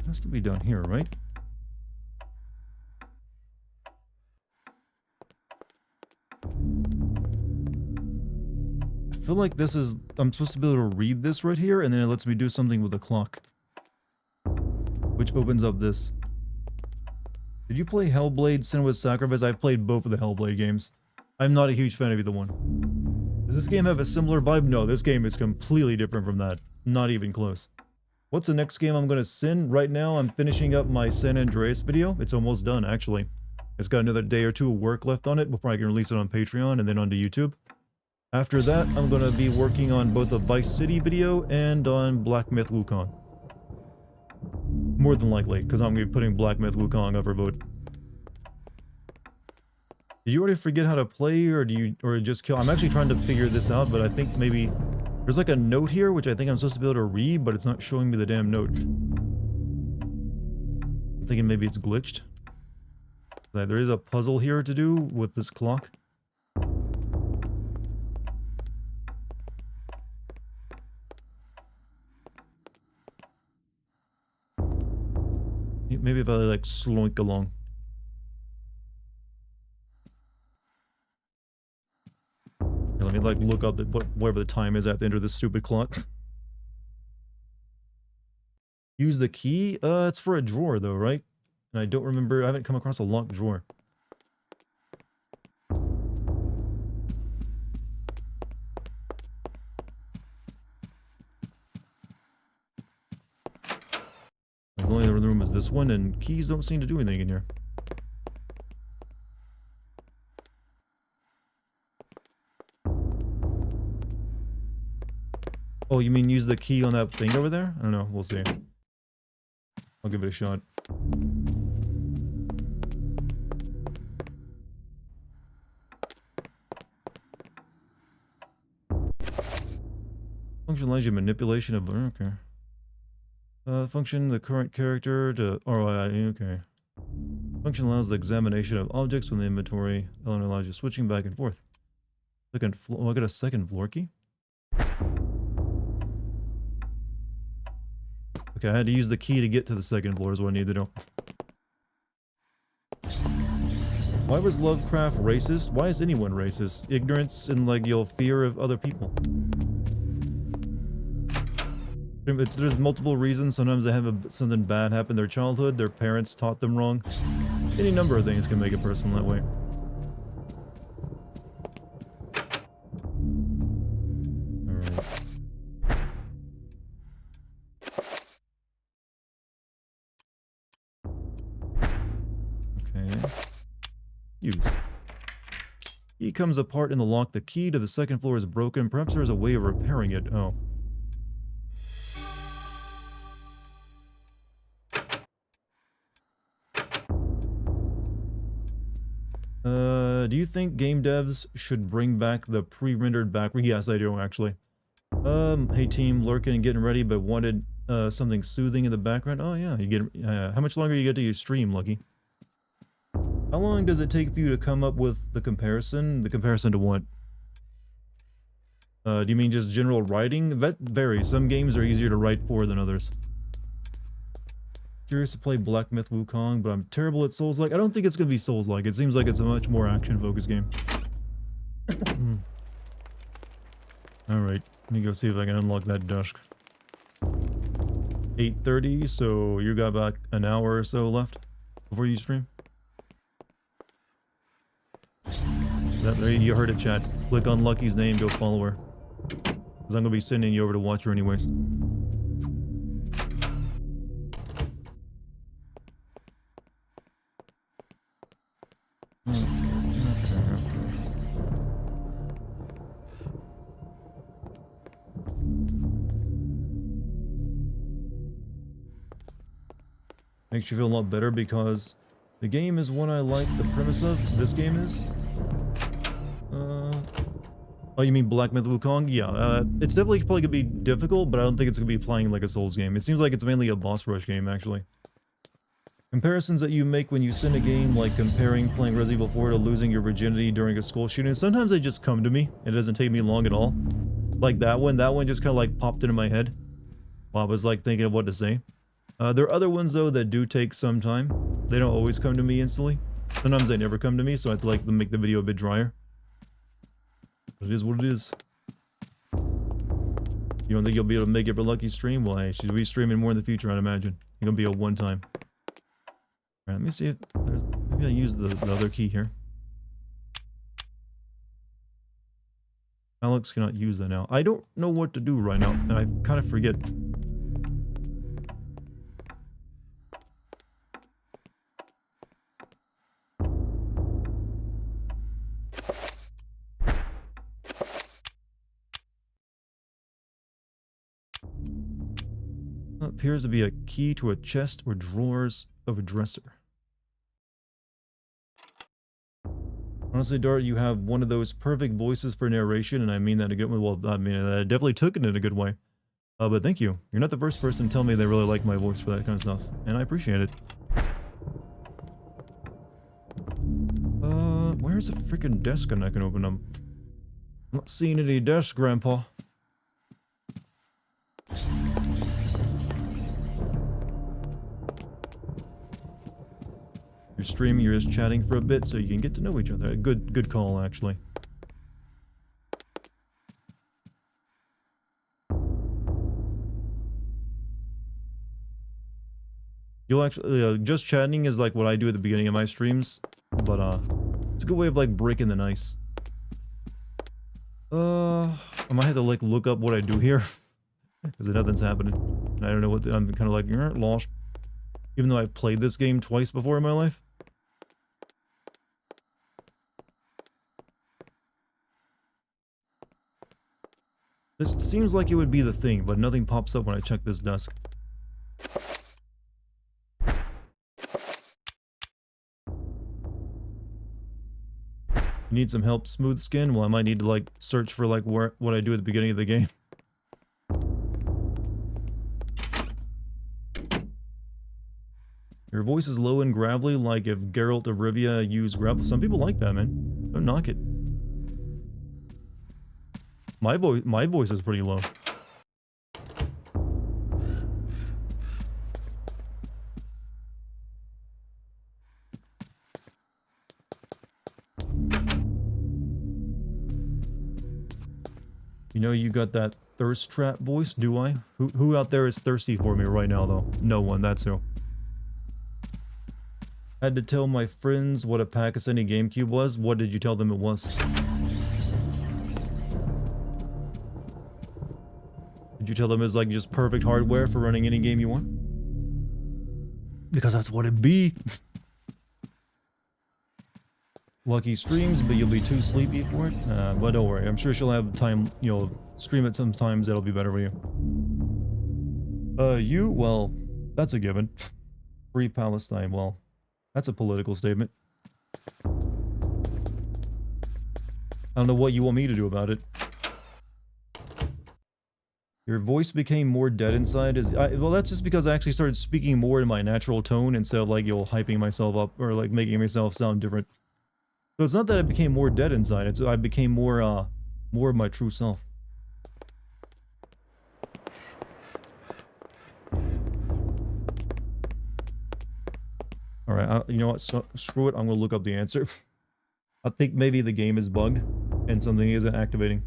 Has to be down here, right? I feel like this is... I'm supposed to be able to read this right here, and then it lets me do something with the clock. Which opens up this. Did you play Hellblade: Senua's Sacrifice? I've played both of the Hellblade games. I'm not a huge fan of either one. Does this game have a similar vibe? No, this game is completely different from that. Not even close. What's the next game I'm going to send? Right now, I'm finishing up my San Andreas video. It's almost done, actually. It's got another day or two of work left on it before I can release it on Patreon and then onto YouTube. After that, I'm going to be working on both a Vice City video and on Black Myth Wukong. More than likely, because I'm going to be putting Black Myth Wukong up for vote. Did you already forget how to play, or just kill? I'm actually trying to figure this out, but I think maybe... There's like a note here, which I think I'm supposed to be able to read, but it's not showing me the damn note. I'm thinking maybe it's glitched. There is a puzzle here to do with this clock. Maybe if I like sloink along. Here, let me like look up whatever the time is at the end of this stupid clock. Use the key? It's for a drawer though, right? And I don't remember, I haven't come across a locked drawer. The only other room is this one, and keys don't seem to do anything in here. Oh, you mean use the key on that thing over there? I don't know, we'll see. I'll give it a shot. Function allows you manipulation of... Okay. Function the current character to... Oh, okay. Function allows the examination of objects from the inventory. Element allows you switching back and forth. Second floor... Oh, I got a second floor key? Okay, I had to use the key to get to the second floor is what I need to know. Why was Lovecraft racist? Why is anyone racist? Ignorance and like your fear of other people. There's multiple reasons. Sometimes they have something bad happen in their childhood. Their parents taught them wrong. Any number of things can make a person that way. Use. Key comes apart in the lock. The key to the second floor is broken. Perhaps there is a way of repairing it. Oh. Do you think game devs should bring back the pre-rendered background? Yes, I do, actually. Hey team, lurking and getting ready, but wanted something soothing in the background. Oh yeah, you get. How much longer you get to your stream, Lucky? How long does it take for you to come up with the comparison? The comparison to what? Do you mean just general writing? That varies. Some games are easier to write for than others. Curious to play Black Myth Wukong, but I'm terrible at Souls-like. I don't think it's going to be Souls-like. It seems like it's a much more action-focused game. Alright, let me go see if I can unlock that dusk. 8:30, so you got about an hour or so left before you stream. There, you heard it, chat. Click on Lucky's name, go follow her. Because I'm going to be sending you over to watch her anyways. Makes you feel a lot better because the game is one I like the premise of. This game is. Oh, you mean Black Myth Wukong? Yeah, it's definitely probably gonna be difficult, but I don't think it's gonna be playing like a Souls game. It seems like it's mainly a boss rush game, actually. Comparisons that you make when you send a game, like comparing playing Resident Evil 4 to losing your virginity during a school shooting, sometimes they just come to me. It doesn't take me long at all. Like that one just kind of like popped into my head while I was like thinking of what to say. There are other ones though that do take some time. They don't always come to me instantly. Sometimes they never come to me, so I have to like make the video a bit drier. But it is what it is. You don't think you'll be able to make it for Lucky stream? Well, hey, she'll be streaming more in the future, I'd imagine. It's gonna be a one-time. Alright, let me see if there's... Maybe I use the other key here. Alex cannot use that now. I don't know what to do right now, and I kind of forget. Appears to be a key to a chest or drawers of a dresser. Honestly, Dart, you have one of those perfect voices for narration, and I mean that in a good way. Well, I mean, I definitely took it in a good way. But thank you. You're not the first person to tell me they really like my voice for that kind of stuff, and I appreciate it. Where's the freaking desk and I can open them? I'm not seeing any desk, Grandpa. You're streaming, you're just chatting for a bit so you can get to know each other. Good call, actually. You'll actually, just chatting is like what I do at the beginning of my streams, but it's a good way of like breaking the ice. I might have to like look up what I do here, because nothing's happening. And I don't know what, I'm kind of like, lost. Even though I've played this game twice before in my life. This seems like it would be the thing, but nothing pops up when I check this desk. You need some help, Smooth Skin? Well, I might need to like search for like what I do at the beginning of the game. Your voice is low and gravelly, like if Geralt of Rivia used gravel. Some people like that, man. Don't knock it. My voice is pretty low. You know you got that thirst trap voice, do I? Who out there is thirsty for me right now, though? No one, that's who. Had to tell my friends what a Pakistani GameCube was. What did you tell them it was? Did you tell them it's like just perfect hardware for running any game you want? Because that's what it be. Lucky streams, but you'll be too sleepy for it. But don't worry, I'm sure she'll have time, you know, stream it sometimes, that'll be better for you. Well, that's a given. Free Palestine, well, that's a political statement. I don't know what you want me to do about it. Your voice became more dead inside. Well, that's just because I actually started speaking more in my natural tone instead of like, hyping myself up or like making myself sound different. So it's not that I became more dead inside. It's I became more of my true self. All right, you know what? Screw it. I'm gonna look up the answer. I think maybe the game is bugged and something isn't activating.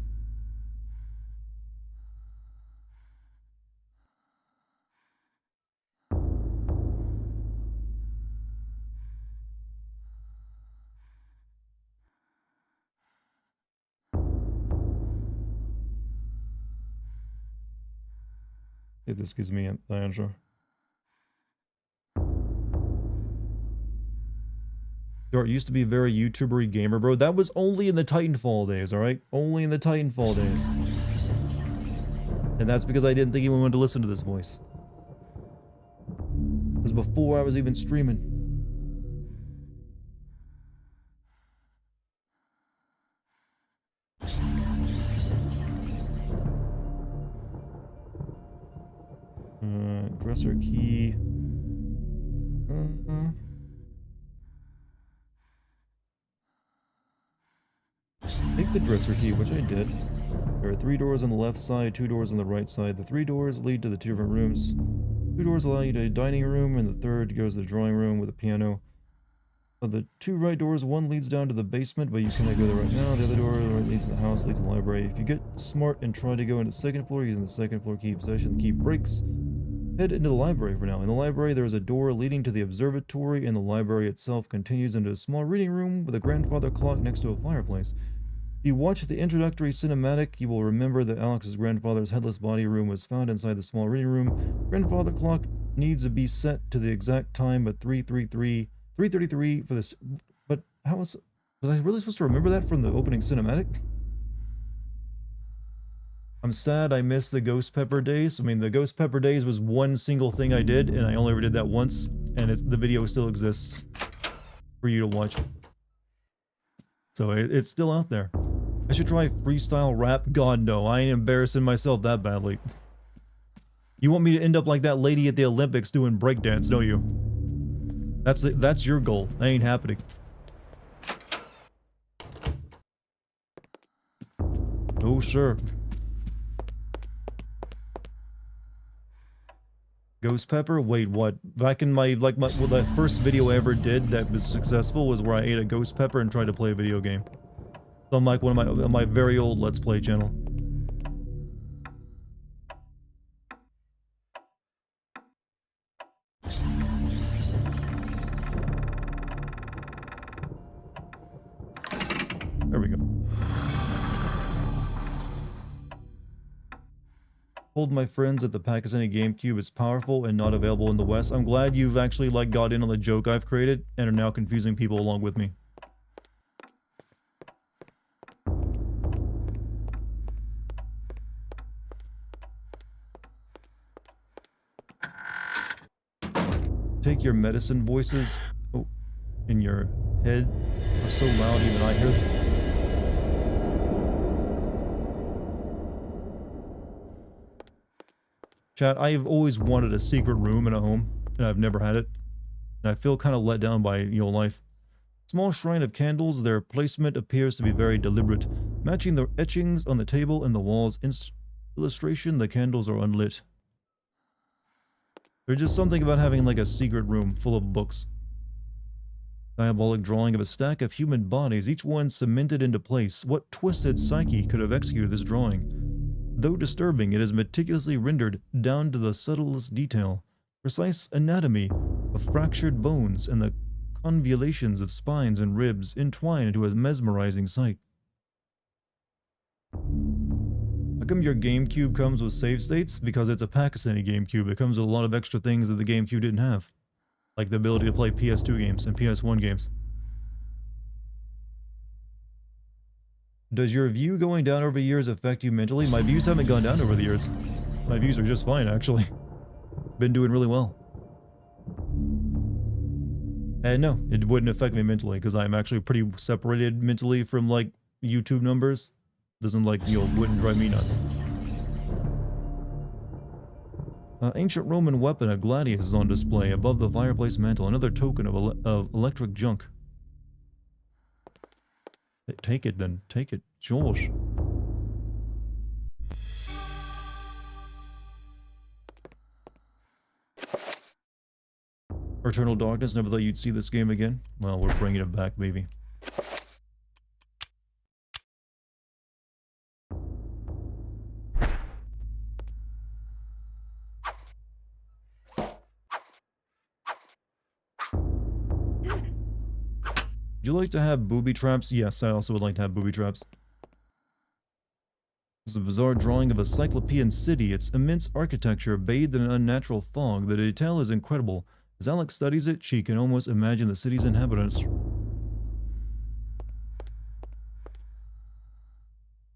If this gives me the answer. Dart used to be a very YouTuber-y gamer, bro. That was only in the Titanfall days, alright? Only in the Titanfall days. And that's because I didn't think anyone wanted to listen to this voice. It was before I was even streaming. Dresser key. Take the dresser key, which I did. There are 3 doors on the left side, 2 doors on the right side. The 3 doors lead to the 2 different rooms. 2 doors allow you to a dining room, and the third goes to the drawing room with a piano. Of the 2 right doors, one leads down to the basement, but you cannot go there right now. The other door leads to the house, leads to the library. If you get smart and try to go into the second floor using the second floor key possession, the key breaks. Head into the library for now. In the library, there is a door leading to the observatory, and the library itself continues into a small reading room with a grandfather clock next to a fireplace. If you watch the introductory cinematic, you will remember that Alex's grandfather's headless body room was found inside the small reading room. Grandfather clock needs to be set to the exact time at 3:33 for this. But how was I really supposed to remember that from the opening cinematic? I'm sad I missed the Ghost Pepper days. I mean, the Ghost Pepper days was one single thing I did, and I only ever did that once, and the video still exists for you to watch. So it's still out there. I should try freestyle rap? God, no. I ain't embarrassing myself that badly. You want me to end up like that lady at the Olympics doing breakdance, don't you? That's your goal. That ain't happening. Oh, sure. Ghost Pepper? Wait, what? Back in my the first video I ever did that was successful was where I ate a Ghost Pepper and tried to play a video game. So I'm like one of my very old Let's Play channel. There we go. Told my friends that the Pakistani GameCube is powerful and not available in the West. I'm glad you've actually got in on the joke I've created and are now confusing people along with me. Take your medicine voices in your head are so loud even I hear them. Chat, I've always wanted a secret room in a home, and I've never had it. And I feel kind of let down by life. Small shrine of candles, their placement appears to be very deliberate. Matching the etchings on the table and the walls illustration, the candles are unlit. There's just something about having like a secret room full of books. Diabolic drawing of a stack of human bodies, each one cemented into place. What twisted psyche could have executed this drawing? Though disturbing, it is meticulously rendered down to the subtlest detail. Precise anatomy of fractured bones and the convolutions of spines and ribs entwine into a mesmerizing sight. How come your GameCube comes with save states? Because it's a Pakistani GameCube. It comes with a lot of extra things that the GameCube didn't have. Like the ability to play PS2 games and PS1 games. Does your view going down over years affect you mentally? My views haven't gone down over the years. My views are just fine, actually. Been doing really well. And no, it wouldn't affect me mentally, because I'm actually pretty separated mentally from, like, YouTube numbers. Doesn't, like, wouldn't drive me nuts. Ancient Roman weapon, a gladius, is on display above the fireplace mantle. Another token of electric junk. Take it then. Take it. George. Eternal Darkness. Never thought you'd see this game again. Well, we're bringing it back, baby. Would you like to have booby traps? Yes, I also would like to have booby traps. It's a bizarre drawing of a cyclopean city, its immense architecture bathed in an unnatural fog. The detail is incredible. As Alex studies it, she can almost imagine the city's inhabitants.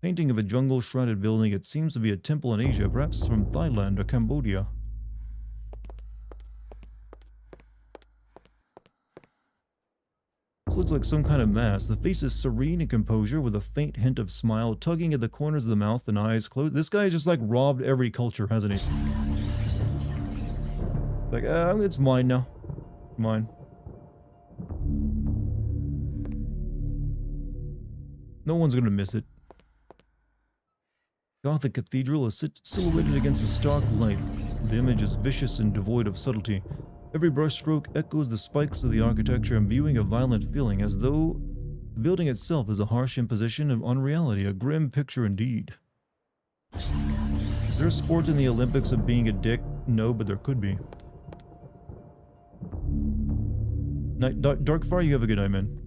Painting of a jungle-shrouded building. It seems to be a temple in Asia, perhaps from Thailand or Cambodia. This looks like some kind of mask. The face is serene in composure with a faint hint of smile tugging at the corners of the mouth and eyes closed. This guy just like robbed every culture, hasn't he? Like, it's mine now. Mine. No one's gonna miss it. Gothic cathedral is silhouetted against a stark light. The image is vicious and devoid of subtlety. Every brushstroke echoes the spikes of the architecture, imbuing a violent feeling, as though the building itself is a harsh imposition of unreality, a grim picture indeed. Is there a sport in the Olympics of being a dick? No, but there could be. Darkfire, you have a good night, man.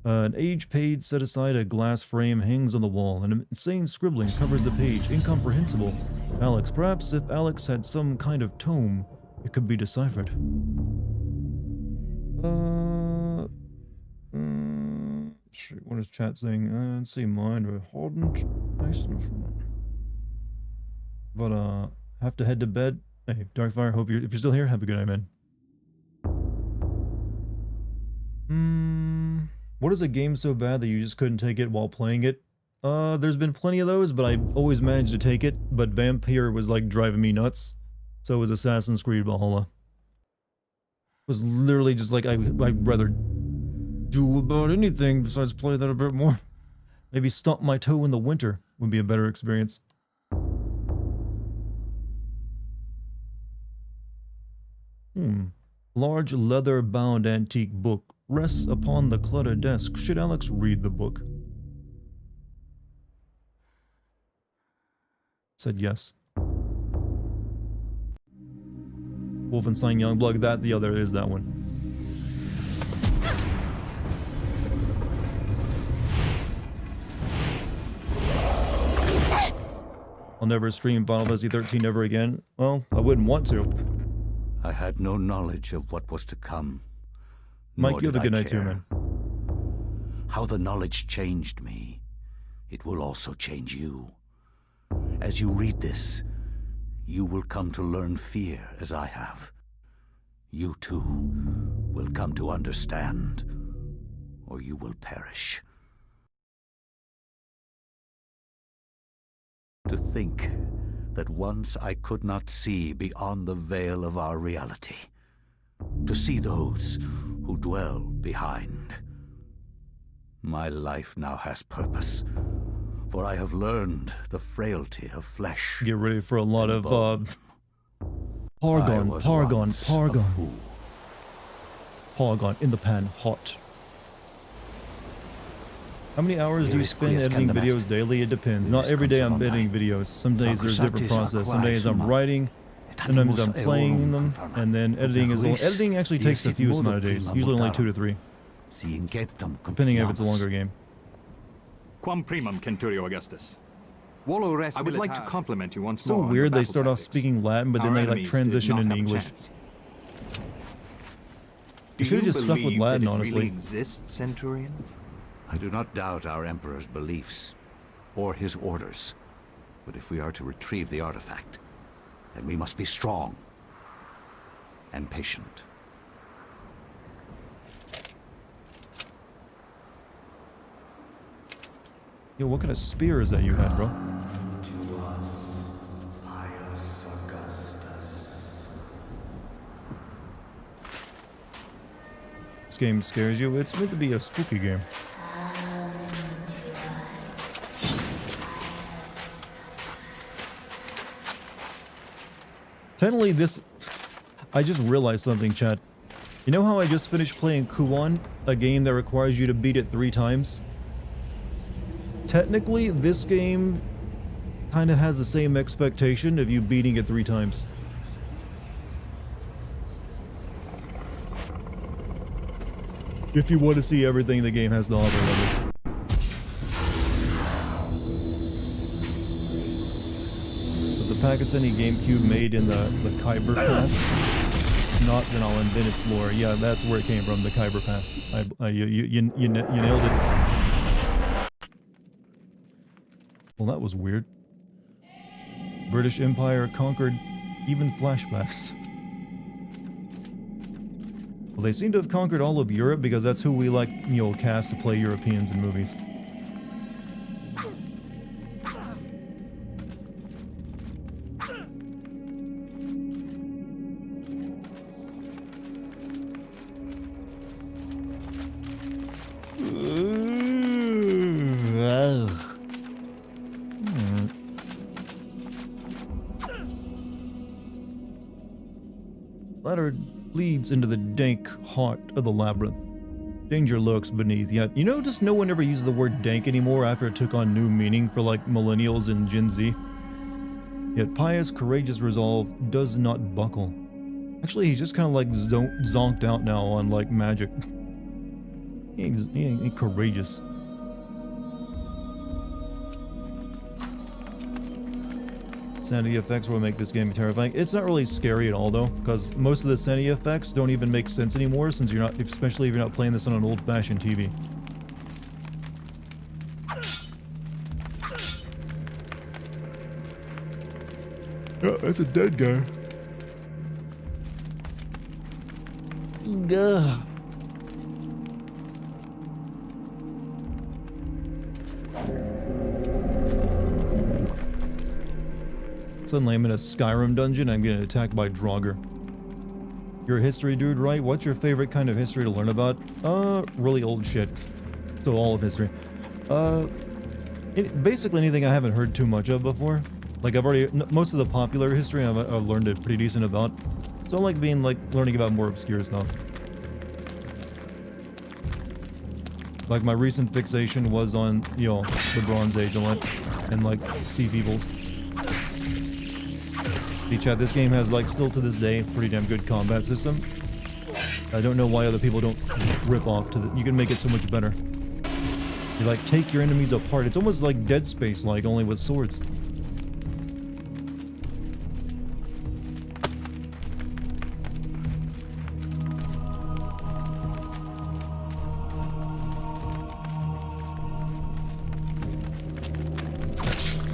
An age page set aside a glass frame hangs on the wall. An insane scribbling covers the page. Incomprehensible. Alex. Perhaps if Alex had some kind of tome, it could be deciphered. Shoot, what is chat saying? Let's see, mine or hardened. Nice enough. But have to head to bed. Hey, Darkfire, hope if you're still here, have a good night, man. What is a game so bad that you just couldn't take it while playing it? There's been plenty of those, but I always managed to take it. But Vampire was like driving me nuts. So was Assassin's Creed Valhalla. It was literally just like, I'd rather do about anything besides play that a bit more. Maybe stomp my toe in the winter would be a better experience. Large leather-bound antique book rests upon the cluttered desk. Should Alex read the book? Said yes. Wolfenstein Youngblood, that the other is that one. I'll never stream Final Fantasy 13 ever again. Well, I wouldn't want to. I had no knowledge of what was to come. Mike, you have a good night too, man. How the knowledge changed me, it will also change you. As you read this, you will come to learn fear as I have. You too will come to understand, or you will perish. To think that once I could not see beyond the veil of our reality. To see those who dwell behind. My life now has purpose, for I have learned the frailty of flesh. Get ready for a lot of Paragon in the pan, hot. How many hours do you spend editing videos daily? It depends. Not every day I'm editing videos. Some days there's a different process. Some days I'm writing, sometimes I'm playing them, and then editing is... Editing actually takes a few amount of days. Usually only 2 to 3. Depending if it's a longer game. Quam primum, Centurio Augustus. I would like to compliment you once more. So weird, they start off speaking Latin, but then they like transition into English. You should have just stuck with Latin, honestly. Exists, Centurion? I do not doubt our Emperor's beliefs, or his orders. But if we are to retrieve the artifact, then we must be strong and patient. Yo, what kind of spear is that you had, bro? This game scares you? It's meant to be a spooky game. Technically, this... I just realized something, chat. You know how I just finished playing Kuon, a game that requires you to beat it 3 times? Technically, this game kind of has the same expectation of you beating it 3 times. If you want to see everything the game has to offer, that is. Pakistani GameCube made in the Khyber Pass? Not, then I'll invent its lore. Yeah, that's where it came from, the Khyber Pass. You nailed it. Well, that was weird. British Empire conquered even flashbacks. Well, they seem to have conquered all of Europe because that's who we like, you know, cast to play Europeans in movies. Ladder leads into the dank heart of the labyrinth. Danger lurks beneath, yet you notice no one ever uses the word dank anymore after it took on new meaning for like millennials and Gen Z. Yet pious, courageous resolve does not buckle. Actually, he's just kind of like zonked out now on like magic. He ain't courageous. Sanity effects will make this game terrifying. It's not really scary at all though, because most of the sanity effects don't even make sense anymore since you're not, especially if you're not playing this on an old-fashioned TV. Oh, that's a dead guy. Gah. Suddenly I'm in a Skyrim dungeon and I'm getting attacked by Draugr. You're a history dude, right? What's your favorite kind of history to learn about? Really old shit. So all of history. Basically anything I haven't heard too much of before. Like most of the popular history I've learned it pretty decent about. So I like learning about more obscure stuff. Like my recent fixation was on, you know, the Bronze Age a lot, and like sea peoples. Chat, this game has like still to this day pretty damn good combat system. I don't know why other people don't rip off to the. You can make it so much better. You like take your enemies apart. It's almost like Dead Space, like only with swords.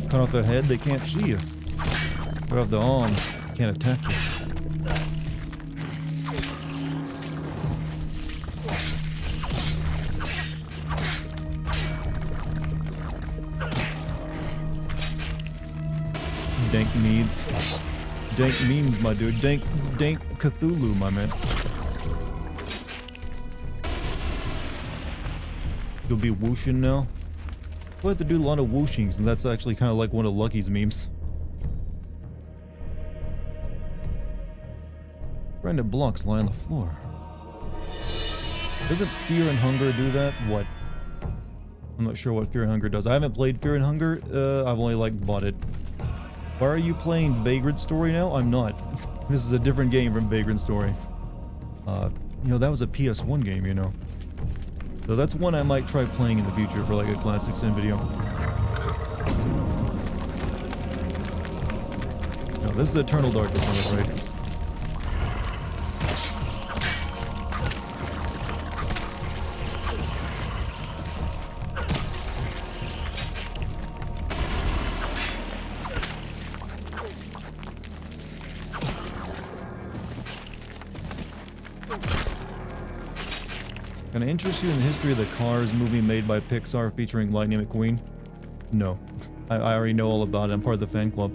Cut off their head, they can't see you. Cut off the arms, can't attack you. Dank needs. Dank memes, my dude. Dank Cthulhu, my man. You'll be whooshing now? We'll have to do a lot of whooshings, and that's actually kind of like one of Lucky's memes. Random blocks lie on the floor. Doesn't Fear and Hunger do that? What? I'm not sure what Fear and Hunger does. I haven't played Fear and Hunger. I've only like bought it. Why are you playing Vagrant Story now? I'm not. This is a different game from Vagrant Story. You know, that was a PS1 game, you know. So that's one I might try playing in the future for like a classic sim video. No, this is Eternal Darkness, I'm afraid. Can I interest you in the history of the Cars movie made by Pixar featuring Lightning McQueen? No. I already know all about it. I'm part of the fan club.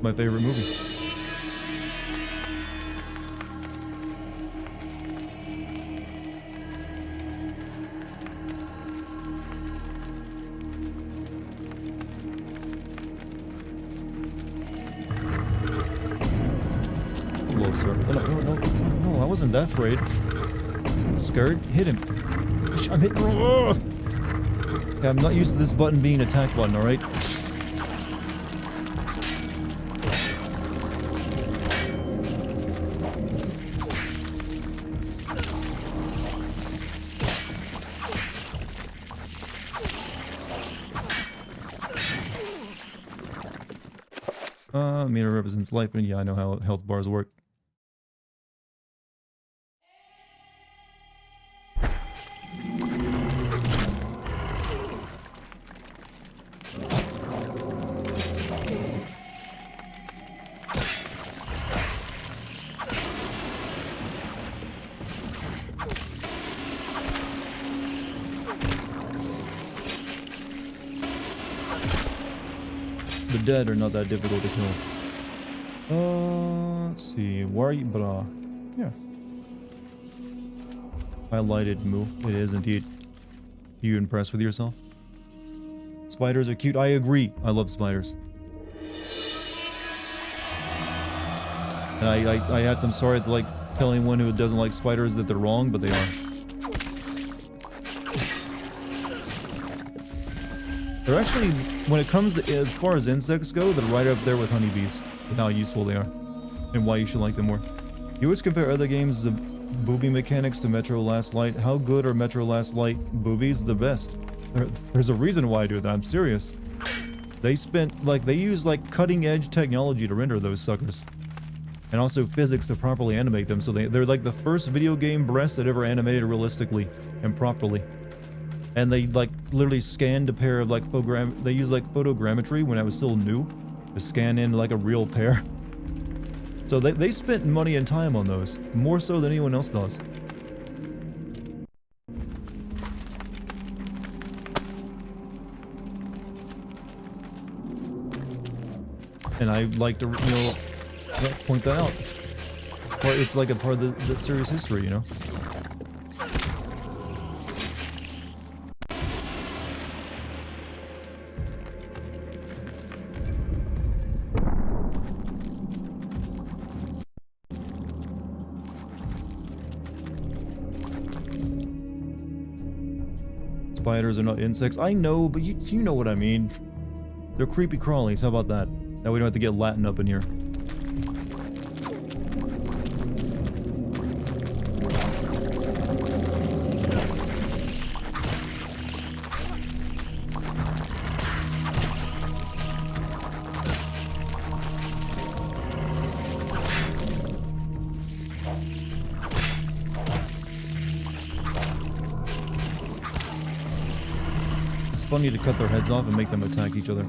My favorite movie. Hello, sir. No, I wasn't that afraid. Skirt, hit him. I'm hitting. Okay, I'm not used to this button being an attack button, alright? meter represents life, and yeah, I know how health bars work. The dead are not that difficult to kill. Let's see. Where are you? But, yeah. Highlighted move. It is indeed. Are you impressed with yourself? Spiders are cute. I agree. I love spiders. And I'm sorry to like tell anyone who doesn't like spiders that they're wrong, but they are. They're actually, when it comes to, as far as insects go, they're right up there with honeybees, with how useful they are, and why you should like them more. You always compare other games' the booby mechanics to Metro Last Light. How good are Metro Last Light boobies? The best. There's a reason why I do that, I'm serious. They use like cutting edge technology to render those suckers. And also physics to properly animate them, so they're like the first video game breasts that ever animated realistically and properly. And they like literally scanned a pair of like they used like photogrammetry when I was still new to scan in like a real pair. So they spent money and time on those, more so than anyone else does. And I like to, you know, point that out. It's like a part of the series history, you know? Spiders are not insects. I know, but you know what I mean. They're creepy crawlies. How about that? Now we don't have to get Latin up in here. It's funny to cut their heads off and make them attack each other.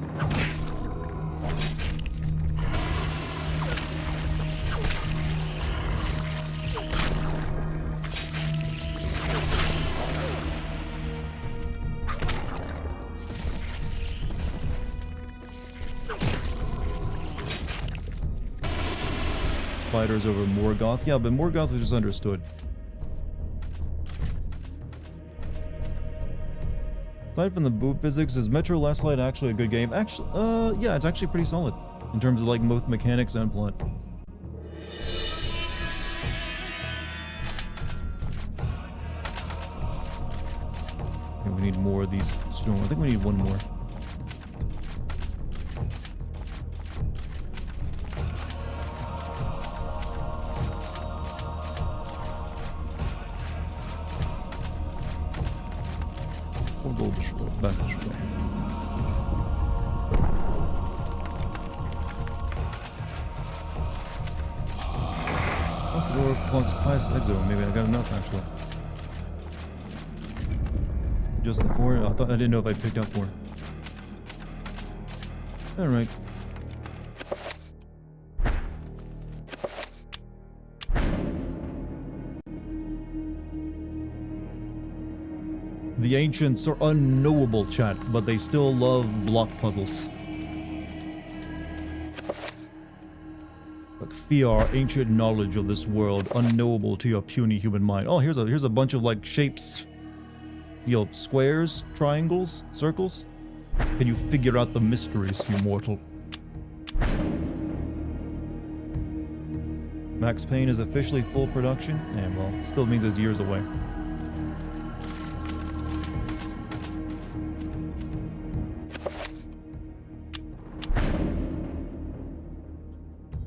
Spiders over Morgoth. Yeah, but Morgoth was just understood. Aside from the boot physics, is Metro Last Light actually a good game? Actually, yeah, it's actually pretty solid in terms of like both mechanics and plot. Okay, we need more of these stone. I think we need one more. We'll go this way, back this way. Once the door plugs past exo, maybe I got enough actually. Just the 4? I didn't know if I picked up 4. Alright. The ancients are unknowable, chat, but they still love block puzzles. Like fear, ancient knowledge of this world, unknowable to your puny human mind. Oh, here's a bunch of like shapes. You know, squares, triangles, circles. Can you figure out the mysteries, you mortal? Max Payne is officially full production? Yeah, well, still means it's years away.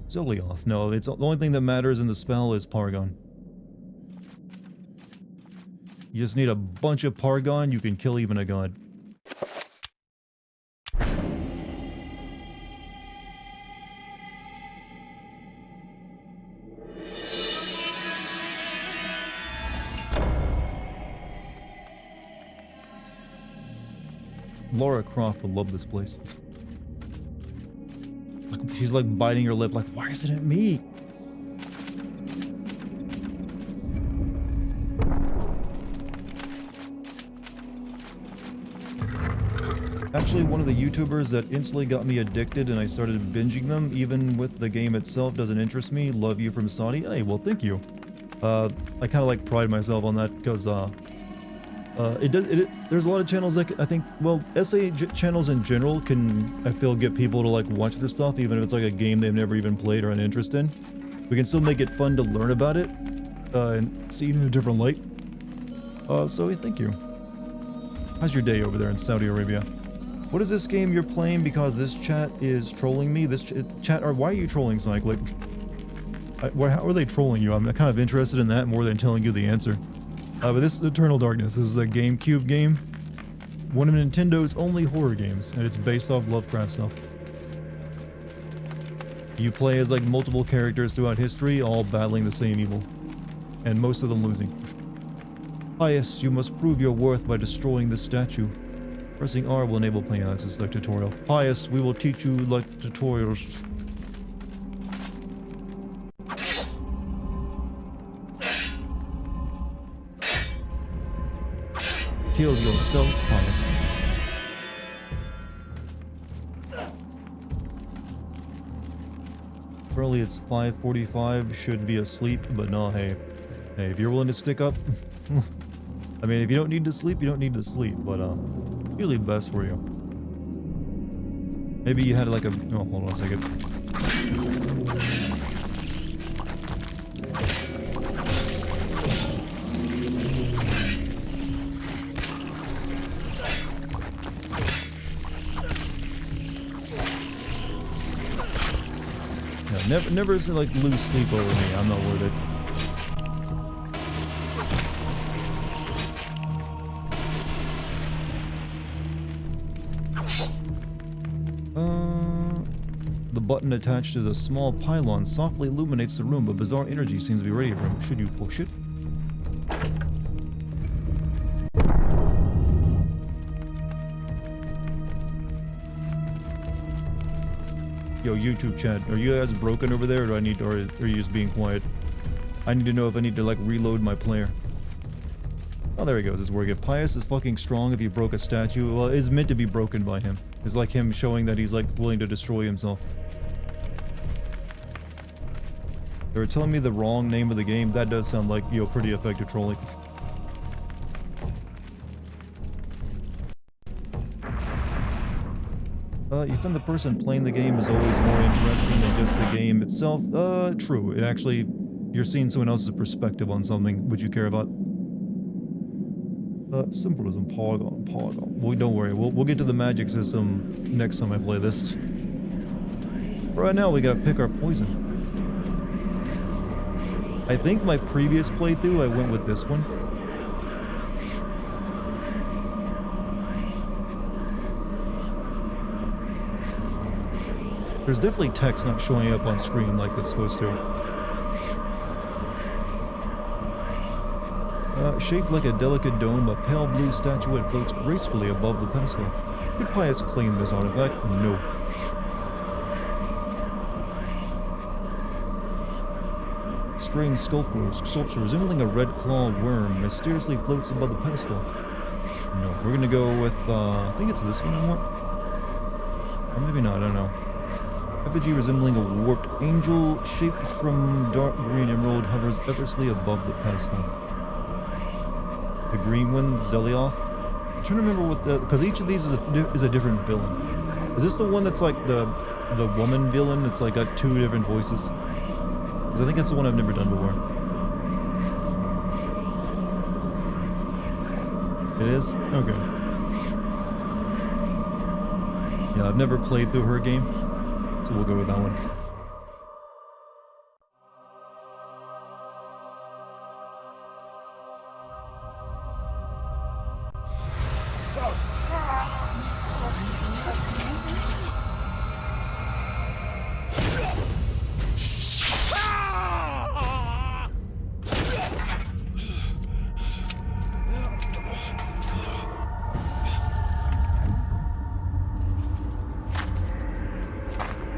Zolioth. No, it's the only thing that matters in the spell is Paragon. You just need a bunch of Paragon, you can kill even a god. Laura Croft would love this place. Like, she's like biting her lip, like, why isn't it me? Actually, one of the YouTubers that instantly got me addicted and I started binging them, even with the game itself doesn't interest me. Love you from Saudi. Hey, well, thank you. I kind of like pride myself on that because there's a lot of channels that I think, well, channels in general can, I feel, get people to like watch their stuff, even if it's like a game they've never even played or an interest in. We can still make it fun to learn about it and see it in a different light. So thank you. How's your day over there in Saudi Arabia? What is this game you're playing because this chat is trolling me? This chat, or why are you trolling, Psych? Like, how are they trolling you? I'm kind of interested in that more than telling you the answer. But this is Eternal Darkness. This is a GameCube game. One of Nintendo's only horror games, and it's based off Lovecraft stuff. You play as like multiple characters throughout history, all battling the same evil. And most of them losing. Pius, you must prove your worth by destroying this statue. Pressing R will enable playing. That's just like tutorial. Pius, we will teach you like tutorials. Kill yourself, Pius. Apparently it's 5:45, should be asleep, but no, hey, if you're willing to stick up, I mean, if you don't need to sleep, you don't need to sleep, but usually best for you. Maybe you had like a, oh, hold on a second. Yeah, never like lose sleep over me. I'm not worth it. The button attached to the small pylon softly illuminates the room, but bizarre energy seems to be ready for him. Should you push it? Yo, YouTube chat, are you guys broken over there, or are you just being quiet? I need to know if I need to like reload my player. Oh, there he goes. It's working. Pius is fucking strong if he broke a statue. Well, it's meant to be broken by him. It's like him showing that he's like willing to destroy himself. They were telling me the wrong name of the game. That does sound like, yo, pretty effective trolling. You find the person playing the game is always more interesting than just the game itself. True. It actually, you're seeing someone else's perspective on something which you care about. Symbolism, Pogon. Well, don't worry, we'll get to the magic system next time I play this. Right now, we gotta pick our poison. I think my previous playthrough, I went with this one. There's definitely text not showing up on screen like it's supposed to. Shaped like a delicate dome, a pale blue statuette floats gracefully above the pedestal. Could Pius claim this artifact? No. Strange sculpture resembling a red claw worm mysteriously floats above the pedestal. No, we're gonna go with, I think it's this one I want. Or maybe not, I don't know. Effigy resembling a warped angel shaped from dark green emerald hovers effortlessly above the pedestal. The green one, Zelioth. I'm trying to remember what because each of these is a different villain. Is this the one that's like the woman villain? It's like got two different voices. Because I think that's the one I've never done before. It is? Okay. Yeah, I've never played through her game, so we'll go with that one.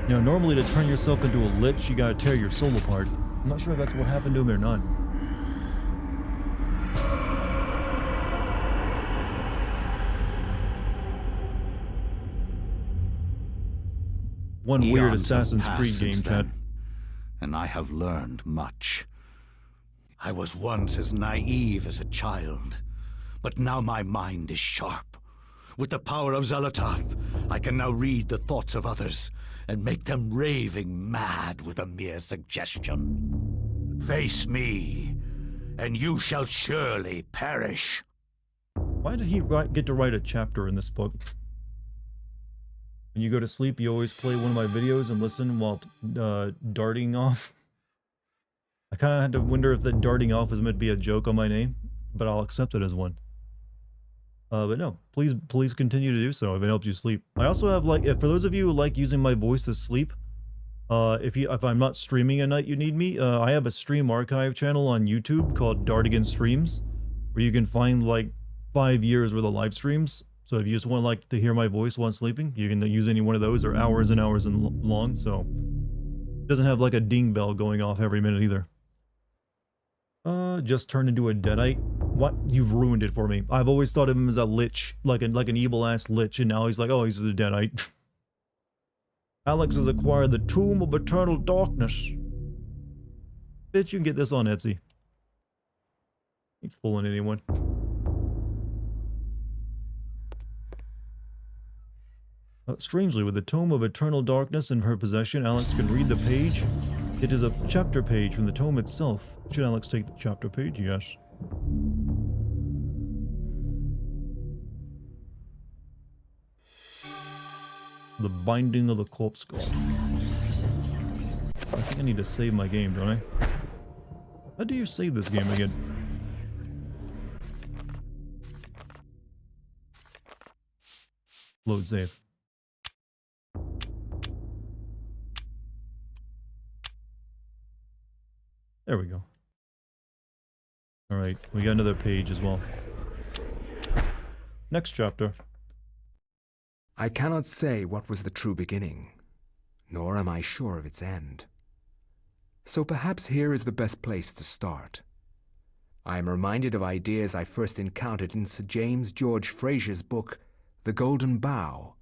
You know, normally to turn yourself into a lich, you gotta tear your soul apart. I'm not sure if that's what happened to him or not. One weird Eons have Assassin's passed Creed game, since chat. then, and I have learned much. I was once as naive as a child, but now my mind is sharp. With the power of Xelatoth, I can now read the thoughts of others and make them raving mad with a mere suggestion. Face me, and you shall surely perish. Why did he get to write a chapter in this book? When you go to sleep, you always play one of my videos and listen while darting off. I kind of had to wonder if that darting off was meant to be a joke on my name, but I'll accept it as one. But no, please continue to do so if it helps you sleep. I also have, like, for those of you who like using my voice to sleep, if I'm not streaming at night you need me, I have a stream archive channel on YouTube called Dartigan Streams, where you can find like 5 years worth of live streams. So if you just want to hear my voice while sleeping, you can use any one of those. They're hours and hours long, so it doesn't have like a ding bell going off every minute either. Just turned into a deadite. What? You've ruined it for me. I've always thought of him as a lich, like an evil ass lich, and now he's like, oh, he's a deadite. Alex has acquired the Tomb of Eternal Darkness. Bitch, you can get this on Etsy. Ain't fooling anyone. Strangely, with the Tome of Eternal Darkness in her possession, Alex can read the page. It is a chapter page from the tome itself. Should Alex take the chapter page? Yes. The Binding of the Corpse God. I think I need to save my game, don't I? How do you save this game again? Load save. There we go. Alright, we got another page as well. Next chapter. I cannot say what was the true beginning, nor am I sure of its end. So perhaps here is the best place to start. I am reminded of ideas I first encountered in Sir James George Fraser's book, The Golden Bough,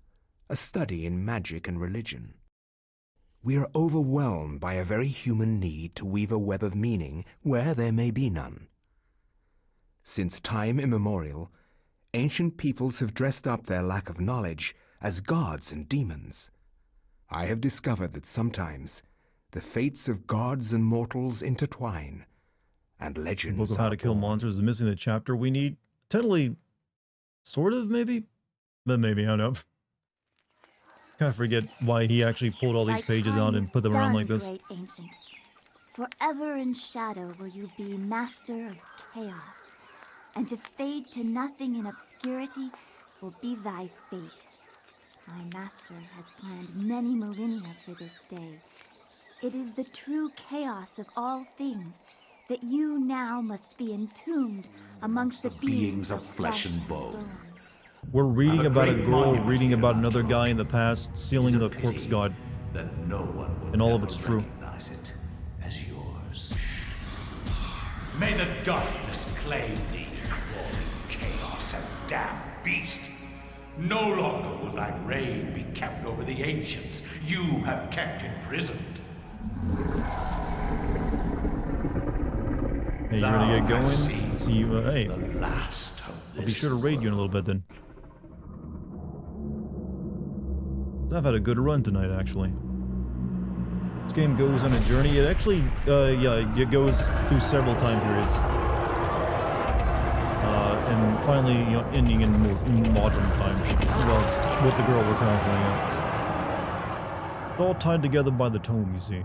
a study in magic and religion. We are overwhelmed by a very human need to weave a web of meaning where there may be none. Since time immemorial, ancient peoples have dressed up their lack of knowledge as gods and demons. I have discovered that sometimes the fates of gods and mortals intertwine, and legends The book of How to Kill Monsters is missing the chapter we need. Totally, sort of, maybe? But maybe, I don't know. Kind of forget why he actually pulled all these pages out and put them around like this. Great ancient. Forever in shadow will you be master of chaos, and to fade to nothing in obscurity will be thy fate. My master has planned many millennia for this day. It is the true chaos of all things that you now must be entombed amongst the beings of flesh and bone. We're reading about a girl reading about another guy in the past sealing the corpse god. That no one will and all of it's true. recognize it as yours. May the darkness claim thee, crawling chaos and damned beast. No longer will thy reign be kept over the ancients you have kept imprisoned. Hey, you ready to get going? See you, hey. The last of I'll be sure to raid you in a little bit then. I've had a good run tonight, actually. This game goes on a journey. It actually, yeah, it goes through several time periods. And finally, you know, ending in modern times. Well, with the girl we're kind of playing as. It's all tied together by the tome, you see.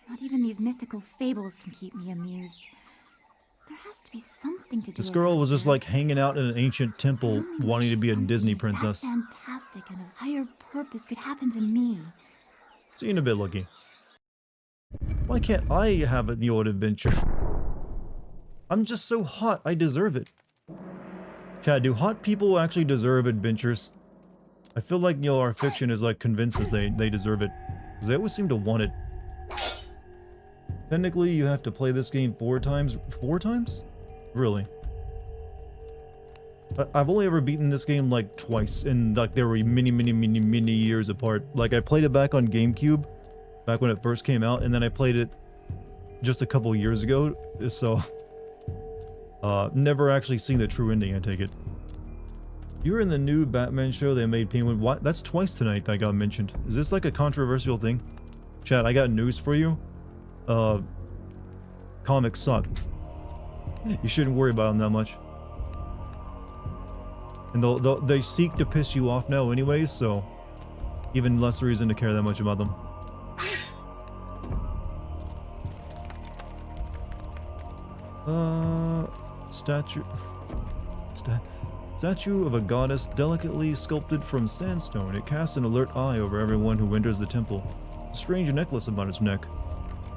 Not even these mythical fables can keep me amused. There has to be something to do. This girl was just like hanging out in an ancient temple wanting to be a Disney princess. Fantastic and of higher purpose could happen to me. See you in a bit, Lucky. Why can't I have a new adventure? I'm just so hot, I deserve it. Chad, do hot people actually deserve adventures? I feel like, you know, our fiction is like convinces they deserve it. Because they always seem to want it. Technically, you have to play this game 4 times. 4 times? Really? I've only ever beaten this game like twice, and like there were many years apart. Like I played it back on GameCube, back when it first came out, and then I played it just a couple years ago, so... never actually seen the true ending, I take it. You were in the new Batman show they made Penguin. What? That's twice tonight that got mentioned. Is this like a controversial thing? Chat, I got news for you. Comics suck. You shouldn't worry about them that much. And they seek to piss you off now anyways, so even less reason to care that much about them. Statue of a goddess delicately sculpted from sandstone. It casts an alert eye over everyone who enters the temple. A strange necklace about its neck.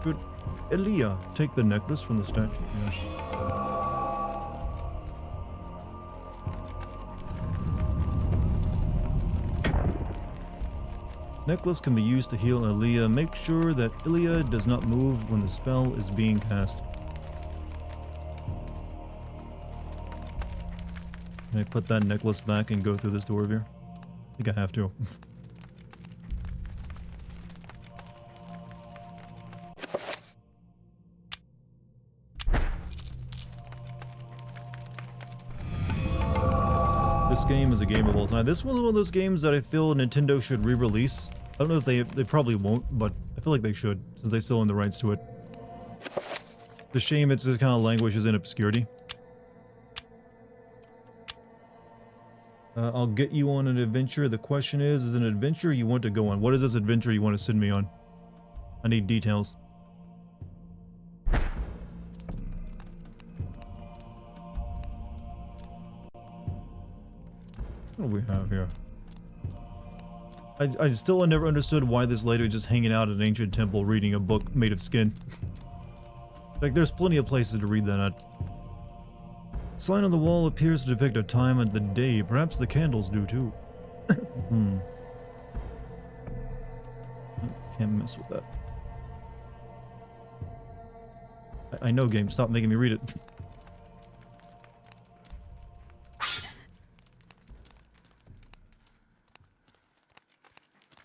Should Elia take the necklace from the statue? Yes. Necklace can be used to heal Elia. Make sure that Elia does not move when the spell is being cast. Can I put that necklace back and go through this door here? I think I have to. This game is a game of all time. This was one of those games that I feel Nintendo should re-release. I don't know if they probably won't, but I feel like they should, since they still own the rights to it. It's a shame it's just kind of languishes in obscurity. I'll get you on an adventure. The question is an adventure you want to go on? What is this adventure you want to send me on? I need details. What do we have here? I still never understood why this lady was just hanging out at an ancient temple reading a book made of skin. Like, there's plenty of places to read that at. Sign on the wall appears to depict a time of the day. Perhaps the candles do too. Can't mess with that. I know, game. Stop making me read it.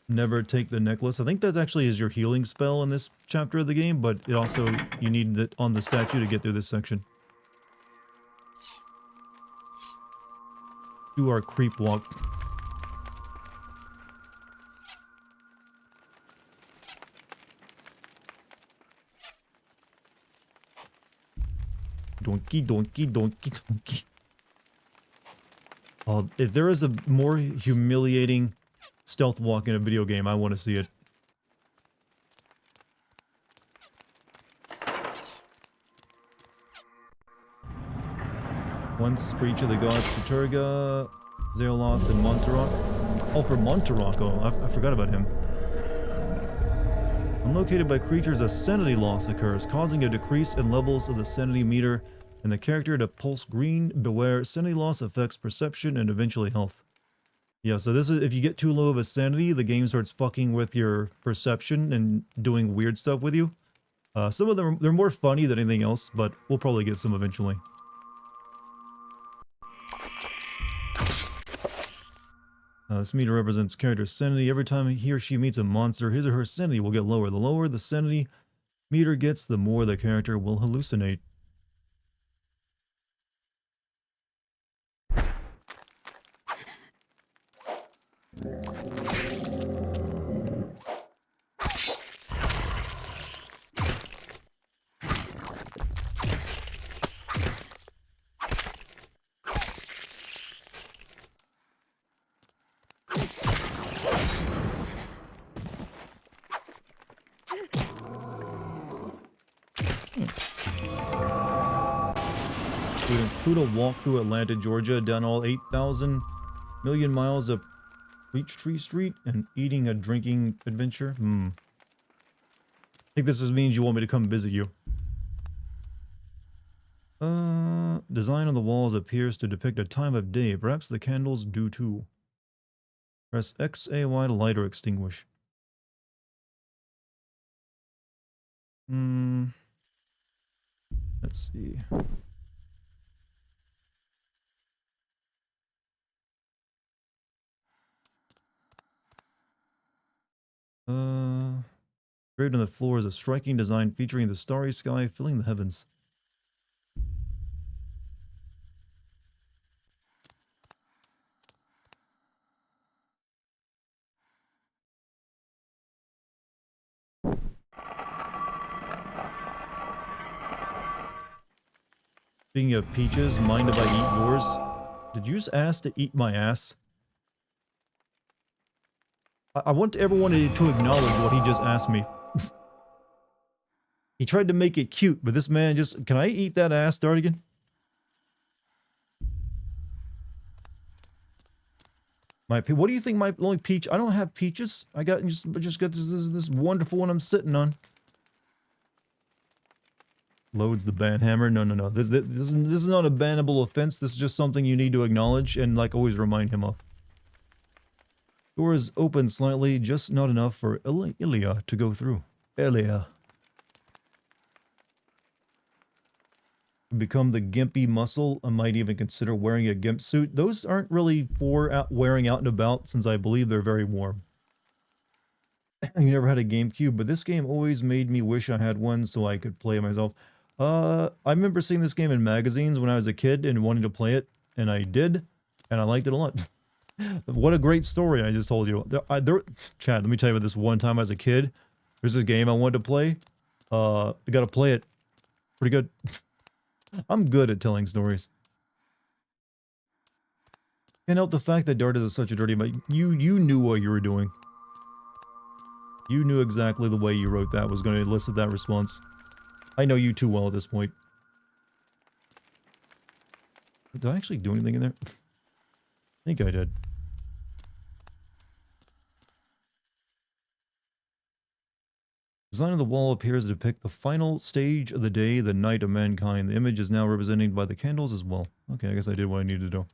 Never take the necklace. I think that actually is your healing spell in this chapter of the game, but it also, you need it on the statue to get through this section. Do our creep walk. Donkey, donkey, donkey, donkey. If there is a more humiliating stealth walk in a video game, I want to see it. Once for each of the gods, Dartigan, Zeoloth, and Montarock. Oh, for Montarock, oh, I forgot about him. When located by creatures, a sanity loss occurs, causing a decrease in levels of the sanity meter, and the character to pulse green. Beware, sanity loss affects perception and eventually health. Yeah, so this is, if you get too low of a sanity, the game starts fucking with your perception and doing weird stuff with you. Some of them, they're more funny than anything else, but we'll probably get some eventually. This meter represents character's sanity. Every time he or she meets a monster, his or her sanity will get lower. The lower the sanity meter gets, the more the character will hallucinate. Would include a walk through Atlanta, Georgia, down all 8,000 million miles of Peachtree Street, and eating a drinking adventure. I think this means you want me to come visit you. Design on the walls appears to depict a time of day. Perhaps the candles do too. Press XAY to light or extinguish. Let's see. Engraved on the floor is a striking design featuring the starry sky filling the heavens. Speaking of peaches, mind if I eat yours? Did you just ask to eat my ass? I want everyone to acknowledge what he just asked me. He tried to make it cute, but this man just... Can I eat that ass, Dartigan? What do you think my only peach... I don't have peaches. I got just got this wonderful one I'm sitting on. Loads the ban hammer. No. This is not a bannable offense. This is just something you need to acknowledge and, like, always remind him of. Door is open slightly, just not enough for Ilya to go through. Ilya. Become the gimpy muscle. I might even consider wearing a gimp suit. Those aren't really for wearing out and about, since I believe they're very warm. You never had a GameCube, but this game always made me wish I had one so I could play it myself. I remember seeing this game in magazines when I was a kid and wanting to play it, and I did, and I liked it a lot. What a great story I just told you. Chad, let me tell you about this one time as a kid. There's this game I wanted to play. I gotta play it. Pretty good. I'm good at telling stories. Can't help the fact that Dart is such a dirty, but you knew what you were doing. You knew exactly the way you wrote that was going to elicit that response. I know you too well at this point. Did I actually do anything in there? I think I did. Design of the wall appears to depict the final stage of the day, the night of mankind. The image is now represented by the candles as well. Okay, I guess I did what I needed to do.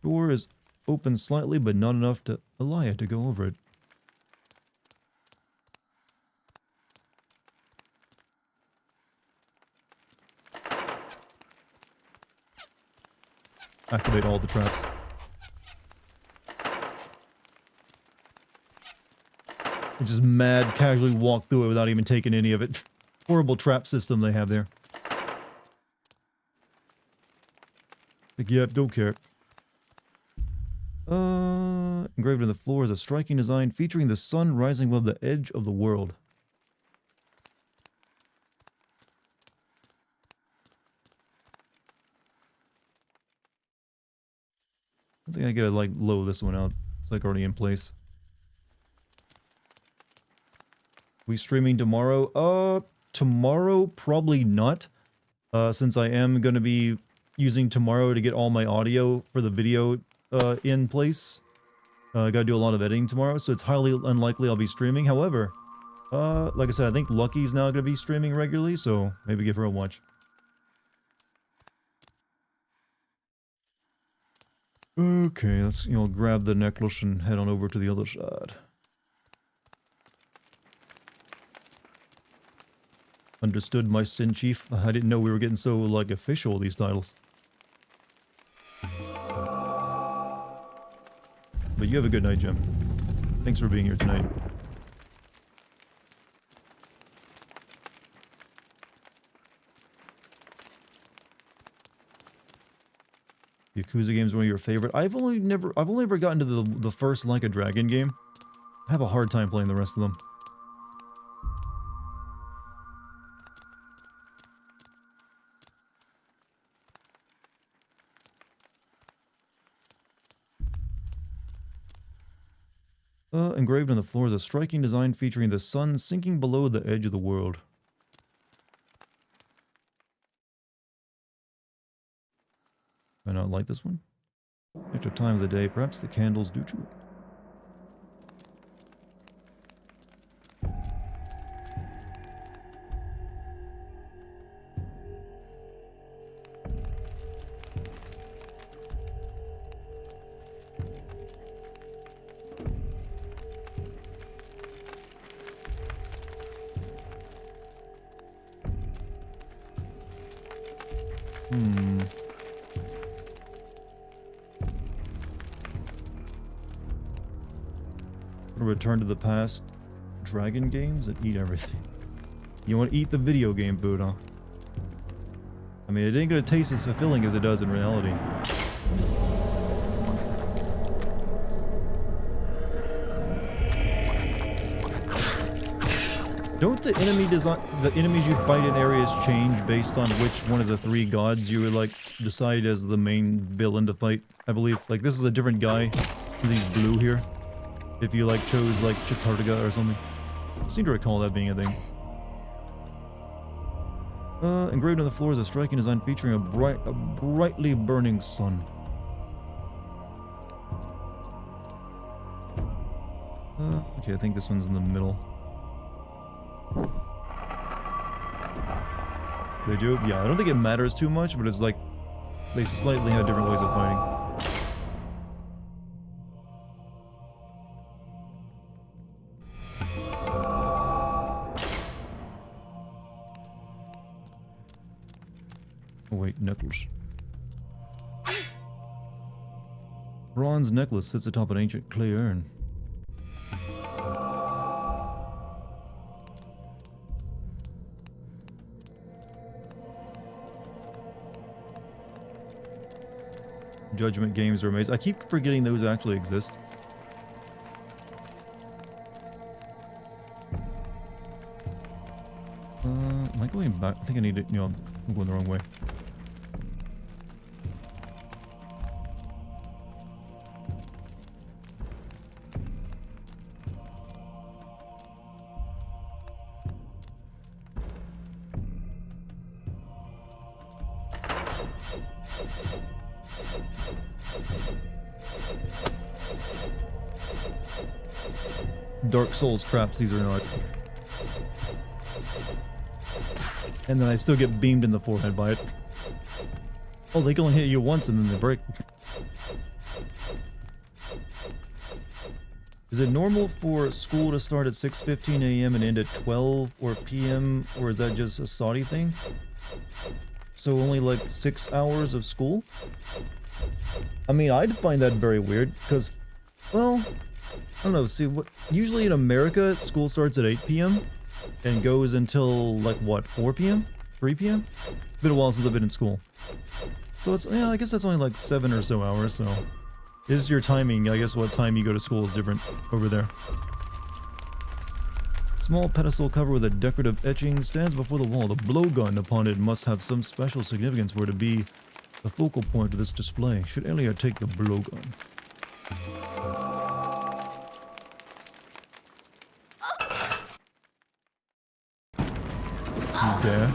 Door is open slightly, but not enough to allow it to go over it. Activate all the traps. I just mad casually walk through it without even taking any of it. Horrible trap system they have there. Like, yep, don't care. Engraved on the floor is a striking design featuring the sun rising above the edge of the world. I think I gotta, like, low this one out. It's, like, already in place. We streaming tomorrow? Tomorrow, probably not. Since I am gonna be using tomorrow to get all my audio for the video, in place. I gotta do a lot of editing tomorrow, so it's highly unlikely I'll be streaming. However, like I said, I think Lucky's now gonna be streaming regularly, so maybe give her a watch. Okay, let's, grab the necklace and head on over to the other side. Understood, my sin, Chief. I didn't know we were getting so, like, official with these titles. But you have a good night, Jim. Thanks for being here tonight. Yakuza games one of your favorite? I've only ever gotten to the first Like a Dragon game. I have a hard time playing the rest of them. Engraved on the floor is a striking design featuring the sun sinking below the edge of the world. I not like this one? Extra time of the day, perhaps the candles do too. Return to the past. Dragon games and eat everything. You want to eat the video game food, huh? I mean, it ain't gonna taste as fulfilling as it does in reality. Don't the enemies you fight in areas change based on which one of the 3 gods you would like decide as the main villain to fight? I believe like this is a different guy. He's blue here. If you like chose like Dartigan or something. I seem to recall that being a thing. Engraved on the floor is a striking design featuring a brightly burning sun. Okay, I think this one's in the middle. They do? Yeah, I don't think it matters too much, but it's like they slightly have different ways of fighting. Oh wait, necklace. Bronze necklace sits atop an ancient clay urn. Judgment games are amazing. I keep forgetting those actually exist. Am I going back? I think I need to, I'm going the wrong way. Dark Souls traps, these are not. And then I still get beamed in the forehead by it. Oh, they can only hit you once and then they break. Is it normal for school to start at 6:15 a.m. and end at 12 or p.m. or is that just a Saudi thing? So only like 6 hours of school? I mean, I'd find that very weird because, well, I don't know, see, usually in America, school starts at 8 p.m. and goes until, like, what, 4 p.m.? 3 p.m.? It's been a while since I've been in school. So it's, yeah, I guess that's only like 7 or so hours, so... Is your timing, I guess what time you go to school is different over there. Small pedestal covered with a decorative etching stands before the wall. The blowgun upon it must have some special significance for it to be the focal point of this display. Should Elia take the blowgun? Okay.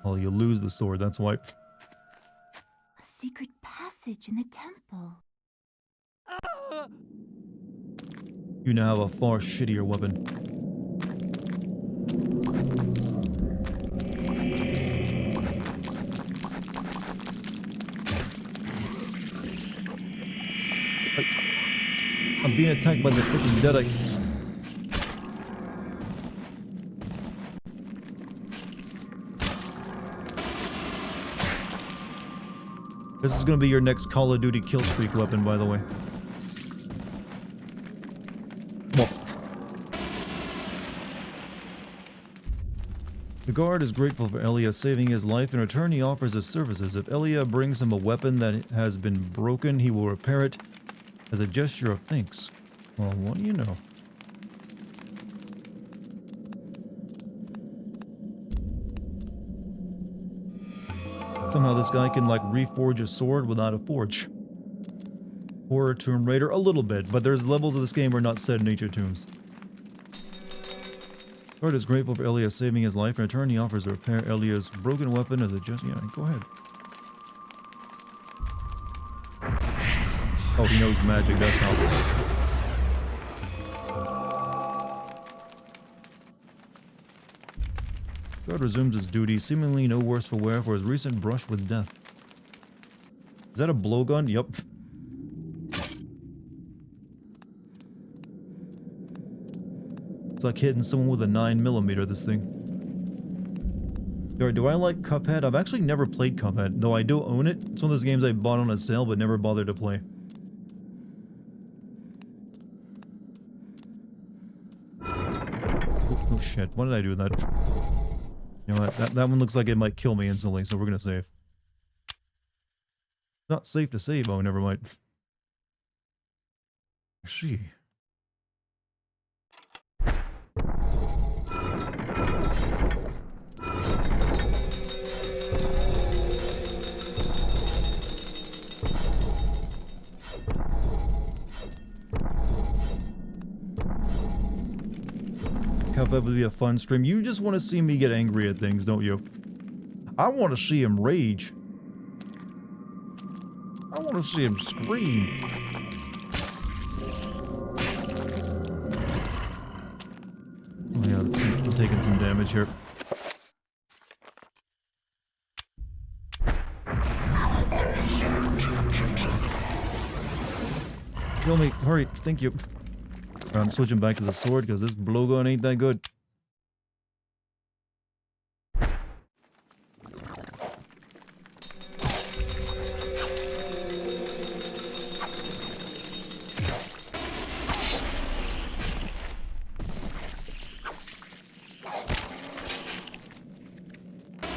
Well, you lose the sword, that's why. A secret passage in the temple. You now have a far shittier weapon. I'm being attacked by the freaking deadites. This is gonna be your next Call of Duty kill streak weapon, by the way. Well. The guard is grateful for Elia saving his life. In return, he offers his services. If Elia brings him a weapon that has been broken, he will repair it as a gesture of thanks. Well, what do you know? Somehow this guy can, like, reforge a sword without a forge. Or Tomb Raider, a little bit, but there's levels of this game where not set in ancient tombs. Guard is grateful for Elia saving his life. In return, he offers to repair Elia's broken weapon as a gesture. Yeah, go ahead. Oh, he knows magic, that's how. Guard resumes his duty, seemingly no worse for wear for his recent brush with death. Is that a blowgun? Yup. It's like hitting someone with a 9mm, this thing. Do I like Cuphead? I've actually never played Cuphead, though I do own it. It's one of those games I bought on a sale but never bothered to play. Oh shit, what did I do with that? You know what, that one looks like it might kill me instantly, so we're gonna save. Not safe to save, oh never mind. Gee. Cuphead would be a fun stream. You just want to see me get angry at things, don't you? I want to see him rage. I want to see him scream. Oh yeah, I'm taking some damage here. Kill me, hurry, thank you. I'm switching back to the sword because this blowgun ain't that good.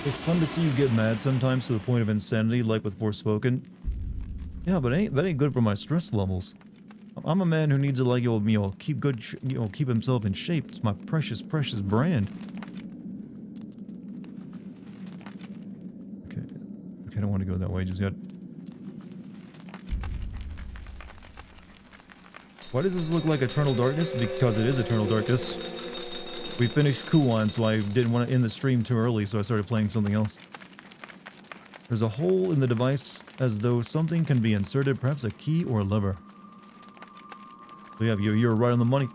It's fun to see you get mad sometimes to the point of insanity, like with Forspoken. Yeah, but that ain't good for my stress levels. I'm a man who needs to, like, keep good, keep himself in shape. It's my precious, precious brand. Okay, I don't want to go that way just yet. Why does this look like Eternal Darkness? Because it is Eternal Darkness. We finished Kuon, so I didn't want to end the stream too early, so I started playing something else. There's a hole in the device as though something can be inserted, perhaps a key or a lever. So yeah, you're right on the money.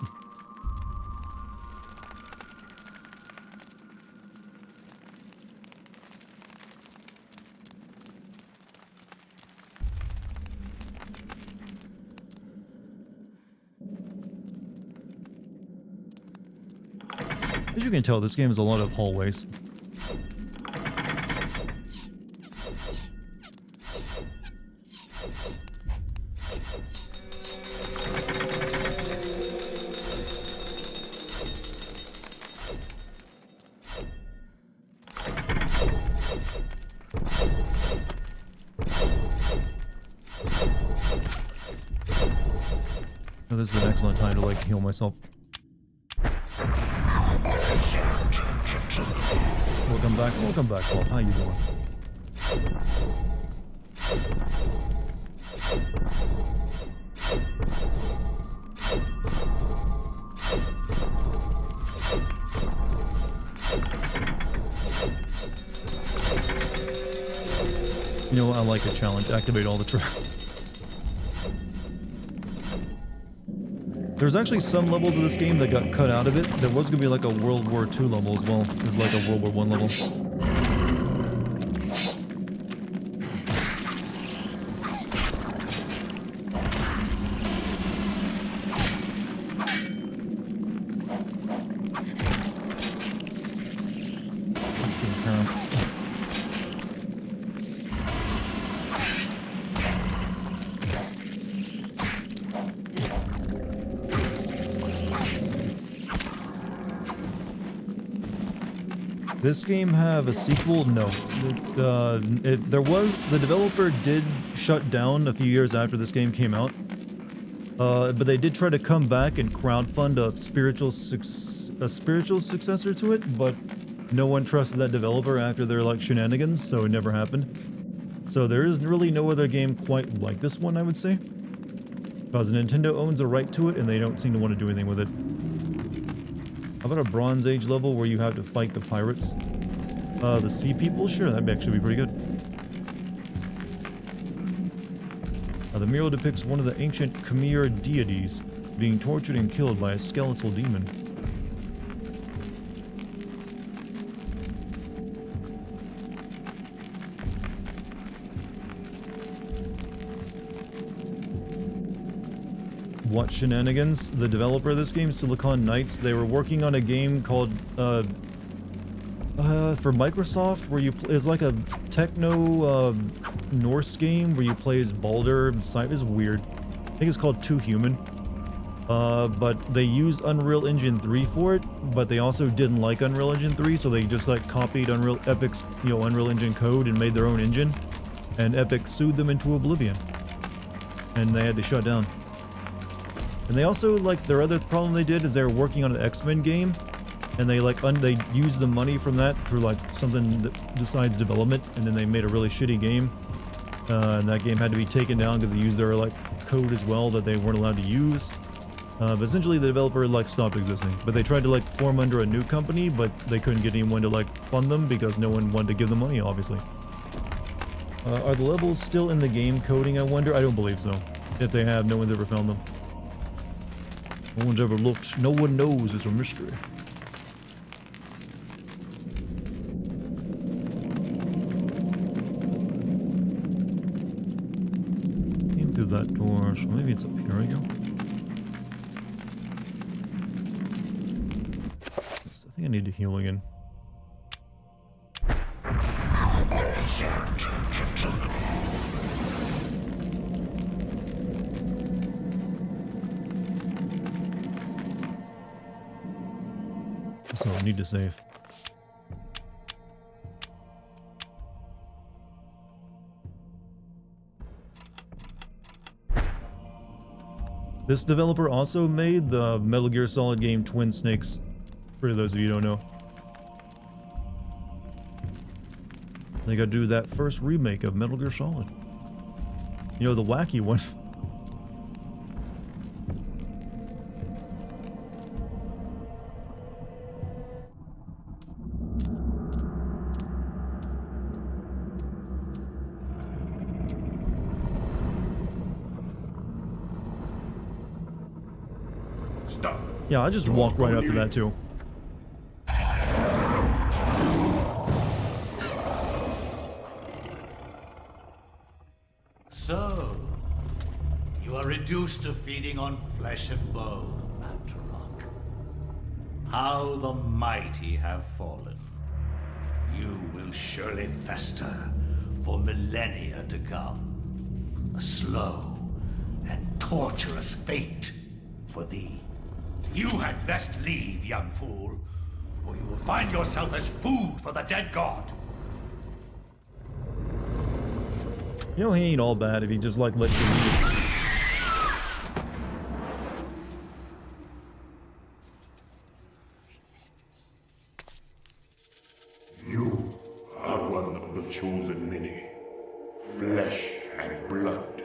As you can tell, this game is a lot of hallways. Oh, this is an excellent time to, like, heal myself. Welcome back, Wolf. How you doing? You know what? I like the challenge. Activate all the traps. There's actually some levels of this game that got cut out of it. There was going to be like a World War II level as well. There's like a World War I level. This game have a sequel? No. The developer did shut down a few years after this game came out. But they did try to come back and crowdfund a spiritual successor to it, but no one trusted that developer after their, like, shenanigans, so it never happened. So there is really no other game quite like this one, I would say. Because Nintendo owns a right to it, and they don't seem to want to do anything with it. How about a Bronze Age level where you have to fight the pirates? The sea people? Sure, that'd actually be pretty good. The mural depicts one of the ancient Khmer deities being tortured and killed by a skeletal demon. what shenanigans. The developer of this game, Silicon Knights, they were working on a game called for Microsoft, where you it's like a techno Norse game where you play as Baldur. It's weird. I think it's called Too Human. But they used Unreal Engine 3 for it, but they also didn't like Unreal Engine 3, so they just like copied Epic's, Unreal Engine code and made their own engine. And Epic sued them into oblivion. And they had to shut down. And they also, like, their other problem they did is they were working on an X-Men game, and they like they used the money from that for like something that besides development, and then they made a really shitty game. And that game had to be taken down because they used their like code as well that they weren't allowed to use. But essentially the developer like stopped existing. But they tried to like form under a new company, but they couldn't get anyone to like fund them because no one wanted to give them money, obviously. Are the levels still in the game coding, I wonder? I don't believe so. If they have, no one's ever found them. No one's ever looked. No one knows. It's a mystery. Came through that door, so maybe it's up here I go. I think I need to heal again. So I need to save. This developer also made the Metal Gear Solid game Twin Snakes, for those of you who don't know. They gotta do that first remake of Metal Gear Solid. You know, the wacky one. Stop. Yeah, I just walk right up to that too. So, you are reduced to feeding on flesh and bone, Mantarok. How the mighty have fallen. You will surely fester for millennia to come. A slow and torturous fate for thee. You had best leave, young fool, or you will find yourself as food for the dead god. You know, he ain't all bad if he just like let you leave. You are one of the chosen many, flesh and blood.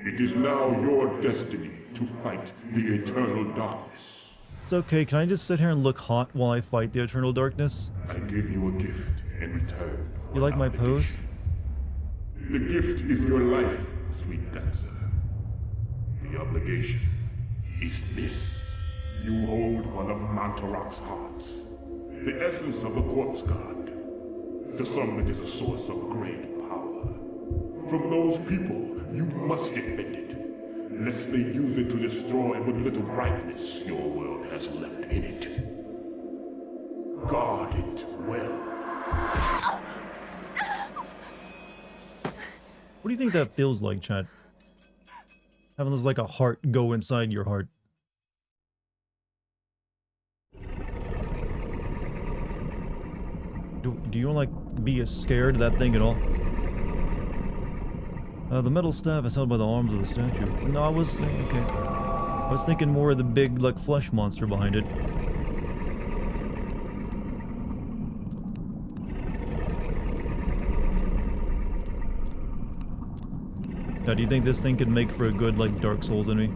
It is now your destiny to fight the eternal darkness. It's okay, can I just sit here and look hot while I fight the eternal darkness? I give you a gift in return. You like my pose? The gift is your life, sweet dancer. The obligation is this. You hold one of Mantarok's hearts, the essence of a corpse god. To some it is a source of great power. From those people, you must defend it, lest they use it to destroy what little brightness your world has left in it. Guard it well. What do you think that feels like, Chad? Having this like a heart go inside your heart. Do you like be scared of that thing at all? The metal staff is held by the arms of the statue. No, I was okay. I was thinking more of the big like flesh monster behind it. Now, do you think this thing could make for a good, like, Dark Souls enemy?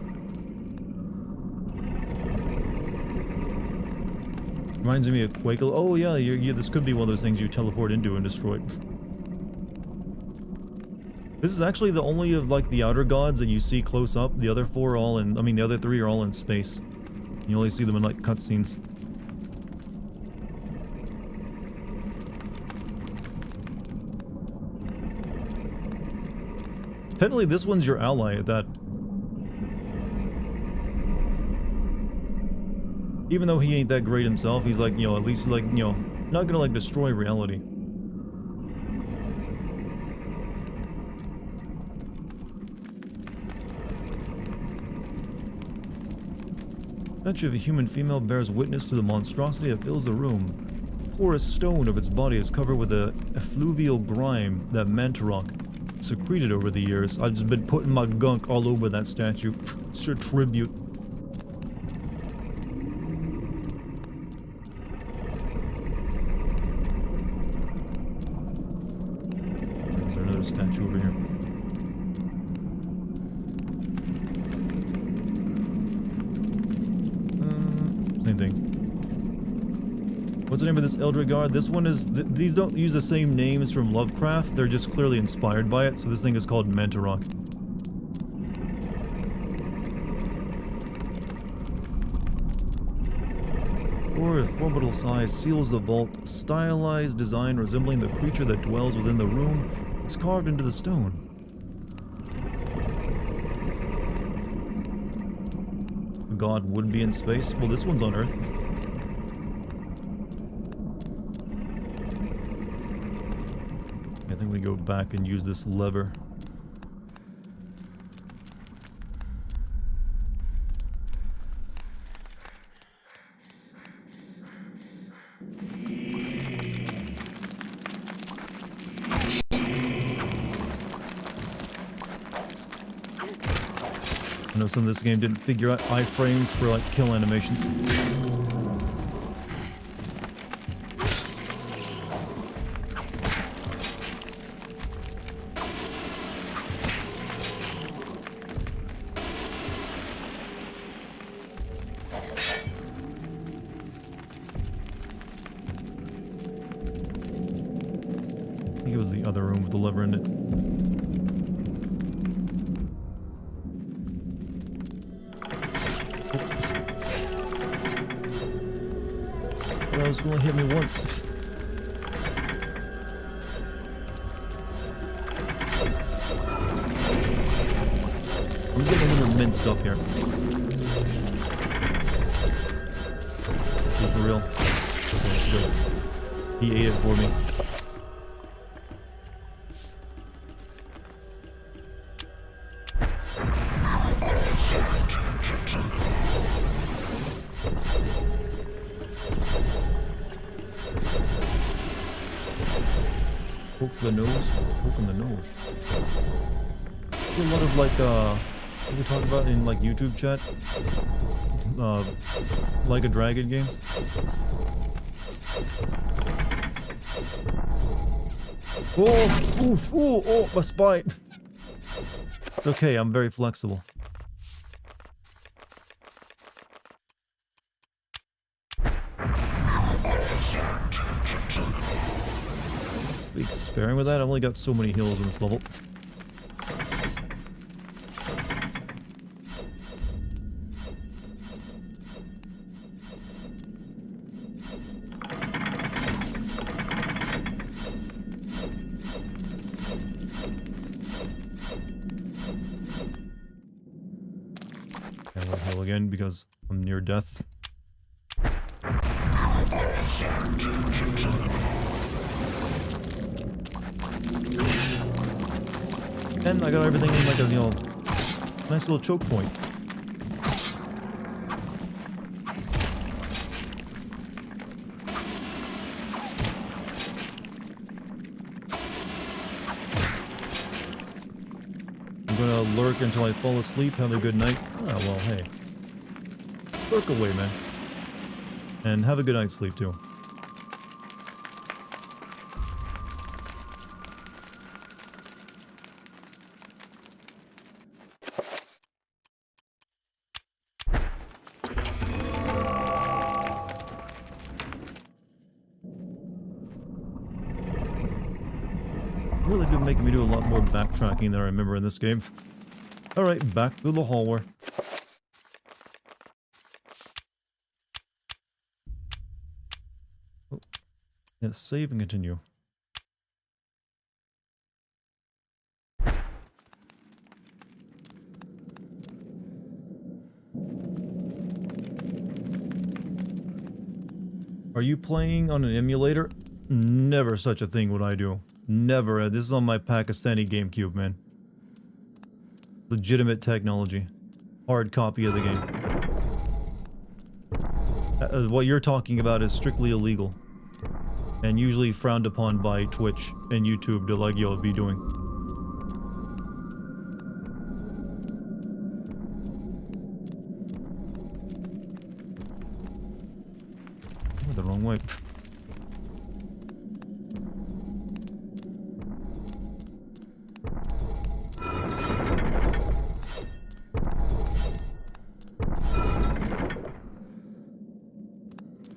Reminds me of Quake. Oh, yeah, this could be one of those things you teleport into and destroy. This is actually the only of, like, the outer gods that you see close up. The other four are all in... I mean, the other three are all in space. You only see them in, like, cutscenes. Technically, this one's your ally at that. Even though he ain't that great himself, he's like, you know, at least like, you know, not gonna like destroy reality. Statue of a human female bears witness to the monstrosity that fills the room. Porous stone of its body is covered with a effluvial grime that Mantarok secreted over the years. I've just been putting my gunk all over that statue. It's your tribute. Is there another statue over here? Same thing. What's the name of this Eldregard? This one is... these don't use the same names from Lovecraft. They're just clearly inspired by it. So this thing is called Mantarok. Or a formidable size seals the vault. A stylized design resembling the creature that dwells within the room. It's carved into the stone. God would be in space. Well, this one's on Earth. I think we go back and use this lever. I know some of this game didn't figure out iframes for like kill animations. I think it was the other room with the lever in it. That was gonna hit me once. I'm getting a little minced up here. For real. Okay, he ate it for me. Poke the nose, poke in the nose. A lot of like, what we talk about in like YouTube chat? Like a Dragon games. Oh, oof, ooh, oh, my spine. It's okay, I'm very flexible. Be sparing with that. I've only got so many heals in this level. And we'll heal again because I'm near death. And I got everything in like a, you know, nice little choke point. I'm gonna lurk until I fall asleep, have a good night. Oh, well, hey. Lurk away, man. And have a good night's sleep, too. Really did make me do a lot more backtracking than I remember in this game. Alright, back to the hallway. Oh. Yeah, save and continue. Are you playing on an emulator? Never such a thing would I do. Never. This is on my Pakistani GameCube, man. Legitimate technology. Hard copy of the game. What you're talking about is strictly illegal. And usually frowned upon by Twitch and YouTube to like you'll be doing. Oh, the wrong way.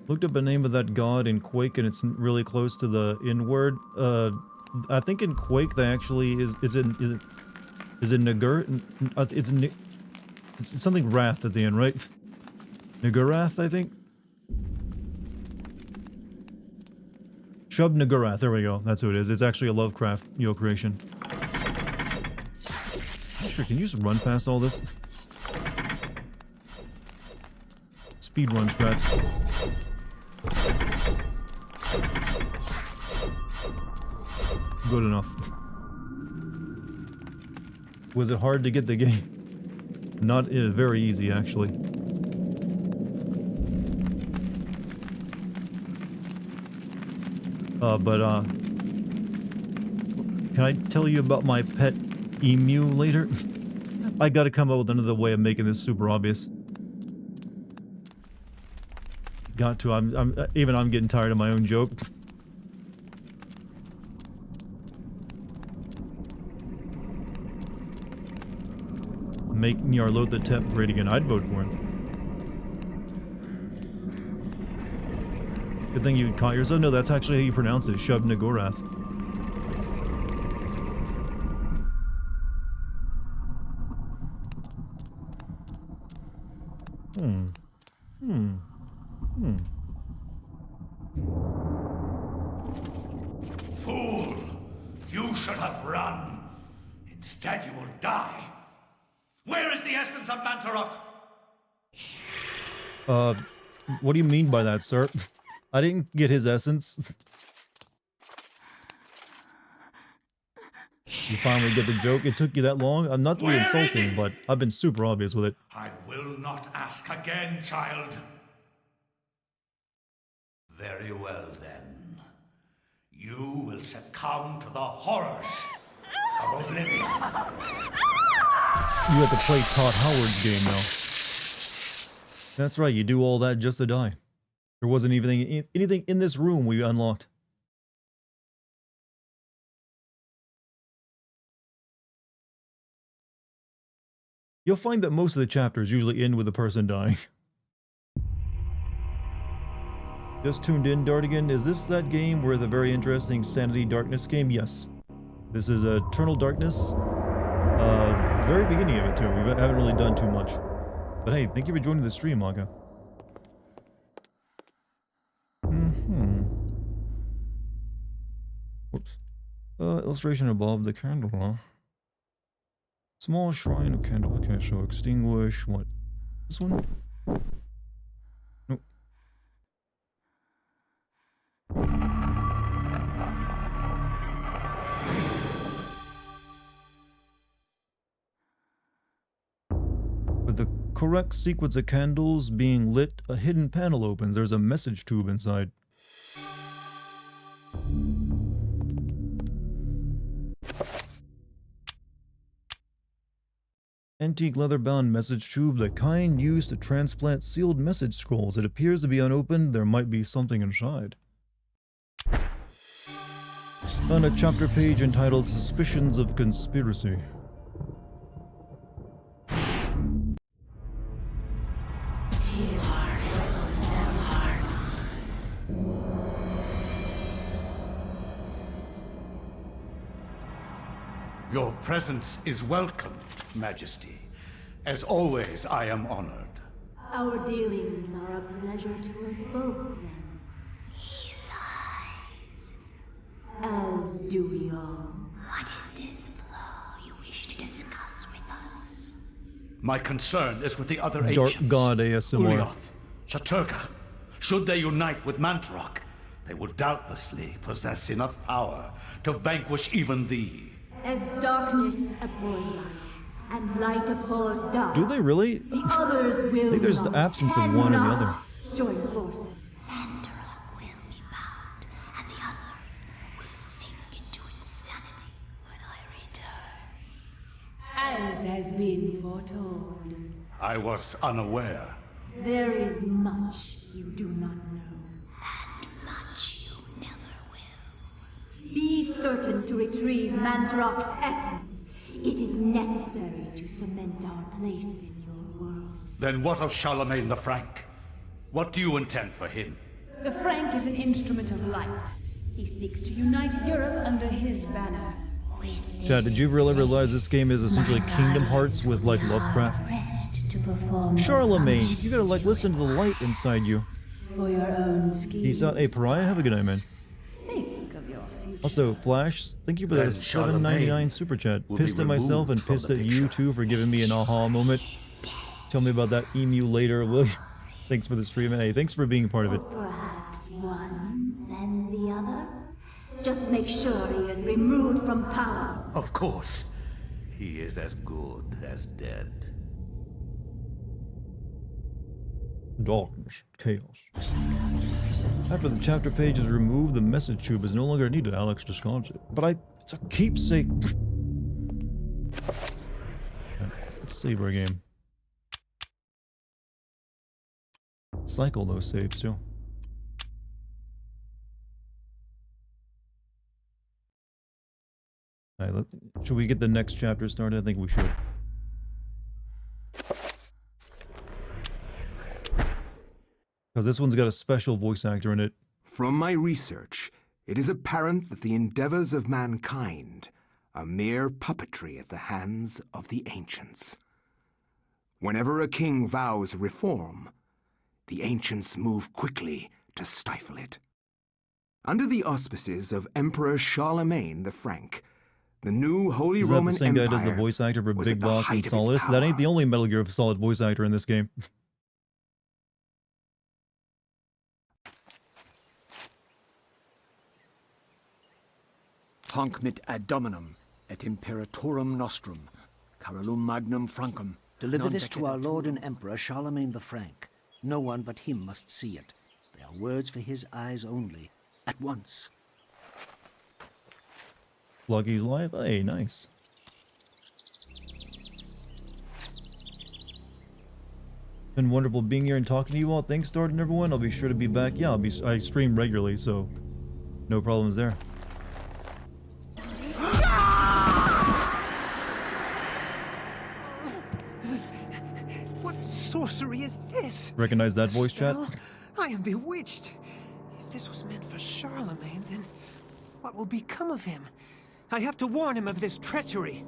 Looked up the name of that god in Quake, and it's really close to the N-word. I think in Quake they actually is it Nagur? It's something Wrath at the end, right? Nagurath, I think. Shub Nagurath. There we go. That's who it is. It's actually a Lovecraft creation. Sure, can you just run past all this? Speedrun strats. Good enough. Was it hard to get the game? Not very easy, actually. Can I tell you about my pet emu later? I gotta come up with another way of making this super obvious. Got to. I'm getting tired of my own joke. Make Nyarlathotep Tep great again. I'd vote for him. Good thing you caught yourself. No, that's actually how you pronounce it. Shub Nagorath. Fool! You should have run. Instead, you will die. Where is the essence of Mantarok? What do you mean by that, sir? I didn't get his essence. You finally get the joke? It took you that long? I'm not to be insulting, but I've been super obvious with it. I will not ask again, child. Very well, then. You will succumb to the horrors of oblivion. You have to play Todd Howard's game now. That's right, you do all that just to die. There wasn't even anything in this room we unlocked. You'll find that most of the chapters usually end with a person dying. Just tuned in, Dartigan. Is this that game where the very interesting Sanity Darkness game? Yes. This is Eternal Darkness. Very beginning of it too. We haven't really done too much. But hey, thank you for joining the stream, Maka. Whoops. Illustration above the candle, huh? Small shrine of candle. Okay, so extinguish. What? This one? Nope. With the correct sequence of candles being lit, a hidden panel opens. There's a message tube inside. Antique leather-bound message tube, the kind used to transplant sealed message scrolls. It appears to be unopened. There might be something inside. Found a chapter page entitled Suspicions of Conspiracy. Your presence is welcomed, Majesty. As always, I am honored. Our dealings are a pleasure to us both, then. He lies. As do we all. What is this flaw you wish to discuss with us? My concern is with the other Dark ancients. God ASMR. Ulyaoth, Shaturga, Should they unite with Mantarok, they will doubtlessly possess enough power to vanquish even thee. As darkness abhors light, and light abhors dark. Do they really? The others will I think there's not, the absence of one and the other. cannot join forces. Mantarok will be bound, and the others will sink into insanity when I return. As has been foretold. I was unaware. There is much you do not know. And much you never will. Be certain to retrieve Mantarok's essence. It is necessary to cement our place in your world. Then what of Charlemagne the Frank? What do you intend for him? The Frank is an instrument of light. He seeks to unite Europe under his banner. Chad, did you really realize this game is essentially Kingdom Hearts with like Lovecraft? Charlemagne, you gotta like listen to the light inside you. For your own schemes. Peace out. Hey, Pariah, have a good night, man. Think of your future. Also, Flash, thank you for that $7.99 super chat. Pissed at myself and pissed at you too for giving me an aha moment. Tell me about that emu later, will you? Thanks for the stream, and hey, thanks for being a part of it. Perhaps one, then the other? Just make sure he is removed from power. Of course. He is as good as dead. Darkness, chaos. After the chapter page is removed, the message tube is no longer needed. Alex discards it. But it's a keepsake. Let's save our game. Cycle those saves too. Alright, should we get the next chapter started? I think we should. Because this one's got a special voice actor in it. From my research, it is apparent that the endeavors of mankind are mere puppetry at the hands of the ancients. Whenever a king vows reform, the ancients move quickly to stifle it. Under the auspices of Emperor Charlemagne the Frank, the new Holy Roman Empire Is that the same guy does the voice actor for Big Boss and Solidus? That ain't the only Metal Gear Solid voice actor in this game. Hanc mit ad dominum et imperatorum nostrum, carolum magnum francum. Deliver this to our Lord and Emperor Charlemagne the Frank. No one but him must see it. They are words for his eyes only. At once. Lucky's live? Hey, nice. Been wonderful being here and talking to you all. Thanks, Dartigan, everyone. I'll be sure to be back. Yeah, I stream regularly, so no problems there. What sorcery is this? Recognize that voice chat? I am bewitched. If this was meant for Charlemagne, then what will become of him? I have to warn him of this treachery.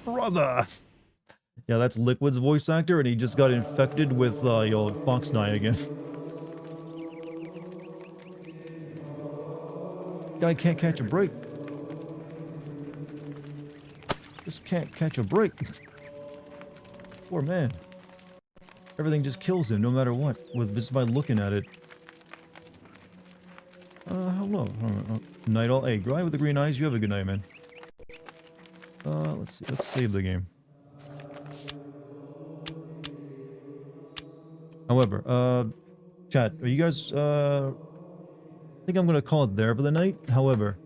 Brother! Yeah, that's Liquid's voice actor, and he just got infected with, Fox 9 again. Guy can't catch a break. Just can't catch a break. Poor man. Everything just kills him, no matter what, just by looking at it. Hello. Night all. Hey, guy with the green eyes, you have a good night, man. Let's see. Let's save the game. However, chat, are you guys, I think I'm gonna call it there for the night. However,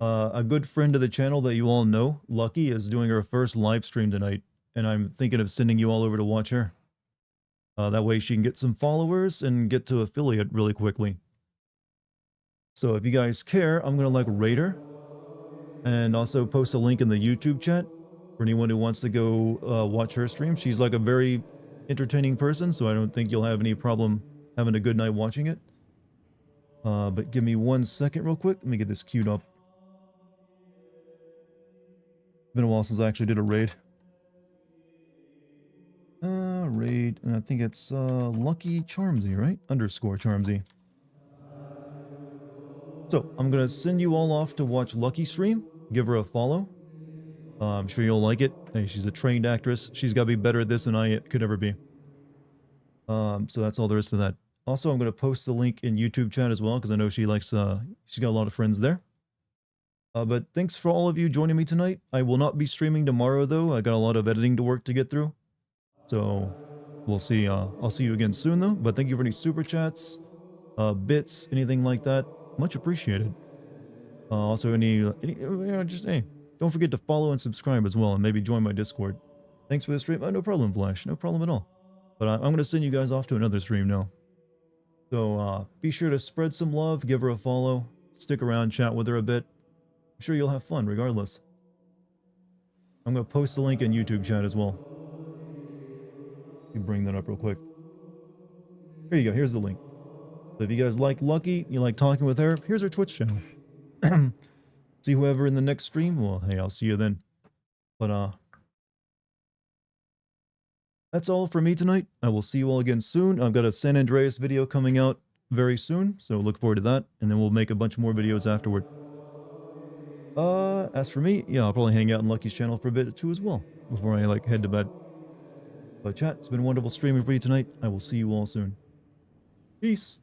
a good friend of the channel that you all know, Lucky, is doing her first live stream tonight, and I'm thinking of sending you all over to watch her. That way she can get some followers and get to affiliate really quickly. So if you guys care, I'm gonna rate her, and also post a link in the YouTube chat for anyone who wants to go watch her stream. She's a very entertaining person, so I don't think you'll have any problem having a good night watching it. But give me 1 second real quick. Let me get this queued up. Been a while since I actually did a raid. Raid, and I think it's Lucky Charmsy, right? Underscore Charmsy. So, I'm gonna send you all off to watch Lucky stream. Give her a follow. I'm sure you'll like it. Hey, she's a trained actress. She's gotta be better at this than I could ever be. So that's all there is to that. Also, I'm going to post the link in YouTube chat as well, because I know she likes, she's got a lot of friends there. But thanks for all of you joining me tonight. I will not be streaming tomorrow, though. I got a lot of editing to work to get through. So, we'll see. I'll see you again soon, though. But thank you for any super chats, bits, anything like that. Much appreciated. Also, just, hey, don't forget to follow and subscribe as well, and maybe join my Discord. Thanks for the stream. No problem, Flash. No problem at all. But I'm going to send you guys off to another stream now. So be sure to spread some love, give her a follow, stick around, chat with her a bit. I'm sure you'll have fun regardless. I'm going to post the link in YouTube chat as well. Let me bring that up real quick. Here you go. Here's the link. So if you guys like Lucky, you like talking with her, here's her Twitch channel. See whoever in the next stream? Well, hey, I'll see you then. But that's all for me tonight. I will see you all again soon. I've got a San Andreas video coming out very soon, so look forward to that. And then we'll make a bunch more videos afterward. As for me, yeah, I'll probably hang out in Lucky's channel for a bit too as well, before I, like, head to bed. But chat, it's been wonderful streaming for you tonight. I will see you all soon. Peace.